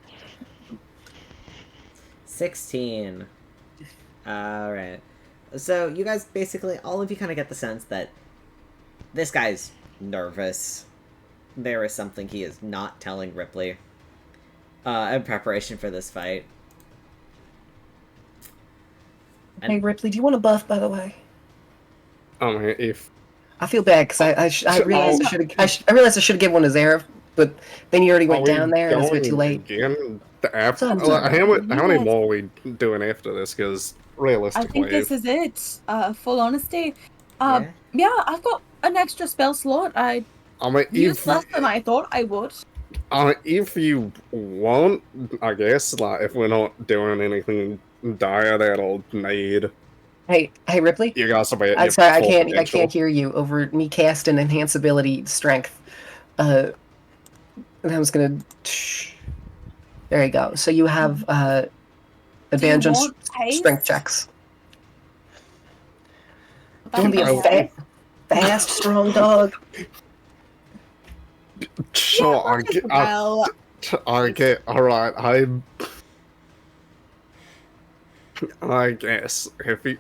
16. Alright. So, you guys basically, all of you kind of get the sense that this guy's nervous. There is something he is not telling Ripley in preparation for this fight. Hey Ripley, do you want a buff, by the way? I mean, if I feel bad because I realized I realized I should have given one to Zareth, but then you already went down there and it was a bit too late. Again, after, Sounds how many Yes. more are we doing after this? Because I realistically, think this is it. Full honesty. Yeah? Yeah, I've got an extra spell slot. I I mean, used less than I thought I would. if you want, I guess, like if we're not doing anything dire that'll need Hey Ripley. you guys to be at I'm your sorry, I full can't potential. hear you over me casting enhance ability strength. And I was gonna. There you go. So you have advantage on want haste? strength checks. You want to be a fast, strong dog. Sure, I get. All right, I guess if he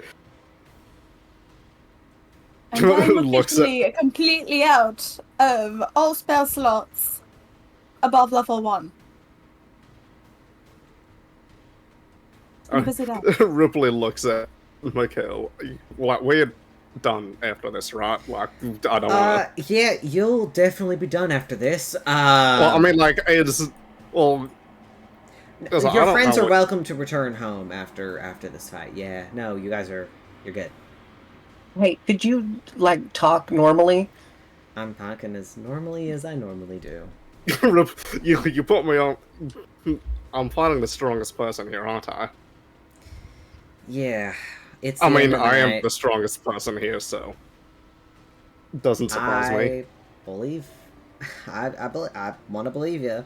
And I'm looks at officially completely out of all spell slots above level 1. What is it at? Ripley looks at Mikhail. Like we're done after this, right? Like I don't want to. Yeah, you'll definitely be done after this. Well, I mean, like it's well. Because I Your don't friends know are what- welcome to return home after this fight. Yeah, no, you guys you're good. Hey, could you like talk normally? I'm talking as normally as I normally do. you put me on. I'm fighting the strongest person here, aren't I? Yeah, it's. I the mean, end of the I am night. the strongest person here, so doesn't surprise me. I believe. I want to believe you.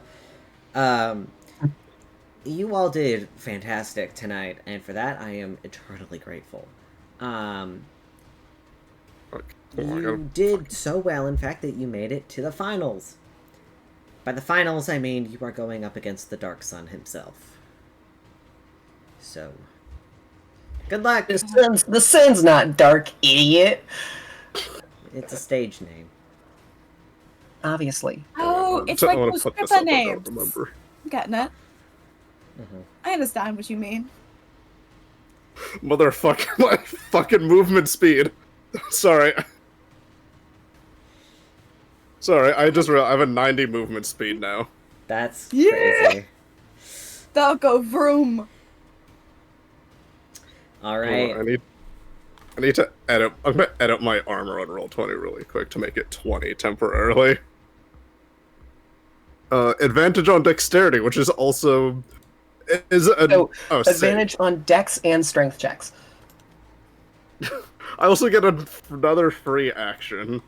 you all did fantastic tonight, and for that I am eternally grateful. You did so well, in fact, that you made it to the finals. By the finals, I mean you are going up against the Dark Sun himself. So, good luck! The sun's not dark, idiot. It's a stage name. Obviously. Oh, it's I like wanna those put this stripper up, I don't names. remember. I'm getting it. Mm-hmm. I understand what you mean. Motherfucking my fucking movement speed. Sorry. Sorry, I just realized I have a 90 movement speed now. That's Yeah! crazy. They'll go vroom. Alright. I need to edit. I'm gonna edit my armor on Roll20 really quick to make it 20 temporarily. Advantage on dexterity, which is also Advantage on dex and strength checks. I also get another free action.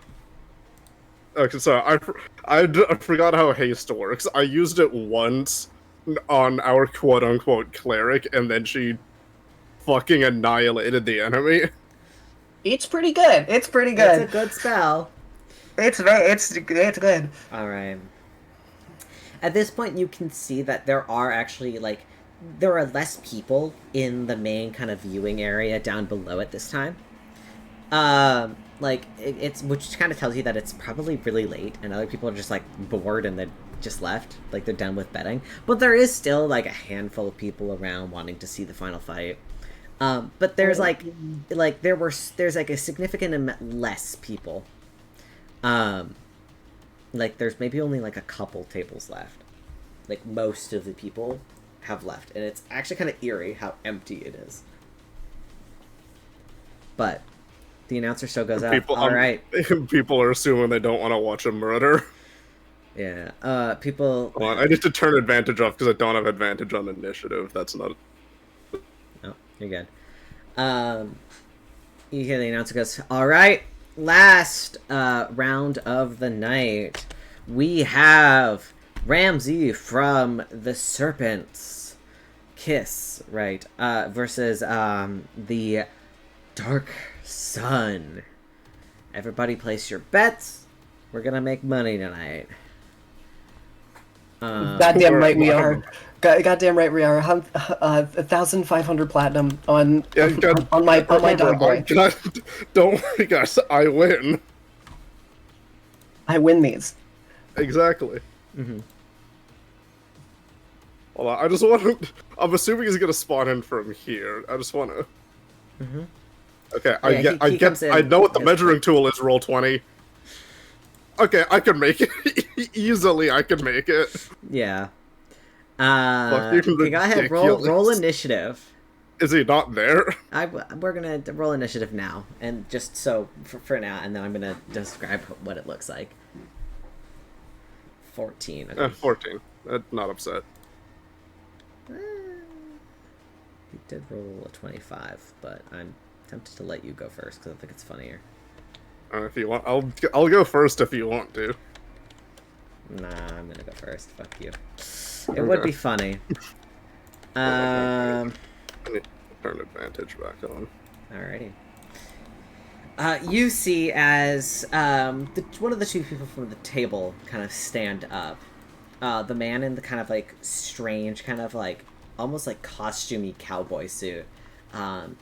Okay, so I forgot how haste works. I used it once on our quote-unquote cleric, and then she fucking annihilated the enemy. It's pretty good. It's pretty good. It's a good spell. It's good. Alright. At this point, you can see that there are actually, like, there are less people in the main kind of viewing area down below at this time. It's which kind of tells you that it's probably really late, and other people are just, like, bored and they just left. Like, they're done with betting. But there is still, like, a handful of people around wanting to see the final fight. But there's, there's, like, a significant amount less people. Like, there's maybe only, like, a couple tables left. Like, most of the people have left. And it's actually kind of eerie how empty it is. But the announcer still goes out. Alright. People are assuming they don't want to watch a murder. Yeah. People... Hold on, I need to turn advantage off because I don't have advantage on initiative. That's not... Oh, you're good. You hear the announcer goes, alright, last round of the night. We have Ramsey from the Serpent's Kiss, right, versus the Dark Sun. Everybody place your bets. We're gonna make money tonight. Goddamn right we are. Goddamn right we are. 1,500 platinum on my dog boy. Don't worry, guys. I win. I win these. Exactly. Mm-hmm. Hold on, I just want to... I'm assuming he's gonna spawn in from here. I just want to... Mm-hmm. Okay, Yeah, I know what the measuring tool is, Roll20. Okay, I can make it. Easily, I can make it. Yeah. Fuck, Okay, go ahead, roll initiative. Is he not there? We're gonna roll initiative now, and just so, for now, and then I'm gonna describe what it looks like. 14. Okay. 14. Not upset. You did roll a 25, but I'm tempted to let you go first because I think it's funnier. If you want, I'll go first if you want to. Nah, I'm gonna go first. Fuck you. It would be funny. I need to turn advantage back on. Alrighty. You see as one of the two people from the table kind of stand up. The man in the kind of like strange, kind of like almost like costumey cowboy suit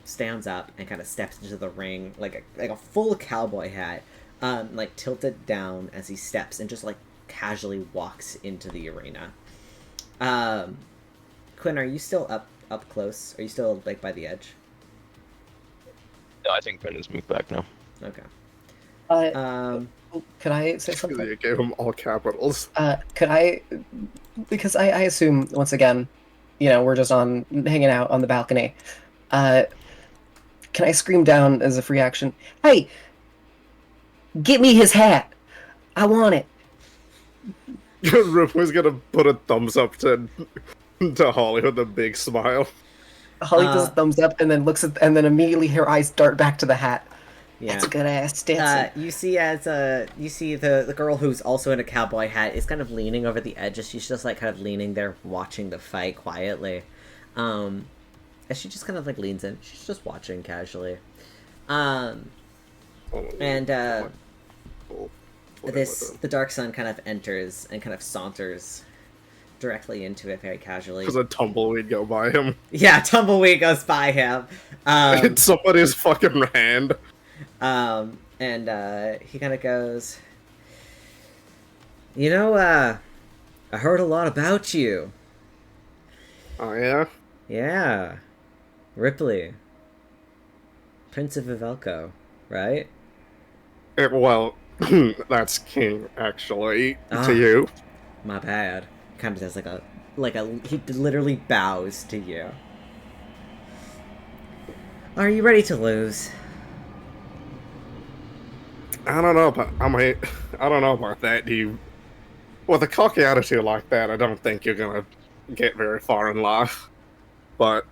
stands up and kind of steps into the ring like a full cowboy hat, like tilted down as he steps and just like casually walks into the arena. Quinn, are you still up close? Are you still like by the edge? No, I think Quinn has moved back now. Okay. Could I say something? You gave him all capitals. Could I, because I assume, once again, you know, we're just hanging out on the balcony. Can I scream down as a free action, hey, get me his hat. I want it. Ripley's gonna put a thumbs up to Holly with a big smile. Holly does a thumbs up and then looks at, and then immediately her eyes dart back to the hat. Yeah. That's a good ass dancing. You see the girl who's also in a cowboy hat is kind of leaning over the edge. She's just like kind of leaning there, watching the fight quietly. As she just kind of like leans in, she's just watching casually. And the dark sun kind of enters and kind of saunters directly into it very casually. Because a tumbleweed go by him. Yeah, tumbleweed goes by him. It's somebody's fucking hand. And he kind of goes, you know, I heard a lot about you. Oh, yeah? Yeah. Rypley. Prince of Vivelco, right? Well, that's King, actually, Ah. to you. My bad. Kind of does he literally bows to you. Are you ready to lose? I don't know about that. With a cocky attitude like that, I don't think you're gonna get very far in life. But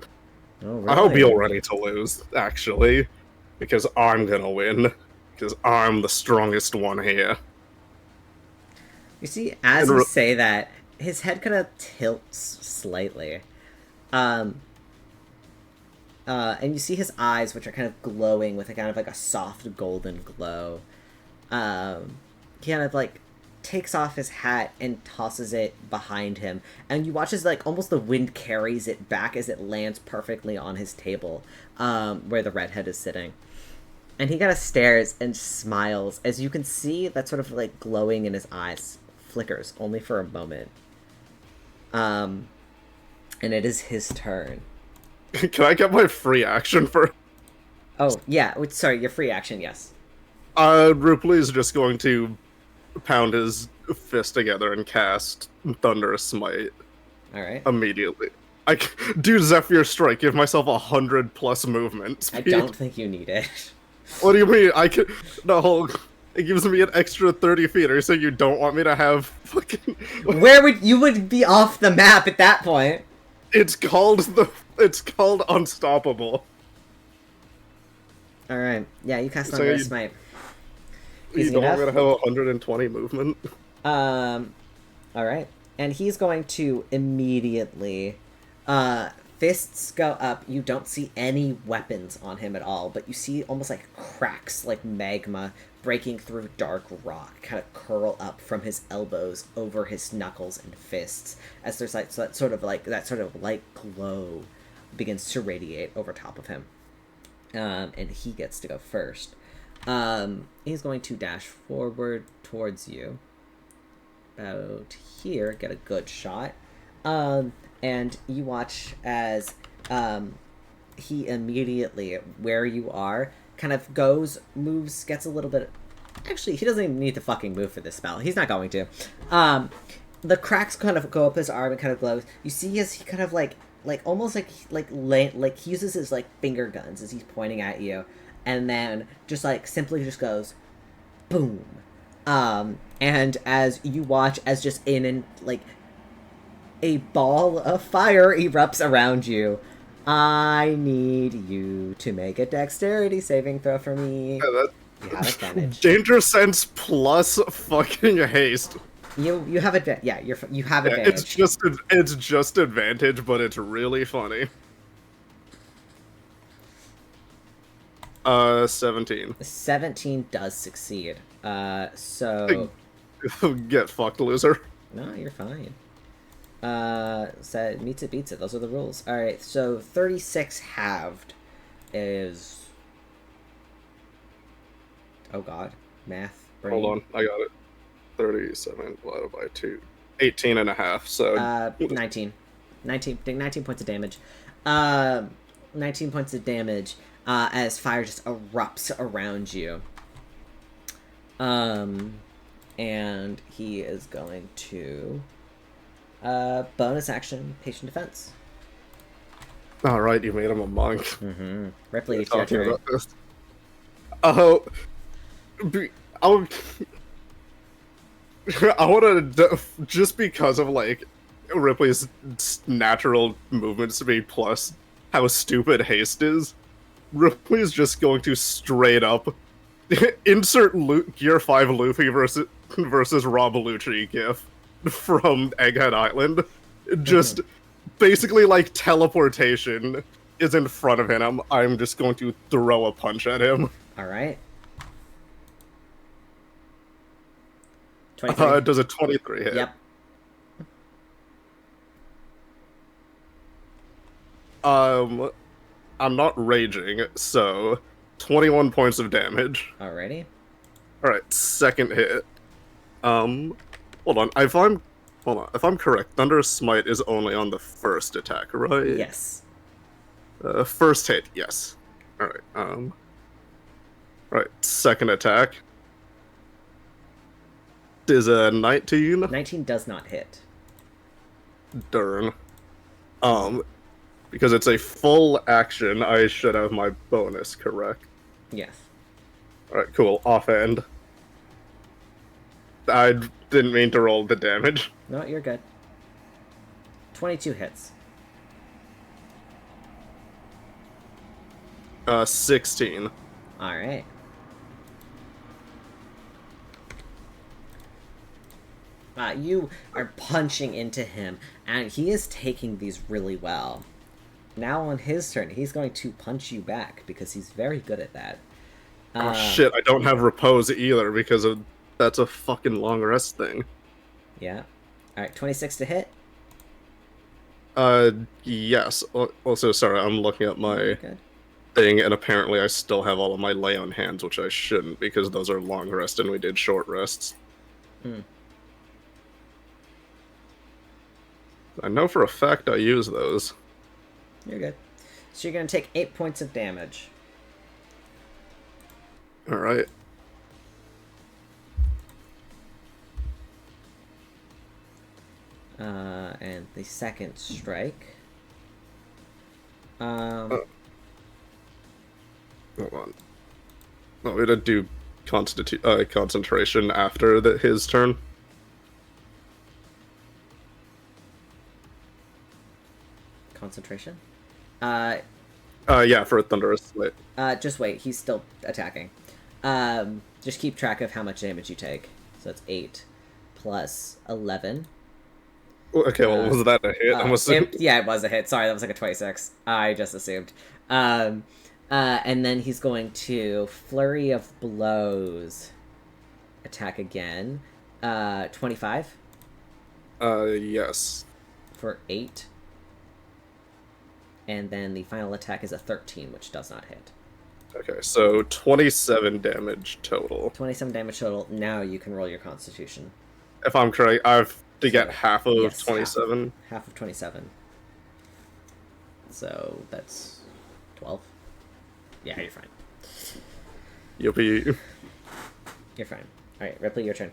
Oh, really? I hope you're ready to lose, actually, because I'm gonna win. Because I'm the strongest one here. You see, as you say that, his head kind of tilts slightly. And you see his eyes, which are kind of glowing with a kind of like a soft golden glow. He kind of like takes off his hat and tosses it behind him, and you watch as like almost the wind carries it back as it lands perfectly on his table, where the redhead is sitting. And he kind of stares and smiles as you can see that sort of like glowing in his eyes flickers only for a moment. And it is his turn. Can I get my free action for? Oh yeah, sorry, your free action, yes. Ripley is just going to pound his fist together and cast Thunderous Smite All right. immediately. Do Zephyr Strike. Give myself 100+ movement speed. I don't think you need it. What do you mean? No. It gives me an extra 30 feet. Are you saying you don't want me to have fucking? Where would you be off the map at that point? It's called Unstoppable. All right. Yeah, you cast So Thunderous you- Smite. You Easy don't want me enough. to have 120 movement. All right. And he's going to immediately, fists go up. You don't see any weapons on him at all, but you see almost like cracks, like magma breaking through dark rock, kind of curl up from his elbows over his knuckles and fists, as there's like that sort of light glow begins to radiate over top of him. And he gets to go first. He's going to dash forward towards you. About here, get a good shot. And you watch as he immediately, where you are, kind of moves, gets a little bit. Actually, he doesn't even need to fucking move for this spell. He's not going to. The cracks kind of go up his arm and kind of glows. You see as he kind of almost like he uses his like finger guns as he's pointing at you, and then just like simply just goes, boom. And as you watch as just a ball of fire erupts around you, I need you to make a dexterity saving throw for me. Yeah, You have advantage. Danger sense plus fucking haste. You have advantage. Yeah, you have Yeah, advantage. it's just advantage, but it's really funny. 17. 17 does succeed. So Get fucked, loser. no, you're fine. So meets it, beats it. Those are the rules. All right. So 36 halved is. Oh God, math. Brain. Hold on, I got it. 37 divided by 2. 18 and a half, so... 19. 19 points of damage. 19 points of damage as fire just erupts around you. And he is going to bonus action patient defense. Alright, you made him a monk. Mm-hmm. Ripley, it's your Talking turn. about this. Oh... I want to, just because of, like, Ripley's natural movement speed plus how stupid haste is, Ripley's just going to straight up insert Gear 5 Luffy versus Rob Lucci gif from Egghead Island. Just basically like teleportation is in front of him. I'm just going to throw a punch at him. All right. 23. Does a 23 hit? Yep. I'm not raging, so 21 points of damage. Alrighty. Alright, second hit. Hold on. If I'm correct, Thunderous Smite is only on the first attack, right? Yes. First hit, yes. Alright, right, second attack. Is a 19? 19 does not hit. Darn. Because it's a full action, I should have my bonus, correct? Yes. Alright, cool. Offhand. I didn't mean to roll the damage. No, you're good. 22 hits. 16. Alright. You are punching into him, and he is taking these really well. Now on his turn, he's going to punch you back, because he's very good at that. Oh shit, I don't have repose either, because that's a fucking long rest thing. Yeah. Alright, 26 to hit. Yes. Also, sorry, I'm looking at my thing, and apparently I still have all of my lay on hands, which I shouldn't, because those are long rest, and we did short rests. I know for a fact I use those. You're good. So you're going to take 8 points of damage. Alright. And the second strike. Hold on. No, we did do concentration after his turn. Concentration? Yeah, for a Thunderous Smite. Just wait, he's still attacking. Just keep track of how much damage you take. So it's 8 plus 11. Okay, well, was that a hit? I'm assuming. Yeah, it was a hit. Sorry, that was like a 26. I just assumed. And then he's going to Flurry of Blows. Attack again. 25? Yes. For 8. And then the final attack is a 13, which does not hit. Okay, so 27 damage total. 27 damage total. Now you can roll your Constitution. If I'm correct, I have to get half of Yes, 27. Half of 27. So that's 12. Yeah, you're fine. Yippee. You're fine. Alright, Ripley, your turn.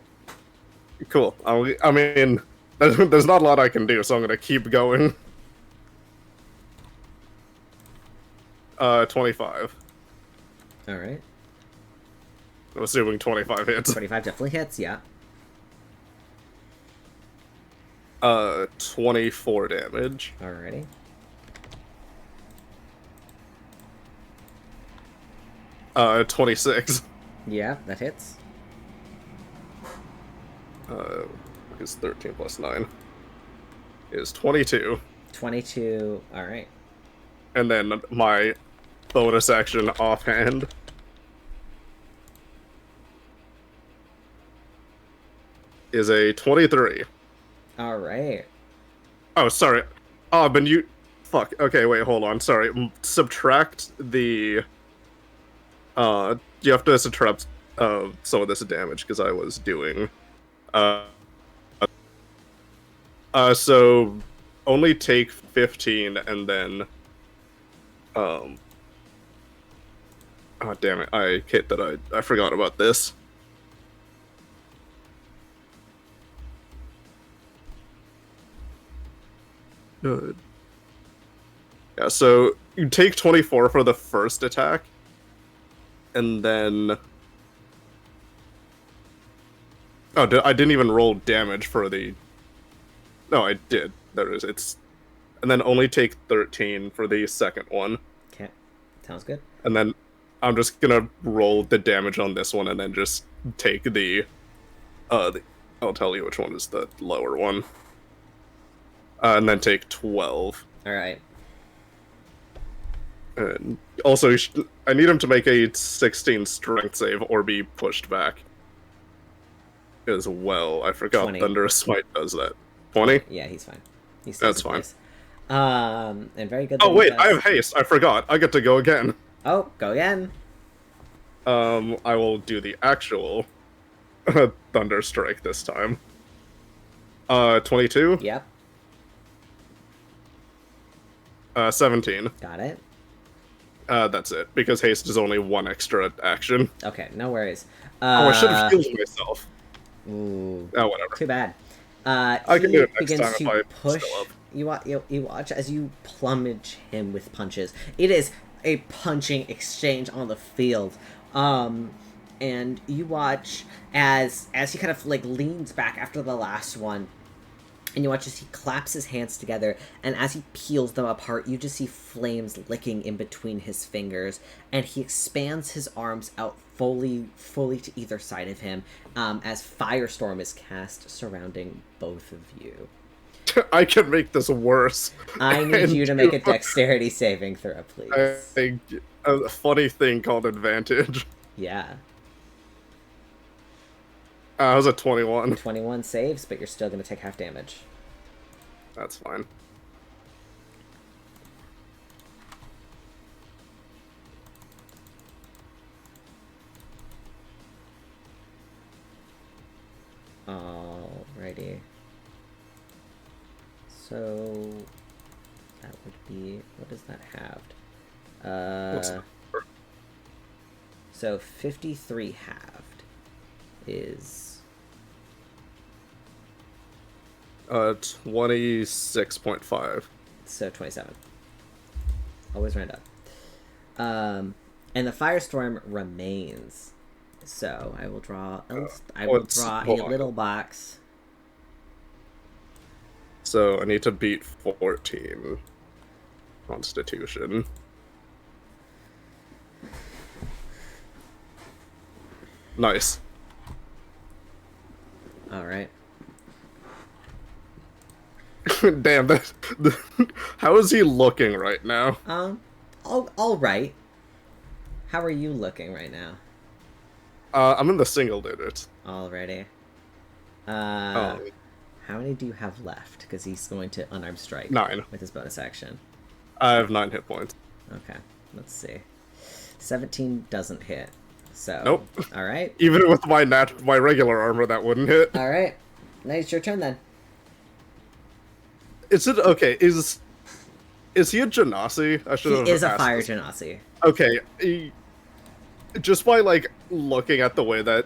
Cool. I mean, there's not a lot I can do, so I'm gonna keep going. 25. Alright. I'm assuming 25 hits. 25 definitely hits, yeah. 24 damage. Alrighty. Uh, 26. Yeah, that hits. Is 13 plus 9. Is 22. 22, alright. And then my bonus action offhand. Is a 23. Alright. Oh, sorry. Oh, but you... Fuck. Okay, wait, hold on. Sorry. Subtract the... You have to subtract some of this damage, because I was doing... So... Only take 15, and then... Oh, damn it. I hit that I forgot about this. Good. Yeah, so you take 24 for the first attack, and then... Oh, I didn't even roll damage for the... No, I did. There is. It's... And then only take 13 for the second one. Okay. Sounds good. And then I'm just gonna roll the damage on this one and then just take I'll tell you which one is the lower one. And then take 12. Alright. And also, I need him to make a 16 strength save or be pushed back. As well. I forgot 20. Thunderous Smite does that. 20? Yeah, he's fine. That's fine. And very good. Oh, wait, I have haste. I forgot. I get to go again. Oh, go again. I will do the actual Thunder Strike this time. 22? Yep. 17. Got it. That's it, because haste is only one extra action. Okay, no worries. I should have healed myself. Ooh. Oh, whatever. Too bad. I can do it next begins time if I push. still up. You watch as you plumage him with punches. It is a punching exchange on the field. And you watch as he kind of like leans back after the last one. And you watch as he claps his hands together, and as he peels them apart, you just see flames licking in between his fingers, and he expands his arms out fully to either side of him, as Firestorm is cast surrounding both of you. I can make this worse. I need you to make a dexterity saving throw, please. A funny thing called advantage. Yeah. I was at 21. 21 saves, but you're still going to take half damage. That's fine. Alrighty. So that would be, what is that halved? So 53 halved is 26.5. so 27. Always round up. And the firestorm remains. So I will draw a little box. So I need to beat 14 Constitution. Nice. All right. Damn, how is he looking right now? All right. How are you looking right now? I'm in the single digits. Already. Oh. How many do you have left? Because he's going to unarmed strike. 9. With his bonus action. I have 9 hit points. Okay, let's see. 17 doesn't hit. So. Nope. All right. Even with my regular armor, that wouldn't hit. All right. Now it's your turn then. Is it okay? Is he a Genasi? I should have. He is a asked fire this. Genasi. Okay. Just by like looking at the way that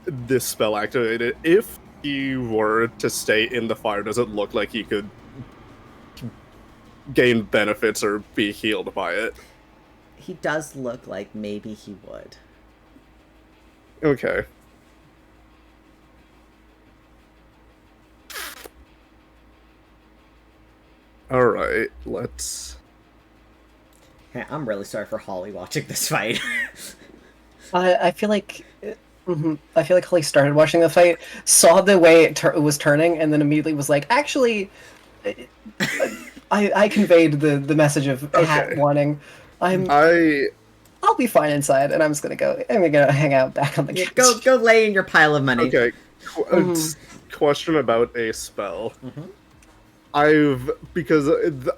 this spell activated, if he were to stay in the fire, does it look like he could gain benefits or be healed by it? He does look like maybe he would. Okay. Alright, let's... Hey, I'm really sorry for Holly watching this fight. I feel like... I feel like Holly started watching the fight, saw the way it was turning, and then immediately was like, actually... I conveyed the message of hat wanting. I'll be fine inside, and I'm gonna hang out back on the couch. Go lay in your pile of money. Okay. Question about a spell. Because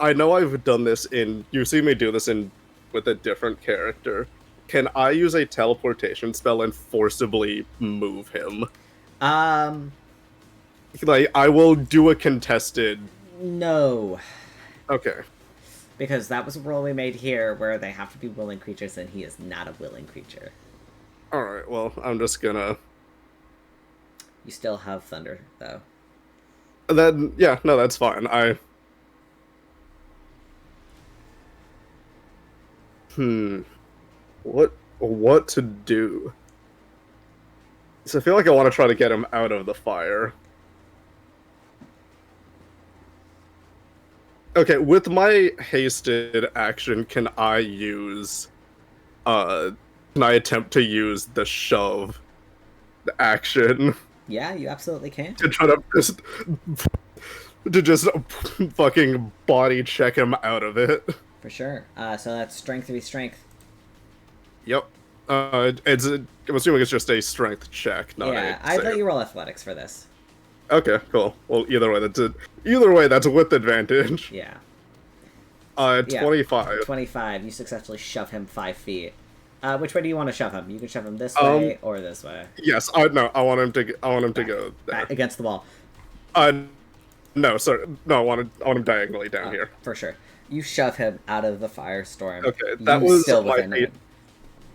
I know I've done this you see me do this with a different character. Can I use a teleportation spell and forcibly move him? Like, I will do a contested... No. Okay. Because that was a rule we made here where they have to be willing creatures, and he is not a willing creature. Alright, well, I'm just gonna... You still have Thunder, though. Then, yeah, no, that's fine. What to do? So I feel like I want to try to get him out of the fire. Okay, with my hasted action, can I use can I attempt to use the shove action Yeah, you absolutely can. to try to just fucking body check him out of it? For sure. So that's strength v strength. Yep. I'm assuming it's just a strength check, not Yeah, a I'd let save. you roll athletics for this. Okay, cool. Well, either way, that's with advantage. Yeah. 25. 25. You successfully shove him 5 feet. Which way do you want to shove him? You can shove him this Um, way or this way. Yes, I want him to go there. Against the wall. No, sorry, no, I want him diagonally down here. For sure. You shove him out of the firestorm. Okay, that You was still my within it.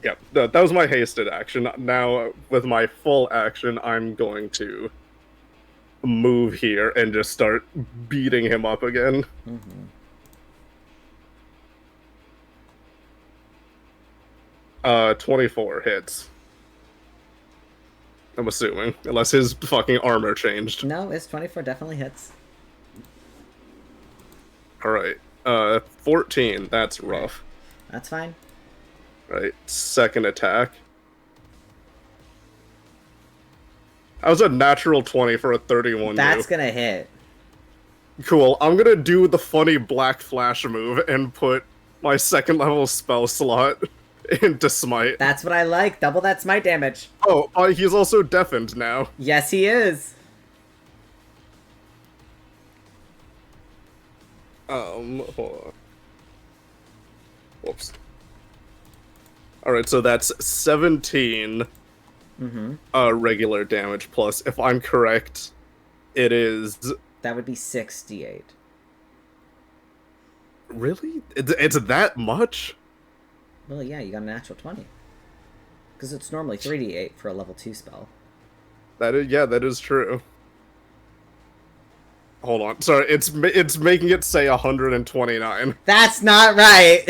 Yep, that was my hasted action. Now, with my full action, I'm going to move here and just start beating him up again. Mm-hmm. 24 hits. I'm assuming, unless his fucking armor changed. No, it's 24 definitely hits. Alright. 14, that's rough. That's fine. Right, second attack. That was a natural 20 for a 31 That's move. gonna hit. Cool, I'm gonna do the funny black flash move and put my second level spell slot into smite. That's what I like. Double that smite damage. Oh, he's also deafened now. Yes, he is. Hold on. Whoops. Alright, so that's 17 regular damage plus, if I'm correct, it is... That would be 68. Really? It's that much? Well, yeah, you got a natural 20. Because it's normally 3d8 for a level 2 spell. That is true. Hold on. Sorry, it's making it say 129. That's not right!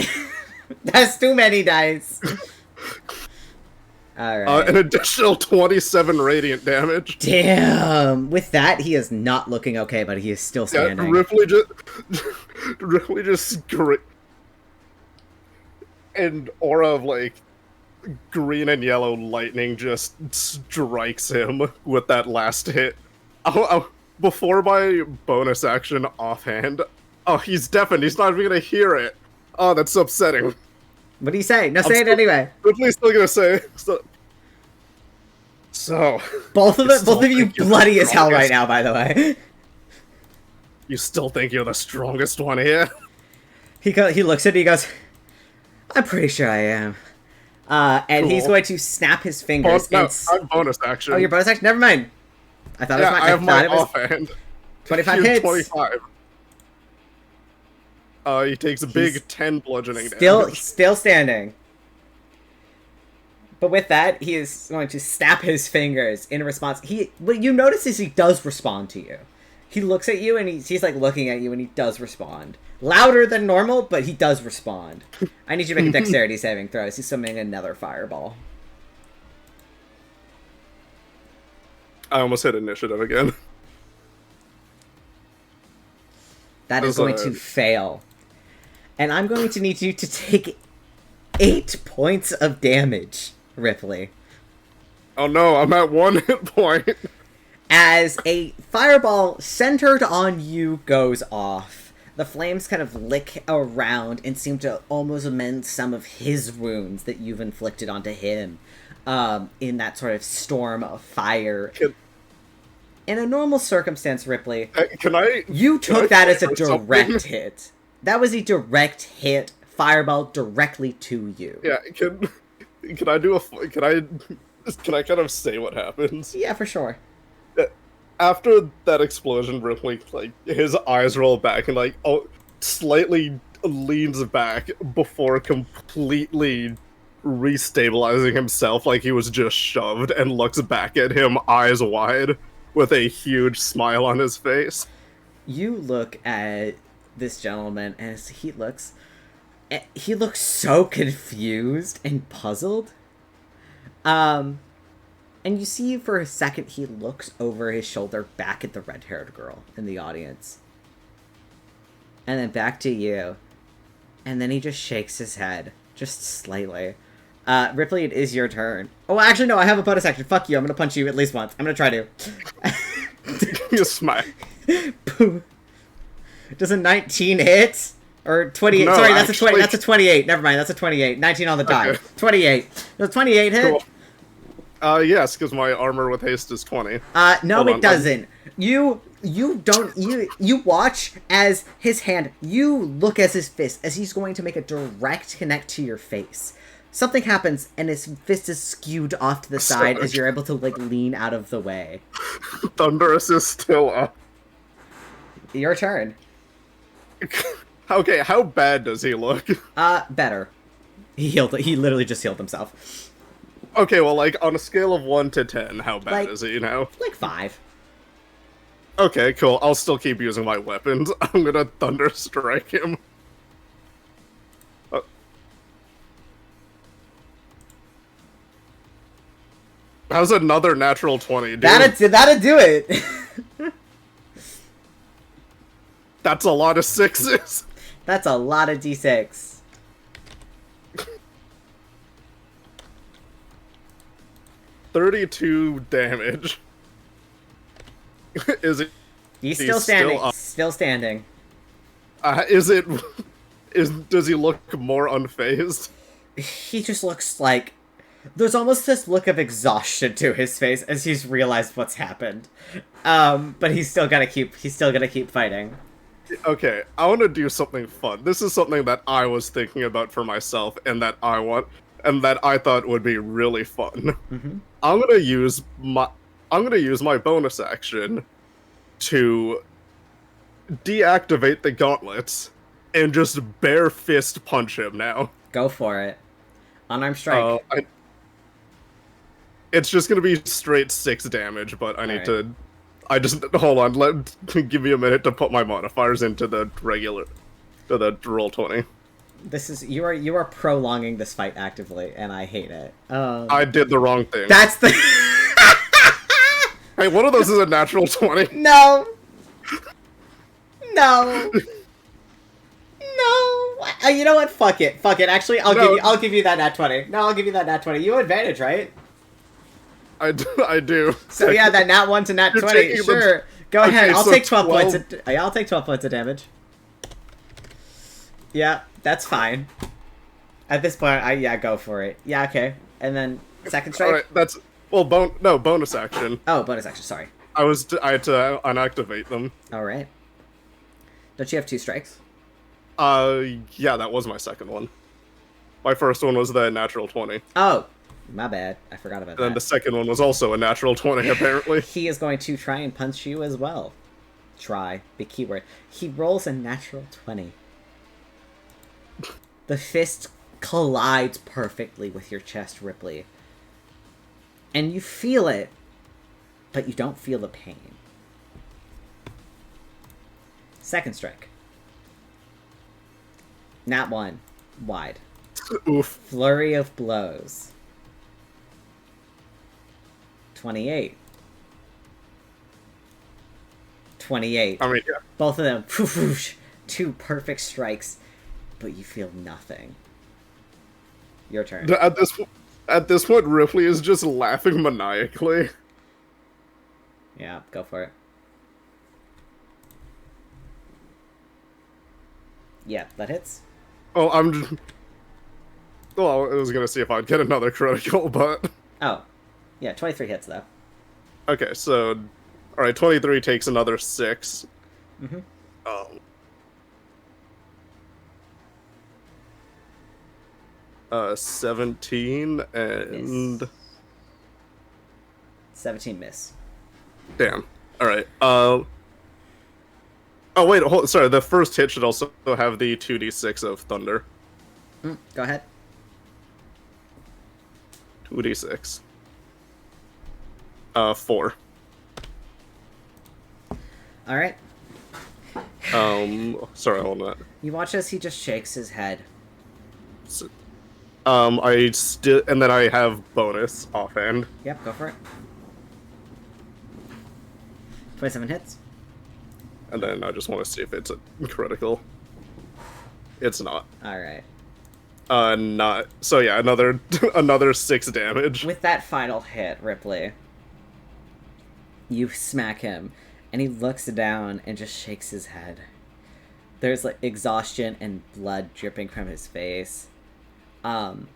That's too many dice. Alright. An additional 27 radiant damage. Damn! With that, he is not looking okay, but he is still Yeah, standing. Ripley just an aura of like green and yellow lightning just strikes him with that last hit. Before my bonus action offhand, he's deafened. He's not even gonna hear it. Oh, that's upsetting. What do you say? No, say it anyway. Ripley's still gonna say. So. Both of you think you're bloody the as hell right strongest? now, by the way. You still think you're the strongest one here? He looks at it, he goes, I'm pretty sure I am. And he's Cool. going to snap his fingers. No, and I'm bonus action. Oh, your bonus action? Never mind. I thought Yeah, it was I have my it was offhand. 25 He's hits. 25. He takes a big 10 bludgeoning damage. Still standing. But with that, he is going to snap his fingers in response. What you notice is he does respond to you. He looks at you and he's like looking at you and he does respond. Louder than normal, but he does respond. I need you to make a dexterity saving throw. He's summoning another fireball. I almost hit initiative again. That is That's going alright. to fail. And I'm going to need you to take 8 points of damage, Ripley. Oh no, I'm at 1 hit point. As a fireball centered on you goes off, the flames kind of lick around and seem to almost mend some of his wounds that you've inflicted onto him in that sort of storm of fire. In a normal circumstance, Ripley, you took that as a direct hit. That was a direct hit, fireball directly to you. Yeah, can I do can I kind of say what happens? Yeah, for sure. After that explosion, Ripley, like, his eyes roll back and, like, slightly leans back before completely restabilizing himself like he was just shoved and looks back at him, eyes wide, with a huge smile on his face. You look at this gentleman as he looks so confused and puzzled. And you see for a second he looks over his shoulder back at the red-haired girl in the audience. And then back to you. And then he just shakes his head, just slightly. Ripley, it is your turn. Oh, actually, no, I have a bonus action. Fuck you, I'm gonna punch you at least once. I'm gonna try to. You smack. Boom. Does a 19 hit? Or 28? No, Sorry, that's actually... a 20. That's a 28. Never mind, that's a 28. 19 on the die. Okay. 28. Does 28 hit? Cool. Yes, because my armor with haste is 20. No, Hold it on, doesn't. You watch as his hand, you look as his fist, as he's going to make a direct connect to your face. Something happens, and his fist is skewed off to the side as you're able to, like, lean out of the way. Thunderous is still up. Your turn. Okay, how bad does he look? Better. He literally just healed himself. Okay, well, like, on a scale of 1 to 10, how bad Like- is he, you know? Like 5. Okay, cool. I'll still keep using my weapons. I'm gonna Thunder Strike him. How's another natural 20, dude? That'd do it. That's a lot of 6s. That's a lot of d6. $32 damage. Is it? He's He's still standing. still up. Still standing. Is it? Does he look more unfazed? He just looks like there's almost this look of exhaustion to his face as he's realized what's happened. But he's still gonna keep fighting. Okay, I want to do something fun. This is something that I was thinking about for myself, and that I thought would be really fun. Mm-hmm. I'm gonna use my bonus action to deactivate the gauntlets and just bare fist punch him now. Go for it. Unarmed strike. It's just gonna be straight 6 damage, but I need Alright. to. I just hold on. Give me a minute to put my modifiers into the roll 20. This is you are prolonging this fight actively, and I hate it. I did the wrong thing. That's the Hey, one of those is a natural 20. no. No. No. You know what? Fuck it. Actually, I'll give you that nat 20. No, I'll give you that nat 20. You have advantage, right? I do. So yeah, that nat 1 to nat You're 20. taking the- Sure. Go Okay, ahead. I'll so take 12 points. 12. I'll take 12 points of damage. Yeah, that's fine. At this point, go for it. Yeah, okay. And then second strike. Alright, that's bonus action. Oh, bonus action. Sorry. I had to unactivate them. All right. Don't you have 2 strikes? Yeah, that was my second one. My first one was the natural 20. Oh, my bad. I forgot about And then the that. second one was also a natural 20, apparently. He is going to try and punch you as well. Try. Big keyword. He rolls a natural 20. The fist collides perfectly with your chest, Ripley. And you feel it, but you don't feel the pain. Second strike. Nat 1. Wide. Oof. Flurry of blows. 28. 28. I mean, yeah. Both of them. Whoosh, whoosh, 2 perfect strikes, but you feel nothing. Your turn. At this point, Ripley is just laughing maniacally. Yeah, go for it. Yeah, that hits. Oh, well, I was gonna see if I'd get another critical, but... Oh. Yeah, 23 hits, though. Okay, so... Alright, 23 takes another 6. Mm-hmm. 17, and... Miss. 17 miss. Damn. Alright, Oh, wait, sorry, the first hit should also have the 2d6 of thunder. Go ahead. 2d6. 4. Alright. Sorry, hold on. You watch as he just shakes his head. So, and then I have bonus offhand. Yep, go for it. 27 hits. And then I just want to see if it's a critical. It's not. Alright. Not so. Yeah, another another 6 damage. With that final hit, Rypley, you smack him, and he looks down and just shakes his head. There's like exhaustion and blood dripping from his face. And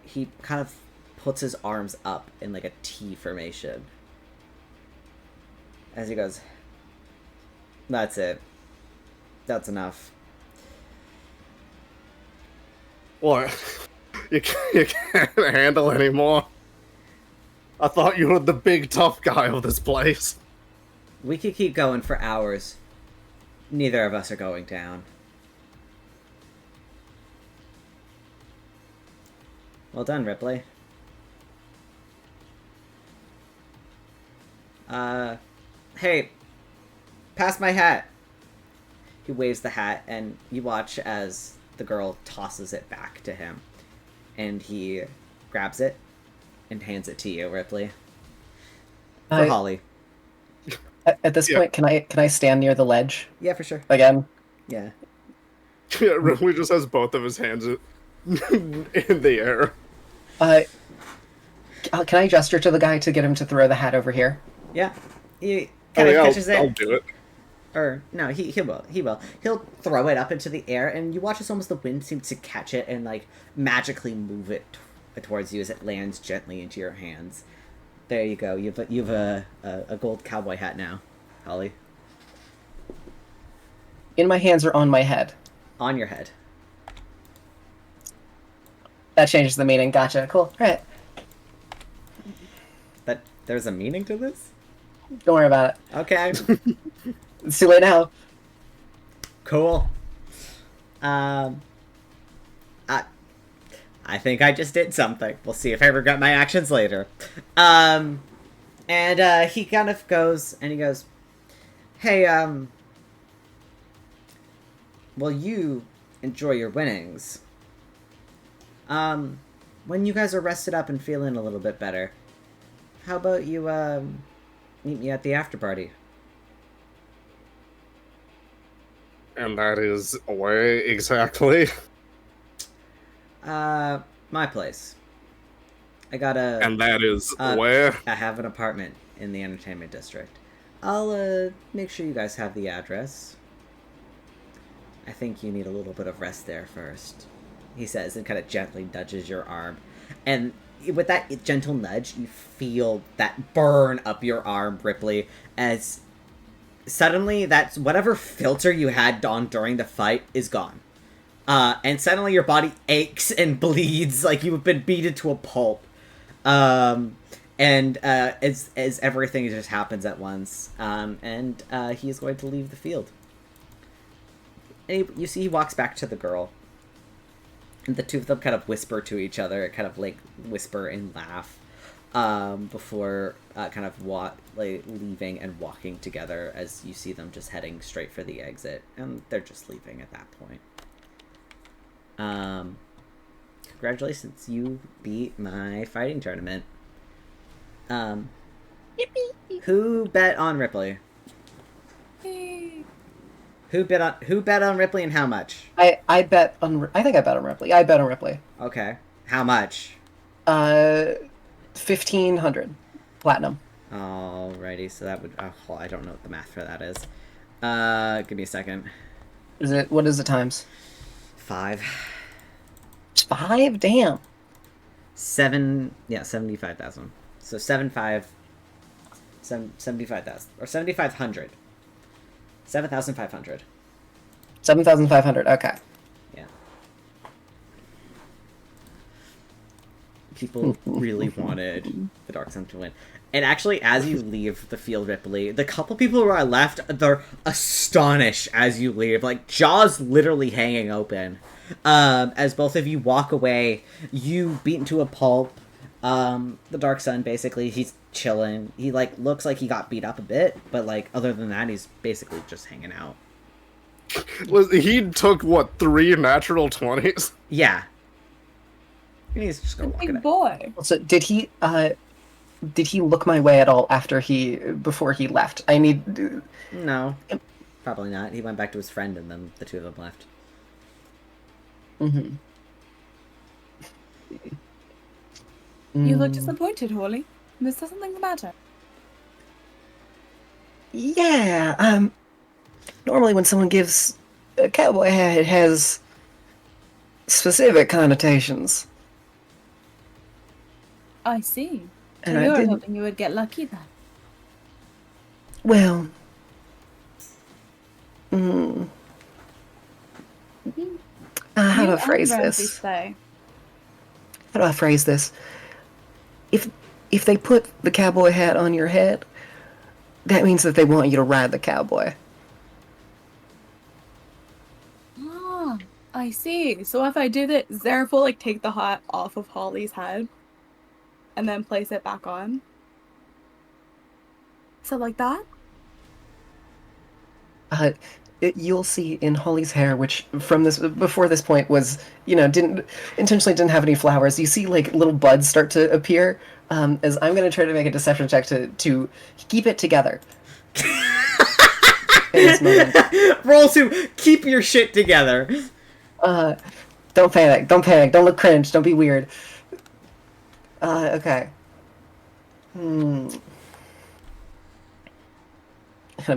he kind of puts his arms up in like a T formation. As he goes, "That's it. That's enough." What? You can't handle anymore. I thought you were the big tough guy of this place. We could keep going for hours. Neither of us are going down. Well done, Rypley. Hey, pass my hat. He waves the hat, and you watch as the girl tosses it back to him. And he grabs it and hands it to you, Rypley. For Holly. At this point, can I stand near the ledge Yeah, for sure. again? Yeah. Yeah, Ripley just has both of his hands in the air. Can I gesture to the guy to get him to throw the hat over here? Yeah. He kind of catches I'll it. do it. Or, no, he will. He will. He'll throw it up into the air, and you watch as almost the wind seems to catch it and, like, magically move it towards you as it lands gently into your hands. There you go. You've a gold cowboy hat now, Holly. In my hands or on my head? On your head. That changes the meaning. Gotcha. Cool. All right. But there's a meaning to this? Don't worry about it. Okay. It's too late now. Cool. I think I just did something. We'll see if I regret my actions later. And he kind of goes, and he goes, "Hey, well, you enjoy your winnings. When you guys are rested up and feeling a little bit better, how about you, meet me at the after party?" And that is where exactly? My place. I got a... And that is where? I have an apartment in the entertainment district. I'll, make sure you guys have the address. I think you need a little bit of rest there first, he says, and kind of gently nudges your arm. And with that gentle nudge, you feel that burn up your arm, Rypley, as suddenly that's whatever filter you had on during the fight is gone. And suddenly your body aches and bleeds like you've been beaten to a pulp. As everything just happens at once. He is going to leave the field. And you see he walks back to the girl. And the two of them kind of whisper to each other, kind of like whisper and laugh. Before kind of leaving and walking together as you see them just heading straight for the exit. And they're just leaving at that point. Congratulations, you beat my fighting tournament. Yippee! Who bet on Rypley? Hey. Who bet on Rypley and how much? I bet on. I think I bet on Rypley. I bet on Rypley. Okay. How much? 1,500 platinum. Alrighty, so that would... Oh, well, I don't know what the math for that is. Give me a second. Is it? What is the times? 5. It's 5? Damn. 75,000. So 75,000. Or 7,500. 7,500. 7,500. Okay. Yeah. People really wanted the Dark Sun to win. And actually, as you leave the field, Rypley, the couple people who are left, they're astonished as you leave. Like, jaws literally hanging open. As both of you walk away, you beat into a pulp. The Dark Sun, basically, he's chilling. He, like, looks like he got beat up a bit, but, like, other than that, he's basically just hanging out. He took, what, 3 natural 20s? Yeah. And he's just gonna walk it Big out. boy. So did he look my way at all before he left? I need. No. Probably not. He went back to his friend and then the two of them left. Mm-hmm. You look disappointed, Holly. Is there something the matter? Yeah, normally when someone gives a cowboy hat, it has specific connotations. I see. So And I you were didn't. hoping you would get lucky then. Well, how do You I phrase and Ramsey this? say. How do I phrase this? If they put the cowboy hat on your head, that means that they want you to ride the cowboy. Ah, I see. So if I do that, Zareth will like take the hat off of Holly's head and then place it back on. So like that? You'll see in Holly's hair, which from this before this point was, didn't intentionally have any flowers. You see like little buds start to appear. As I'm going to try to make a deception check to keep it together. In this moment. Roll to keep your shit together. Don't panic. Don't panic. Don't look cringe. Don't be weird. Okay.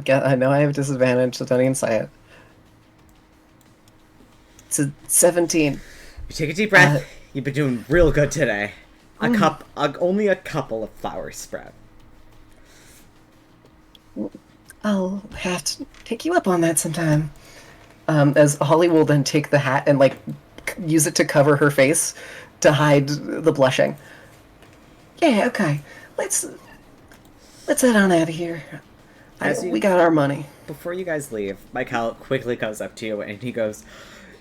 I know I have a disadvantage, so don't even say it. It's a 17. You take a deep breath. You've been doing real good today. Only a couple of flowers sprout. I'll have to take you up on that sometime. As Holly will then take the hat and like use it to cover her face to hide the blushing. Yeah, okay. Let's head on out of here. We got our money. Before you guys leave, Michael quickly goes up to you and he goes,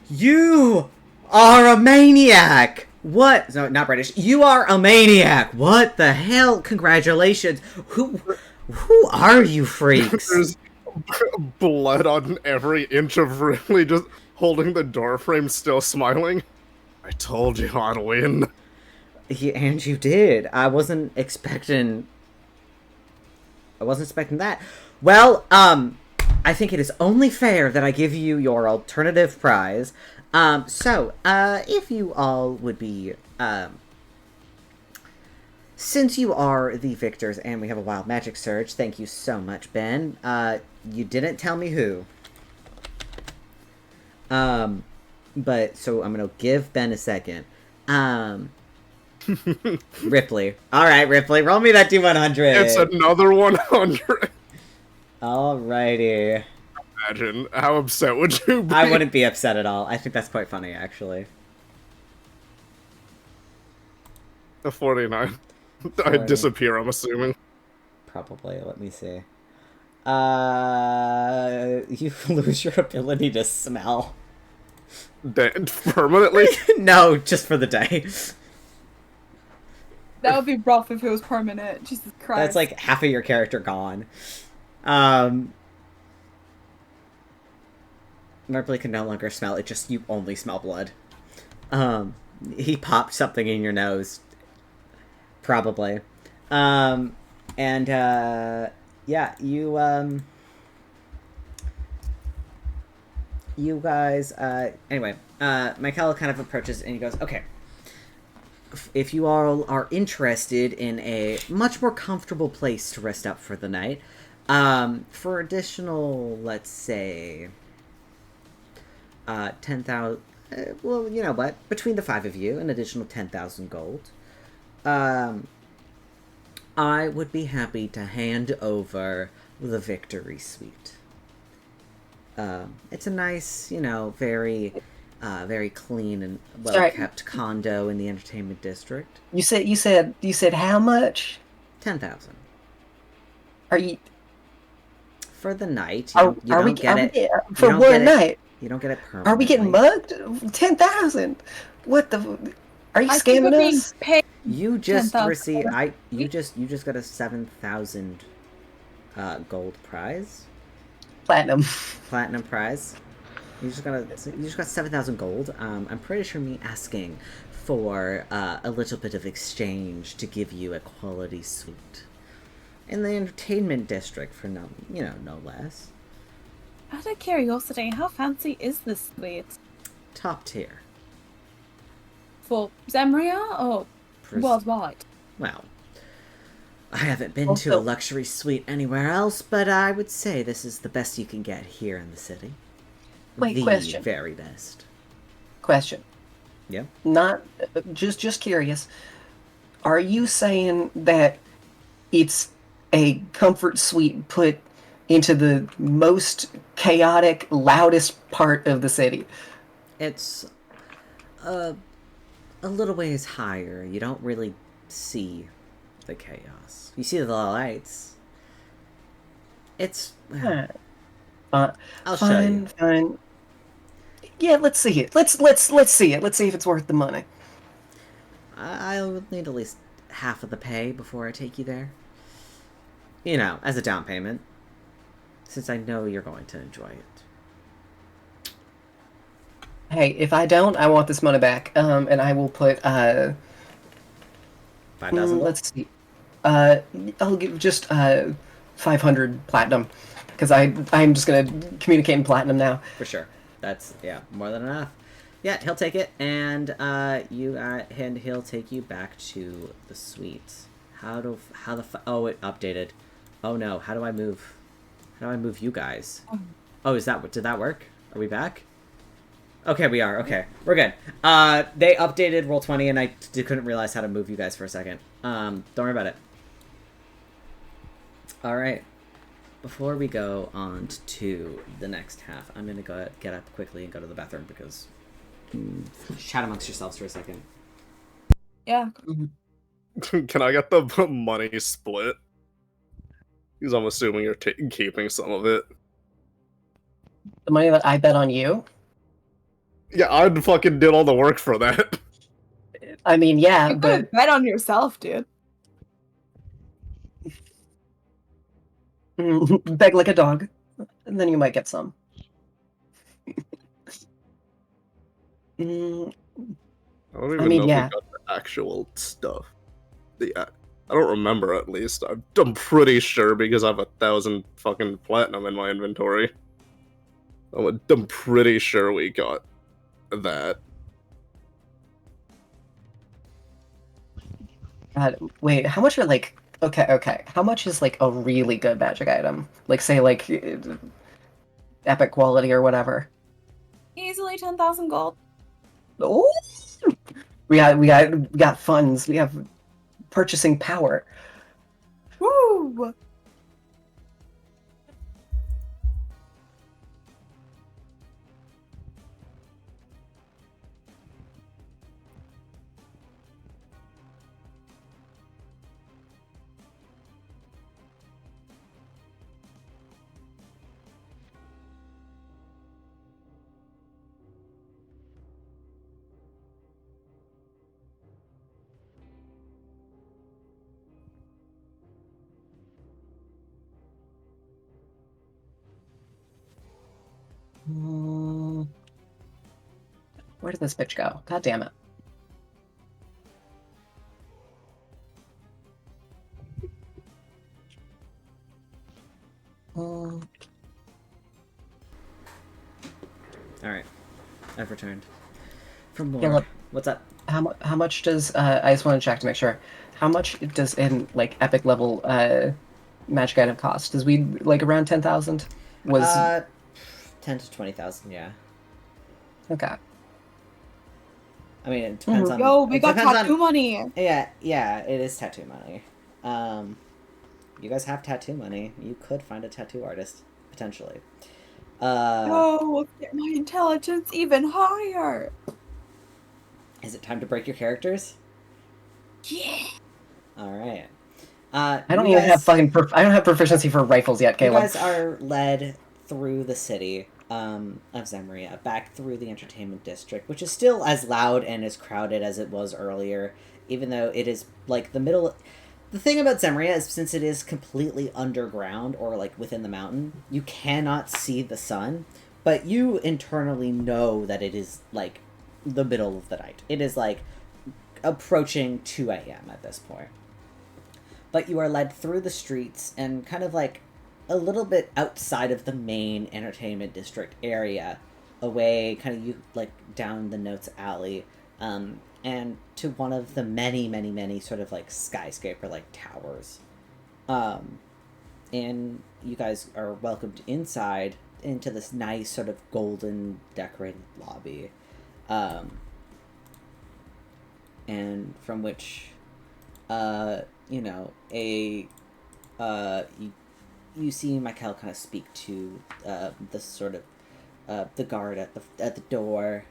"You are a maniac! What? No, not British. You are a maniac! What the hell? Congratulations! Who are you freaks?" There's blood on every inch of Rypley just holding the door frame, still smiling. I told you I'd win. And you did. I wasn't expecting that. Well, I think it is only fair that I give you your alternative prize. So, if you all would be, since you are the victors and we have a wild magic surge, thank you so much, Ben. You didn't tell me who. But, so I'm gonna give Ben a second. Rypley. Alright, Rypley, roll me that D100. It's another 100. Alrighty. Imagine, how upset would you be? I wouldn't be upset at all. I think that's quite funny, actually. A 49. I disappear, I'm assuming. Probably. Let me see. You lose your ability to smell. Dead permanently? No, just for the day. That would be rough if it was permanent. Jesus Christ. That's like half of your character gone. Ripley can no longer smell it, just you only smell blood. He popped something in your nose. Probably. Yeah, you guys, anyway, Michael kind of approaches and he goes, "Okay, if you all are interested in a much more comfortable place to rest up for the night, for additional, let's say, 10,000, well, you know what, between the 5 of you, an additional 10,000 gold, I would be happy to hand over the Victory Suite. It's a nice, very clean and well-kept condo in the entertainment district. You said how much? 10,000. Are you... For the night. For one night? You don't get it permanently. Are we getting mugged? 10,000? What the... Are you scamming us? You just received... You just got a 7,000 gold prize. Platinum prize. You just got 7,000 gold. I'm pretty sure me asking for a little bit of exchange to give you a quality suite in the entertainment district for no less. Out of curiosity, how fancy is this suite? Top tier. For Zemria or worldwide? Well, I haven't been to Also- a luxury suite anywhere else, but I would say this is the best you can get here in the city. Wait, the question. very best. Question. Yeah. Not just curious. Are you saying that it's a comfort suite put into the most chaotic, loudest part of the city? It's a little ways higher. You don't really see the chaos. You see the lights. It's Huh. I'll show you. Fine. Yeah, let's see it. Let's see it. Let's see if it's worth the money. I'll need at least half of the pay before I take you there. You know, as a down payment. Since I know you're going to enjoy it. Hey, if I don't, I want this money back. And I will put 5,000 gold? let's see. I'll give just 500 platinum, because I'm just gonna communicate in platinum now. For sure. That's, yeah, more than enough. Yeah, he'll take it, and he'll take you back to the suite. Oh, it updated. Oh no, how do I move you guys? Oh, did that work? Are we back? Okay, we are. Okay, we're good. They updated Roll20, and I couldn't realize how to move you guys for a second. Don't worry about it. All right. Before we go on to the next half, I'm gonna go get up quickly and go to the bathroom because chat amongst yourselves for a second. Yeah. Can I get the money split? Because I'm assuming you're keeping some of it. The money that I bet on you. Yeah, I'd fucking did all the work for that. I mean, yeah, You could but have bet on yourself, dude. beg like a dog, and then you might get some. I don't even I mean, know yeah. if we got the actual stuff. I don't remember, at least. I'm pretty sure because I have 1,000 fucking platinum in my inventory. I'm pretty sure we got that. God, wait, how much are like? Okay. How much is like a really good magic item? Like, say, like epic quality or whatever. Easily 10,000 gold. Oh, we got funds. We have purchasing power. Woo! Where did this bitch go? God damn it. All right, I've returned. For more. Philip. What's up? How much does I just want to check to make sure. How much does in like epic level magic item cost? Does we like around 10,000? Was 10 to 20,000. Yeah. okay. I mean, it depends on. Yo, we it got depends tattoo on, money. Yeah, it is tattoo money. You guys have tattoo money. You could find a tattoo artist potentially. Yo, let's get my intelligence even higher. Is it time to break your characters? Yeah. All right. I don't even have fucking. I don't have proficiency for rifles yet, You Caleb. guys are led through the city of Zemria, back through the entertainment district, which is still as loud and as crowded as it was earlier, even though it is like the middle. The thing about Zemria is, since it is completely underground or like within the mountain, you cannot see the sun, but you internally know that it is like the middle of the night. It is like approaching 2 a.m. at this point. But you are led through the streets and kind of like a little bit outside of the main entertainment district area, away kind of you like down the Notes alley, and to one of the many, many, many sort of like skyscraper like towers. And you guys are welcomed inside into this nice sort of golden decorated lobby, and from which, you know, you see Michael kind of speak to the sort of the guard at the door.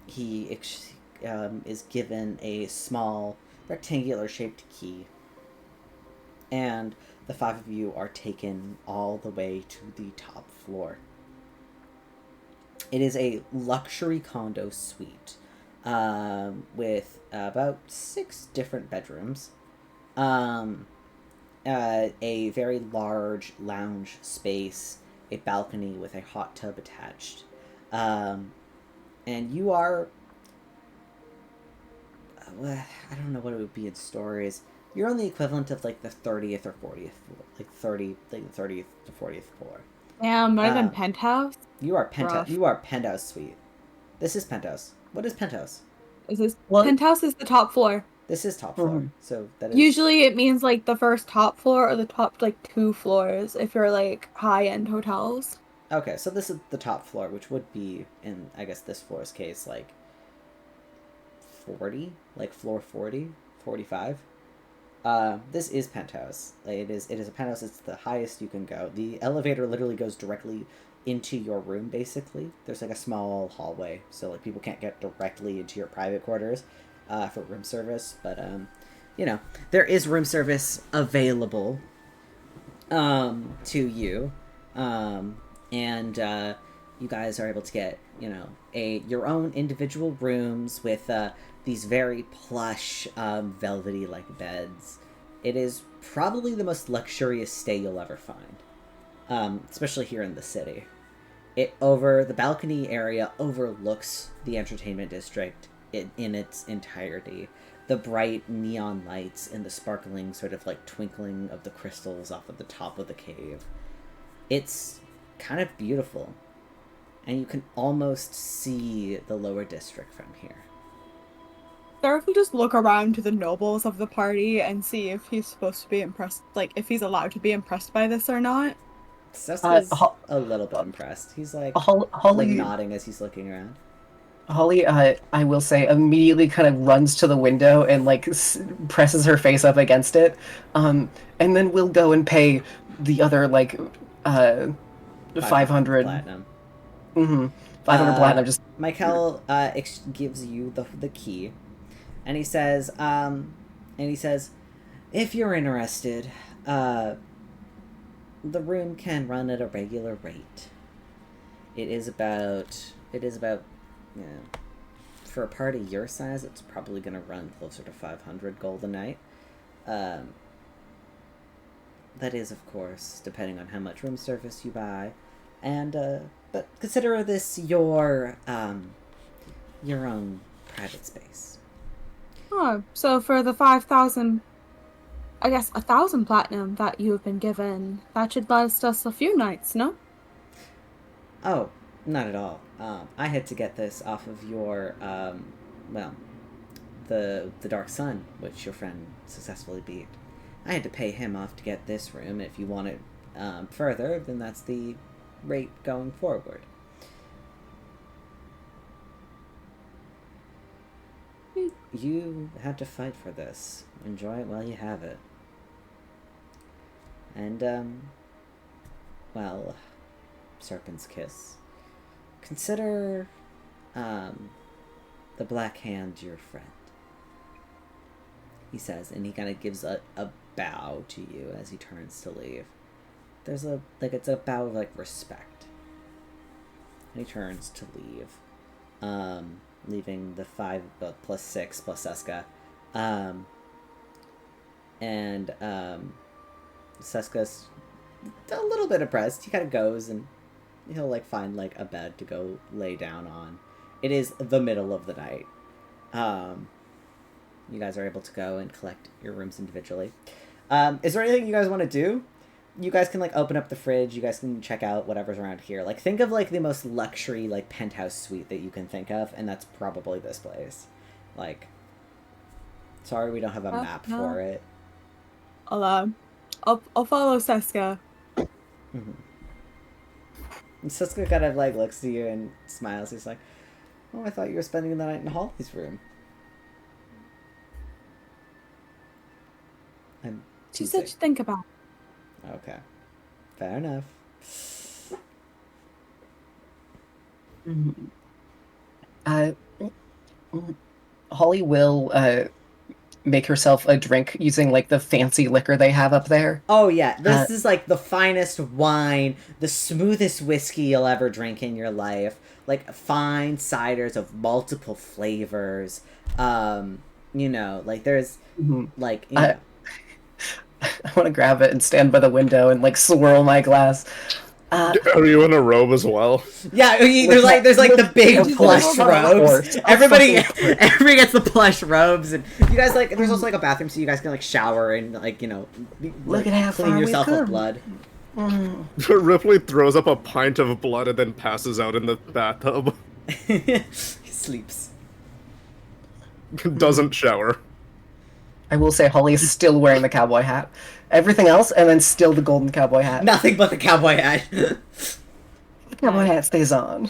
He is given a small rectangular shaped key, and the five of you are taken all the way to the top floor. It is a luxury condo suite with about 6 different bedrooms, a very large lounge space, a balcony with a hot tub attached. And you are... I don't know what it would be in stories. You're on the equivalent of like the 30th or 40th floor. Like the 30th to 40th floor. Yeah, more than penthouse. You are penthouse. Rough. You are penthouse suite. This is penthouse. What is penthouse? Is this What? penthouse is the top floor. This is top floor. Mhm. So that is Usually it means like the first top floor or the top like 2 floors if you're like high-end hotels. okay. So this is the top floor, which would be in I guess this floor's case like 40, like floor 40, 45. This is penthouse. Like, it is a penthouse. It's the highest you can go. The elevator literally goes directly into your room. Basically, there's like a small hallway, so like people can't get directly into your private quarters for room service. But you know, there is room service available to you, and you guys are able to get, you know, your own individual rooms with these very plush, velvety like beds. It is probably the most luxurious stay you'll ever find, especially here in the city. The balcony area overlooks the entertainment district in its entirety. The bright neon lights and the sparkling sort of like twinkling of the crystals off of the top of the cave. It's kind of beautiful, and you can almost see the lower district from here. Seraph will just look around to the nobles of the party and see if he's supposed to be impressed, like if he's allowed to be impressed by this or not. Seska's a little bit impressed. He's like, Holly, nodding as he's looking around. Holly, I will say, immediately kind of runs to the window and like presses her face up against it, and then we'll go and pay the other like 500 platinum. 500 platinum. Just Michael gives you the key, and he says, if you're interested, the room can run at a regular rate. It is about, you know, for a party your size, it's probably going to run closer to 500 gold a night. That is, of course, depending on how much room service you buy. And, but consider this your own private space. Oh, so for the 5,000, I guess 1,000 platinum that you have been given, that should last us a few nights, no? Oh, not at all. I had to get this off of your, the Dark Sun, which your friend successfully beat. I had to pay him off to get this room. If you want it further, then that's the rate going forward. You had to fight for this. Enjoy it while you have it. And, well, Serpent's Kiss. Consider, the Black Hand your friend, he says, and he kind of gives a bow to you as he turns to leave. There's it's a bow of, like, respect. And he turns to leave, leaving the 5 plus 6 plus Seska. And Seska's a little bit impressed. He kind of goes and he'll like find like a bed to go lay down on. It is the middle of the night. You guys are able to go and collect your rooms individually. Is there anything you guys want to do? you guys can like open up the fridge. You guys can check out whatever's around here. Like think of like the most luxury like penthouse suite that you can think of, and that's probably this place. Like, sorry we don't have a map no. for it. I'll follow Seska. Mm-hmm. And Siska kind of like looks to you and smiles. He's like, "Oh, I thought you were spending the night in Holly's room." And She he's said like, she'd think about it. "Okay, fair enough." Holly will make herself a drink using like the fancy liquor they have up there. Oh yeah, this is like the finest wine, the smoothest whiskey you'll ever drink in your life. Like fine ciders of multiple flavors. You know, like there's like you know. I want to grab it and stand by the window and like swirl my glass. Are you in a robe as well? Yeah, there's like the big plush robes. Everybody gets the plush robes, and you guys like. There's also like a bathroom, so you guys can like shower and like you know, Look at how clean far yourself we've of come. blood. Ripley throws up a pint of blood and then passes out in the bathtub. He sleeps. Doesn't shower. I will say Holly is still wearing the cowboy hat. Everything else, and then still the golden cowboy hat. Nothing but the cowboy hat. The cowboy hat stays on.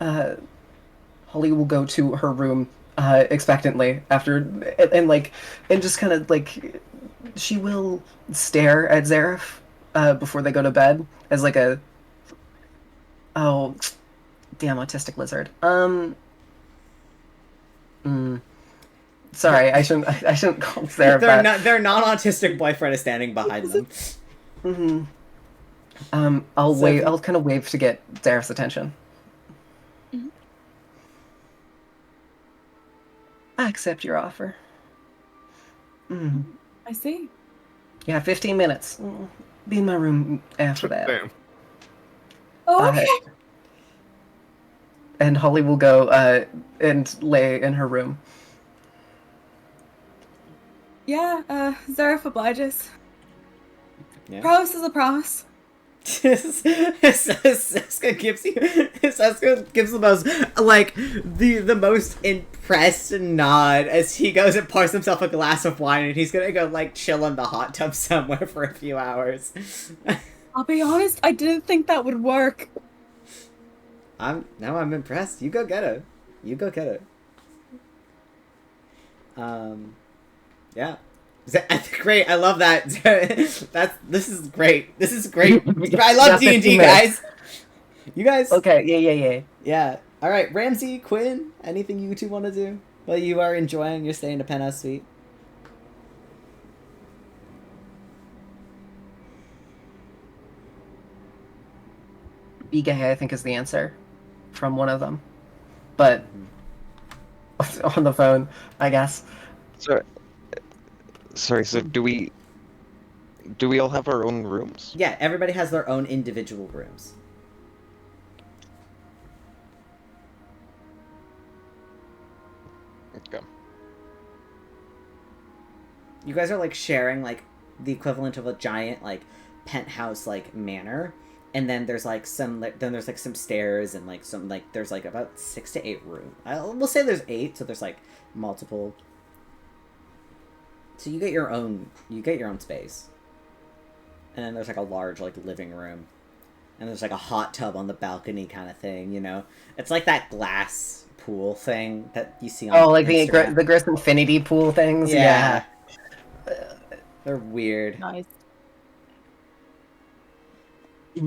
Holly will go to her room expectantly after, and just kind of like, she will stare at Zareth before they go to bed as like a, oh, damn autistic lizard. Sorry, I shouldn't call Zareth that. Their non-autistic boyfriend is standing behind them. I'll wave. I'll kind of wave to get Zareth's attention. I accept your offer. I see. Yeah, 15 minutes. Be in my room after that. Damn. Oh, okay. And Holly will go and lay in her room. Yeah, Zareth obliges. Yeah. Promise is a promise. Seska gives the most like the most impressed nod as he goes and pours himself a glass of wine, and he's gonna go like chill in the hot tub somewhere for a few hours. I'll be honest, I didn't think that would work. I'm impressed. You go get her. Yeah. Great, I love that. This is great. I love D&D, guys. You guys. Okay. Yeah. All right, Ramsey, Quinn. Anything you two want to do while you are enjoying your stay in the penthouse suite? Be gay, I think, is the answer from one of them, but on the phone, I guess. Sorry. So do we all have our own rooms? Yeah, everybody has their own individual rooms. Okay. You guys are like sharing like the equivalent of a giant like penthouse like manor, and then there's like some some stairs and like some like there's like about 6 to 8 rooms. We'll say there's 8, so there's like multiple. So you get your own space, and then there's like a large like living room, and there's like a hot tub on the balcony kind of thing. You know, it's like that glass pool thing that you see on. Oh, like Instagram. the Gris Infinity pool things. Yeah. They're weird. Nice. I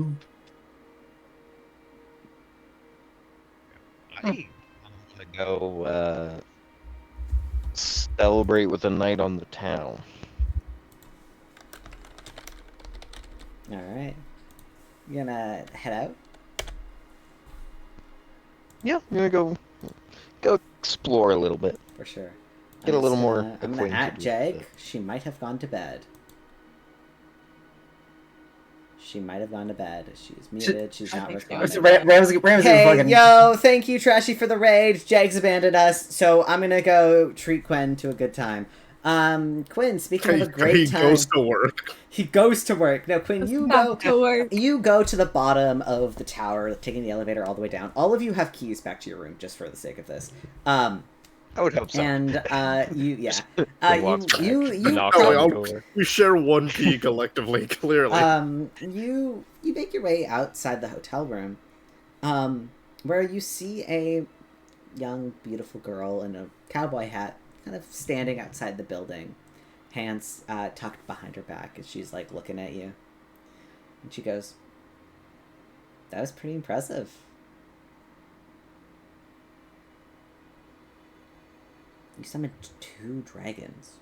want to go celebrate with a night on the town. All right, you gonna head out? Yeah, I'm gonna go explore a little bit. For sure. Get a little more I'm gonna acquainted at with Jegg. the- She might have gone to bed. She's muted. She's not responding. Ramsey Hey, fucking... yo, thank you, Trashy, for the raid. Jegg's abandoned us, so I'm gonna go treat Quinn to a good time. Quinn, speaking of a He great time, goes to work. he goes to work. No, Quinn, Does you not go. go work. You go to the bottom of the tower, taking the elevator all the way down. All of you have keys back to your room, just for the sake of this. I would hope so. And you, yeah, He walks back, knocks No, on the door. we share one key collectively, clearly. you make your way outside the hotel room, where you see a young, beautiful girl in a cowboy hat, kind of standing outside the building, hands tucked behind her back, as she's like looking at you, and she goes, "That was pretty impressive." You summoned 2 dragons.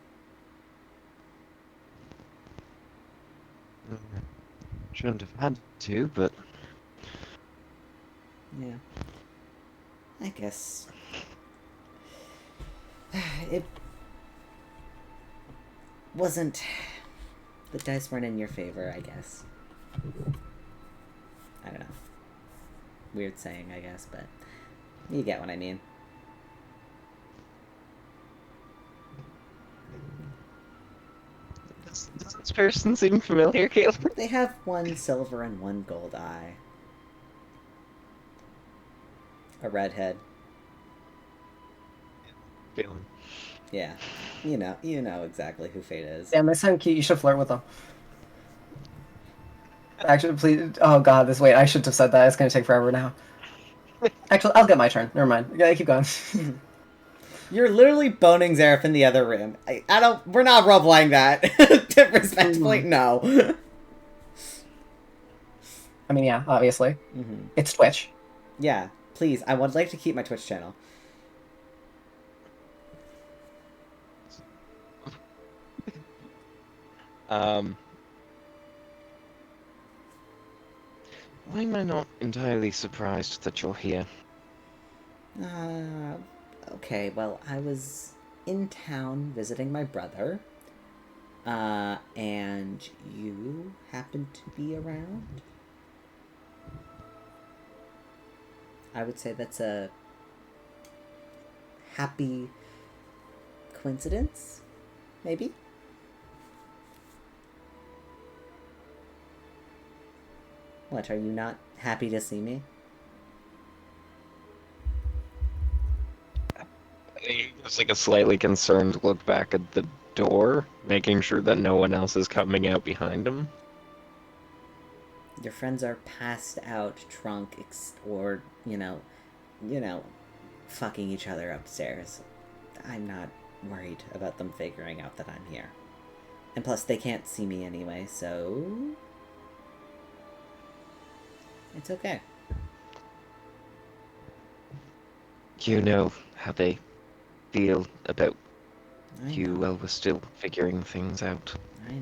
Shouldn't have had to, but Yeah. I guess it wasn't. The dice weren't in your favor, I guess. I don't know. Weird saying, I guess, but you get what I mean. does this person seem familiar, Caleb? They have 1 silver and 1 gold eye. A redhead. Feeling. Yeah. You know exactly who Fate is. Damn, they sound cute. You should flirt with them. Actually, please. Oh god, wait. I shouldn't have said that. It's gonna take forever now. Actually, I'll get my turn. Never mind. Yeah, keep going. You're literally boning Zareth in the other room. I don't. We're not roleplaying that. Respectfully, no. I mean, yeah, obviously. Mm-hmm. It's Twitch. Yeah, please. I would like to keep my Twitch channel. Why am I not entirely surprised that you're here? Okay, well, I was in town visiting my brother, and you happened to be around. I would say that's a happy coincidence, maybe? What, are you not happy to see me? It's like a slightly concerned look back at the door, making sure that no one else is coming out behind him. Your friends are passed out, drunk, or, you know, fucking each other upstairs. I'm not worried about them figuring out that I'm here. And plus, they can't see me anyway, so... it's okay. You know how they feel about I you know. while we're still figuring things out. I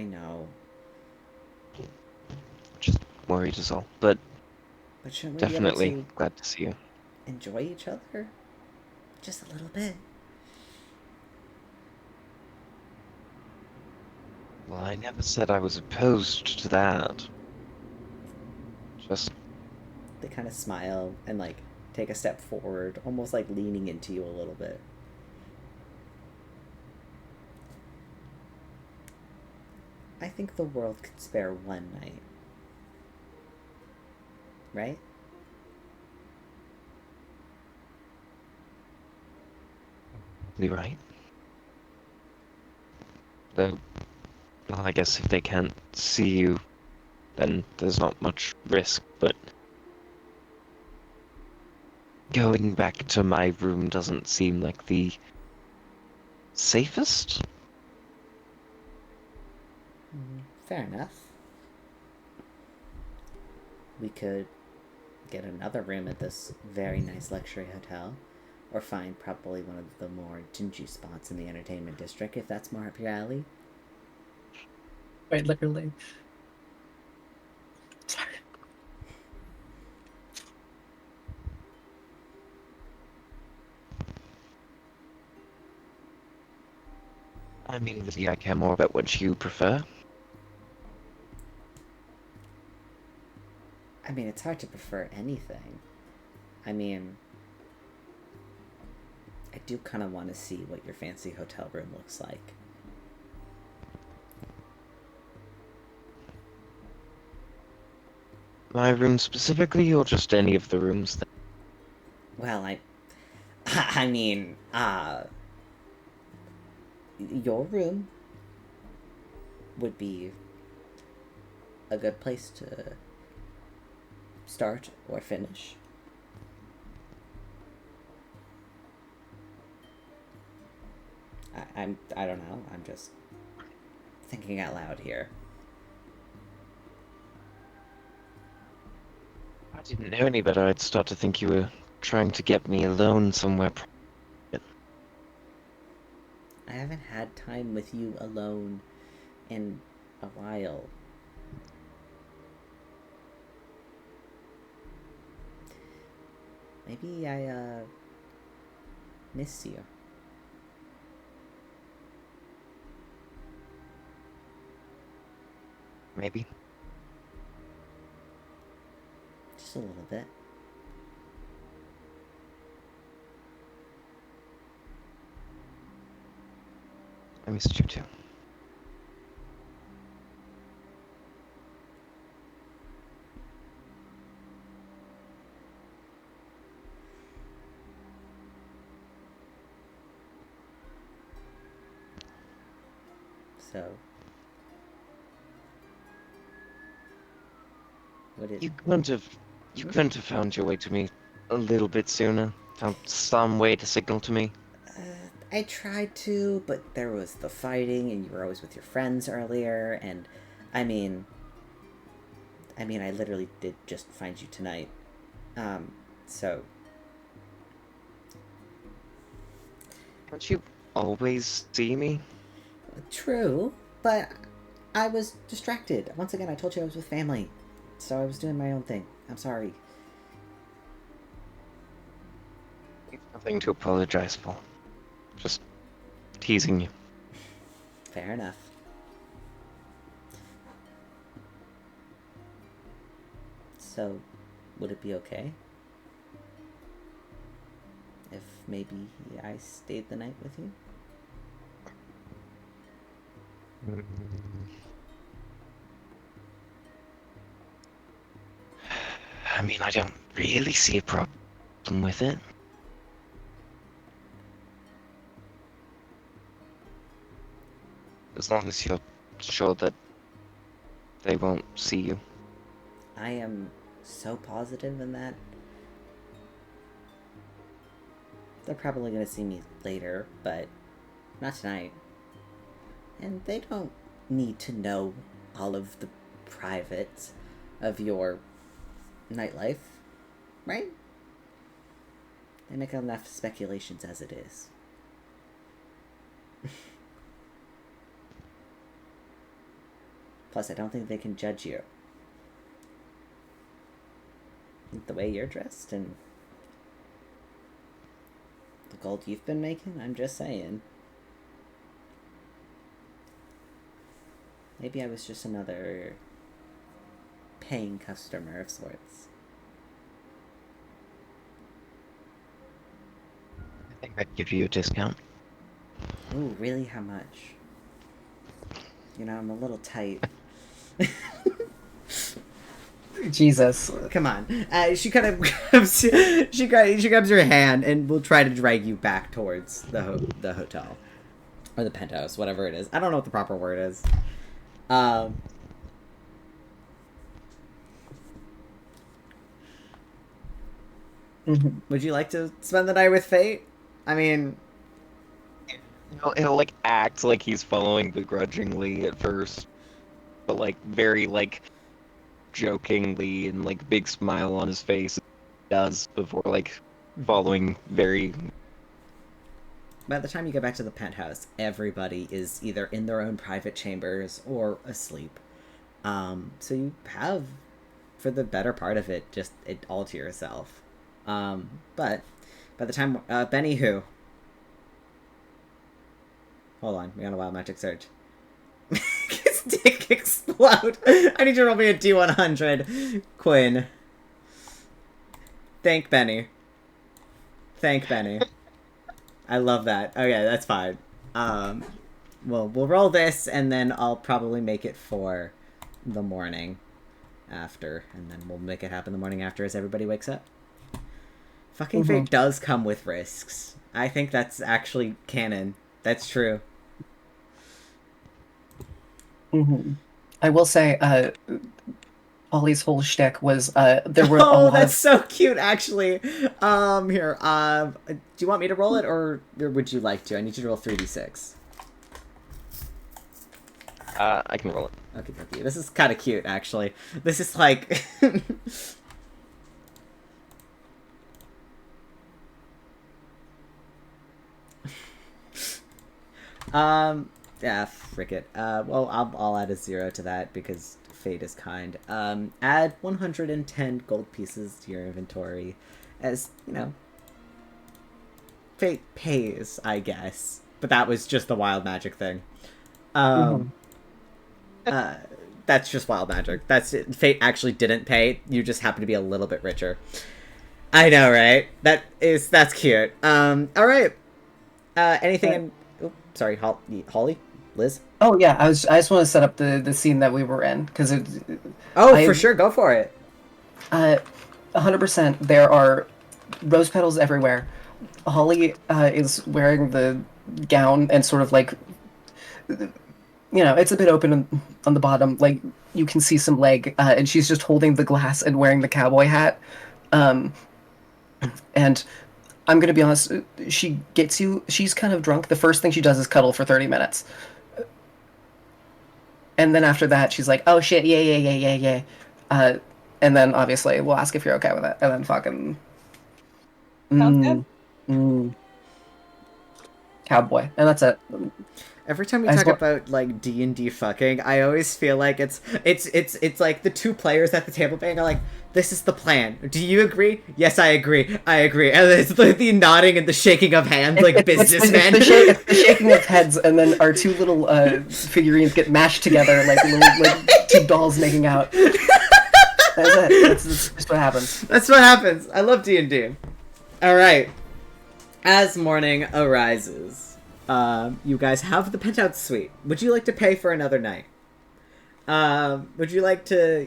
know. Just worried is all. But But shouldn't we definitely be able to glad to see you. enjoy each other? Just a little bit. Well, I never said I was opposed to that. Just They kind of smile and, like, take a step forward, almost like leaning into you a little bit. I think the world could spare one night. Right? be right. Though, well, I guess if they can't see you, then there's not much risk, but going back to my room doesn't seem like the safest? Fair enough. We could get another room at this very nice luxury hotel, or find probably one of the more dingy spots in the entertainment district, if that's more up your alley. Wait, literally. Sorry. I mean, really, I care more about what you prefer. I mean, it's hard to prefer anything. I mean, I do kind of want to see what your fancy hotel room looks like. My room specifically, or just any of the rooms? Well, I mean, your room would be a good place to start or finish. I don't know. I'm just thinking out loud here. I didn't know any better. I'd start to think you were trying to get me alone somewhere. I haven't had time with you alone in a while. Maybe I miss you. Maybe. Just a little bit. I missed you too. So, what did You couldn't have found your way to me a little bit sooner. Found some way to signal to me. I tried to, but there was the fighting, and you were always with your friends earlier, and I mean, I literally did just find you tonight. So. Don't you always see me? True, but I was distracted. Once again, I told you I was with family, so I was doing my own thing. I'm sorry. Nothing to apologize for. Just teasing you. Fair enough. So, would it be okay if maybe I stayed the night with you? I mean, I don't really see a problem with it. As long as you're sure that they won't see you. I am so positive in that. They're probably gonna see me later, but not tonight. And they don't need to know all of the privates of your nightlife, right? They make enough speculations as it is. Plus, I don't think they can judge you. The way you're dressed and the gold you've been making, I'm just saying. Maybe I was just another paying customer of sorts. I think I'd give you a discount. Ooh, really? How much? You know, I'm a little tight. Jesus. Come on. She kind of grabs, she grabs your hand and will try to drag you back towards the hotel. Or the penthouse, whatever it is. I don't know what the proper word is. Would you like to spend the night with Fate? I mean... He'll like act like he's following begrudgingly at first, but like very like jokingly and like big smile on his face does before like following very. By the time you get back to the penthouse, everybody is either in their own private chambers or asleep. So you have, for the better part of it, just it all to yourself. But by the time Benny who? Hold on, we got a wild magic search. His dick explode. I need you to roll me a D100. Quinn. Thank Benny. Thank Benny. I love that. Okay, that's fine. We'll roll this, and then I'll probably make it for the morning after, and then we'll make it happen the morning after as everybody wakes up. Fucking fate does come with risks. I think that's actually canon. That's true. I will say, Ollie's whole shtick was there were a Oh, lot that's of... so cute, actually. Here. Do you want me to roll it, or would you like to? I need you to roll 3d6. I can roll it. Okay, okay. This is kind of cute, actually. This is like. Yeah, frick it. Well, I'll add a 0 to that because fate is kind. Add 110 gold pieces to your inventory, as you know. Fate pays, I guess, but that was just the wild magic thing. That's just wild magic. That's it. Fate actually didn't pay. You just happen to be a little bit richer. I know, right? That's cute. All right. Anything in? Oh, sorry, Holly, Liz. Oh yeah, I just want to set up the scene that we were in because it. Oh, for sure, go for it. 100%. There are rose petals everywhere. Holly is wearing the gown and sort of like, it's a bit open on the bottom. Like you can see some leg, and she's just holding the glass and wearing the cowboy hat. And I'm gonna be honest, she gets you. She's kind of drunk. The first thing she does is cuddle for 30 minutes. And then after that, she's like, "Oh shit, yeah." And then obviously we'll ask if you're okay with it, and then fucking. Sounds good. Cowboy, and that's it. Every time we talk about like D&D fucking, I always feel like it's like the two players at the table being like, "This is the plan. Do you agree?" "Yes, I agree. I agree." And it's the nodding and the shaking of hands, like businessmen. It's the shaking of heads, and then our two little figurines get mashed together like two dolls making out. That's it. That's just what happens. That's what happens. I love D&D. All right. As morning arises, you guys have the penthouse suite. Would you like to pay for another night? Would you like to,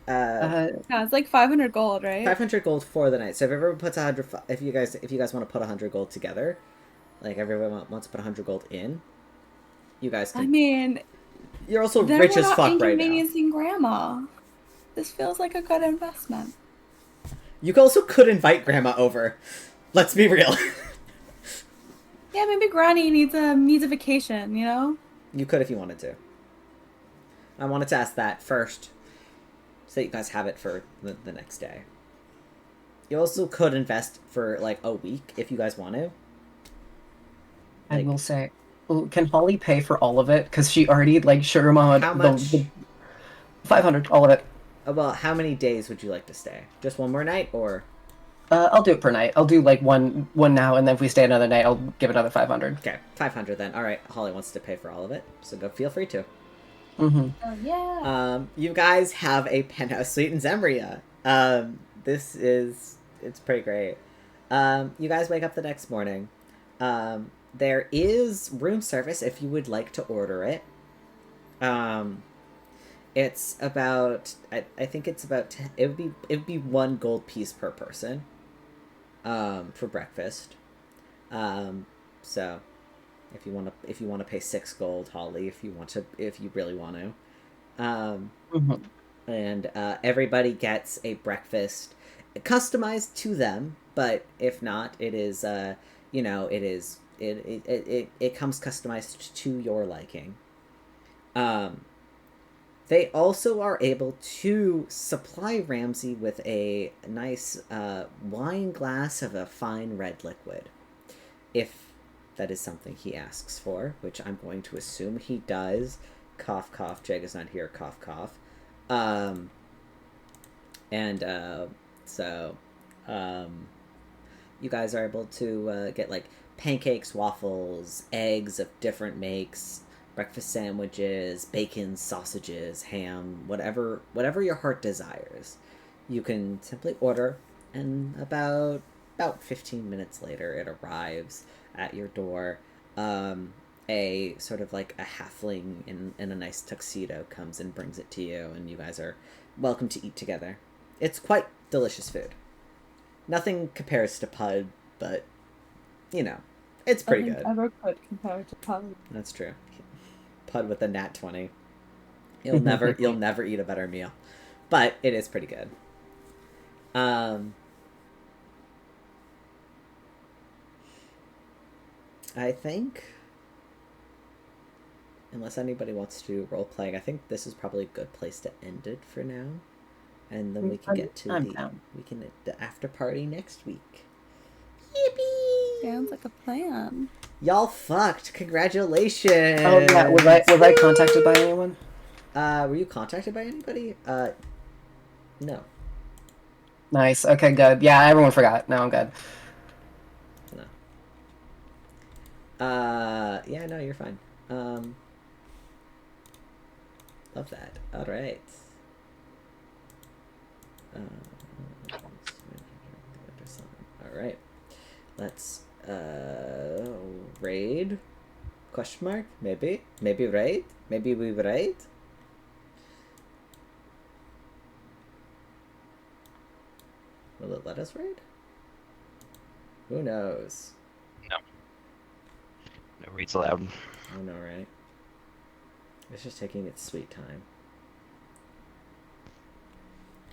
Yeah, it's like 500 gold, right? 500 gold for the night. So if everyone puts 100, if you guys want to put 100 gold together, like everyone wants to put 100 gold in, you guys can. I mean, you're also then rich we're as not fuck right now. inconveniencing Grandma. This feels like a good investment. You also could invite Grandma over. Let's be real. Yeah, maybe Granny needs a vacation, you know? You could if you wanted to. I wanted to ask that first, so that you guys have it for the next day. You also could invest for like a week if you guys want to. I will say, can Holly pay for all of it? Because she already sugar mama. How much? 500, all of it. Well, how many days would you like to stay? Just one more night, or? I'll do it per night. I'll do one now, and then if we stay another night, I'll give another 500. Okay, 500 then. All right, Holly wants to pay for all of it, so go. Feel free to. Oh yeah. You guys have a penthouse suite in Zemria. It's pretty great. You guys wake up the next morning. There is room service if you would like to order it. It's about I think it's about it would be 1 gold piece per person. For breakfast. So if you want to pay 6 gold, Holly, if you really want to. And everybody gets a breakfast customized to them, but if not, it is it comes customized to your liking. They also are able to supply Ramsey with a nice wine glass of a fine red liquid, if that is something he asks for, which I'm going to assume he does. Cough, cough. Jegg is not here. Cough, cough. You guys are able to get like pancakes, waffles, eggs of different makes, breakfast sandwiches, bacon, sausages, ham, whatever your heart desires. You can simply order, and about about 15 minutes later, it arrives at your door. A sort of like a halfling in a nice tuxedo comes and brings it to you, and you guys are welcome to eat together. It's quite delicious food. Nothing compares to Pud, but, you know, it's pretty Nothing good. ever could compare to Pud. That's true. Pud with a nat 20. You'll never eat a better meal. But it is pretty good. I think, unless anybody wants to do role playing, I think this is probably a good place to end it for now, and then we can get to the after party next week. Yippee! Sounds like a plan. Y'all fucked! Congratulations! Oh yeah, was I contacted by anyone? Were you contacted by anybody? No. Nice. Okay, good. Yeah, everyone forgot. Now I'm good. No. Yeah, no, you're fine. Love that. All right. All right. Let's raid? Question mark? Maybe raid? Maybe we raid? Will it let us raid? Who knows? No reads allowed. I know, right? It's just taking its sweet time.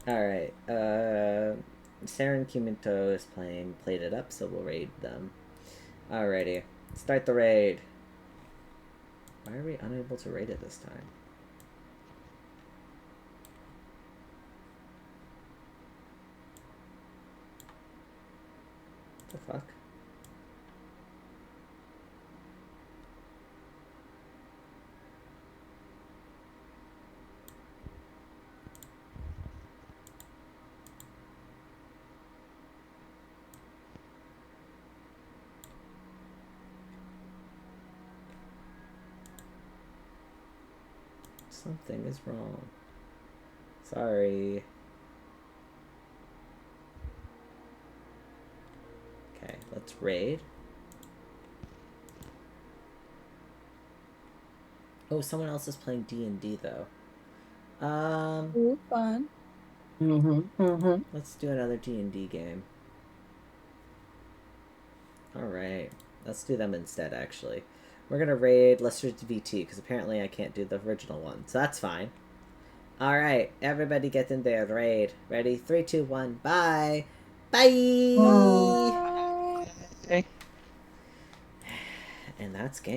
Alright, Saren Kiminto is played it up, so we'll raid them. Alrighty, start the raid. Why are we unable to raid it this time? What the fuck? Something is wrong. Sorry. Okay, let's raid. Oh, someone else is playing D&D though. Ooh, fun. Let's do another D&D game. Alright, let's do them instead, actually. We're gonna raid Lester's VT, because apparently I can't do the original one, so that's fine. Alright, everybody get in there, raid. Ready? 3, 2, 1, bye! Bye! Okay. And that's game.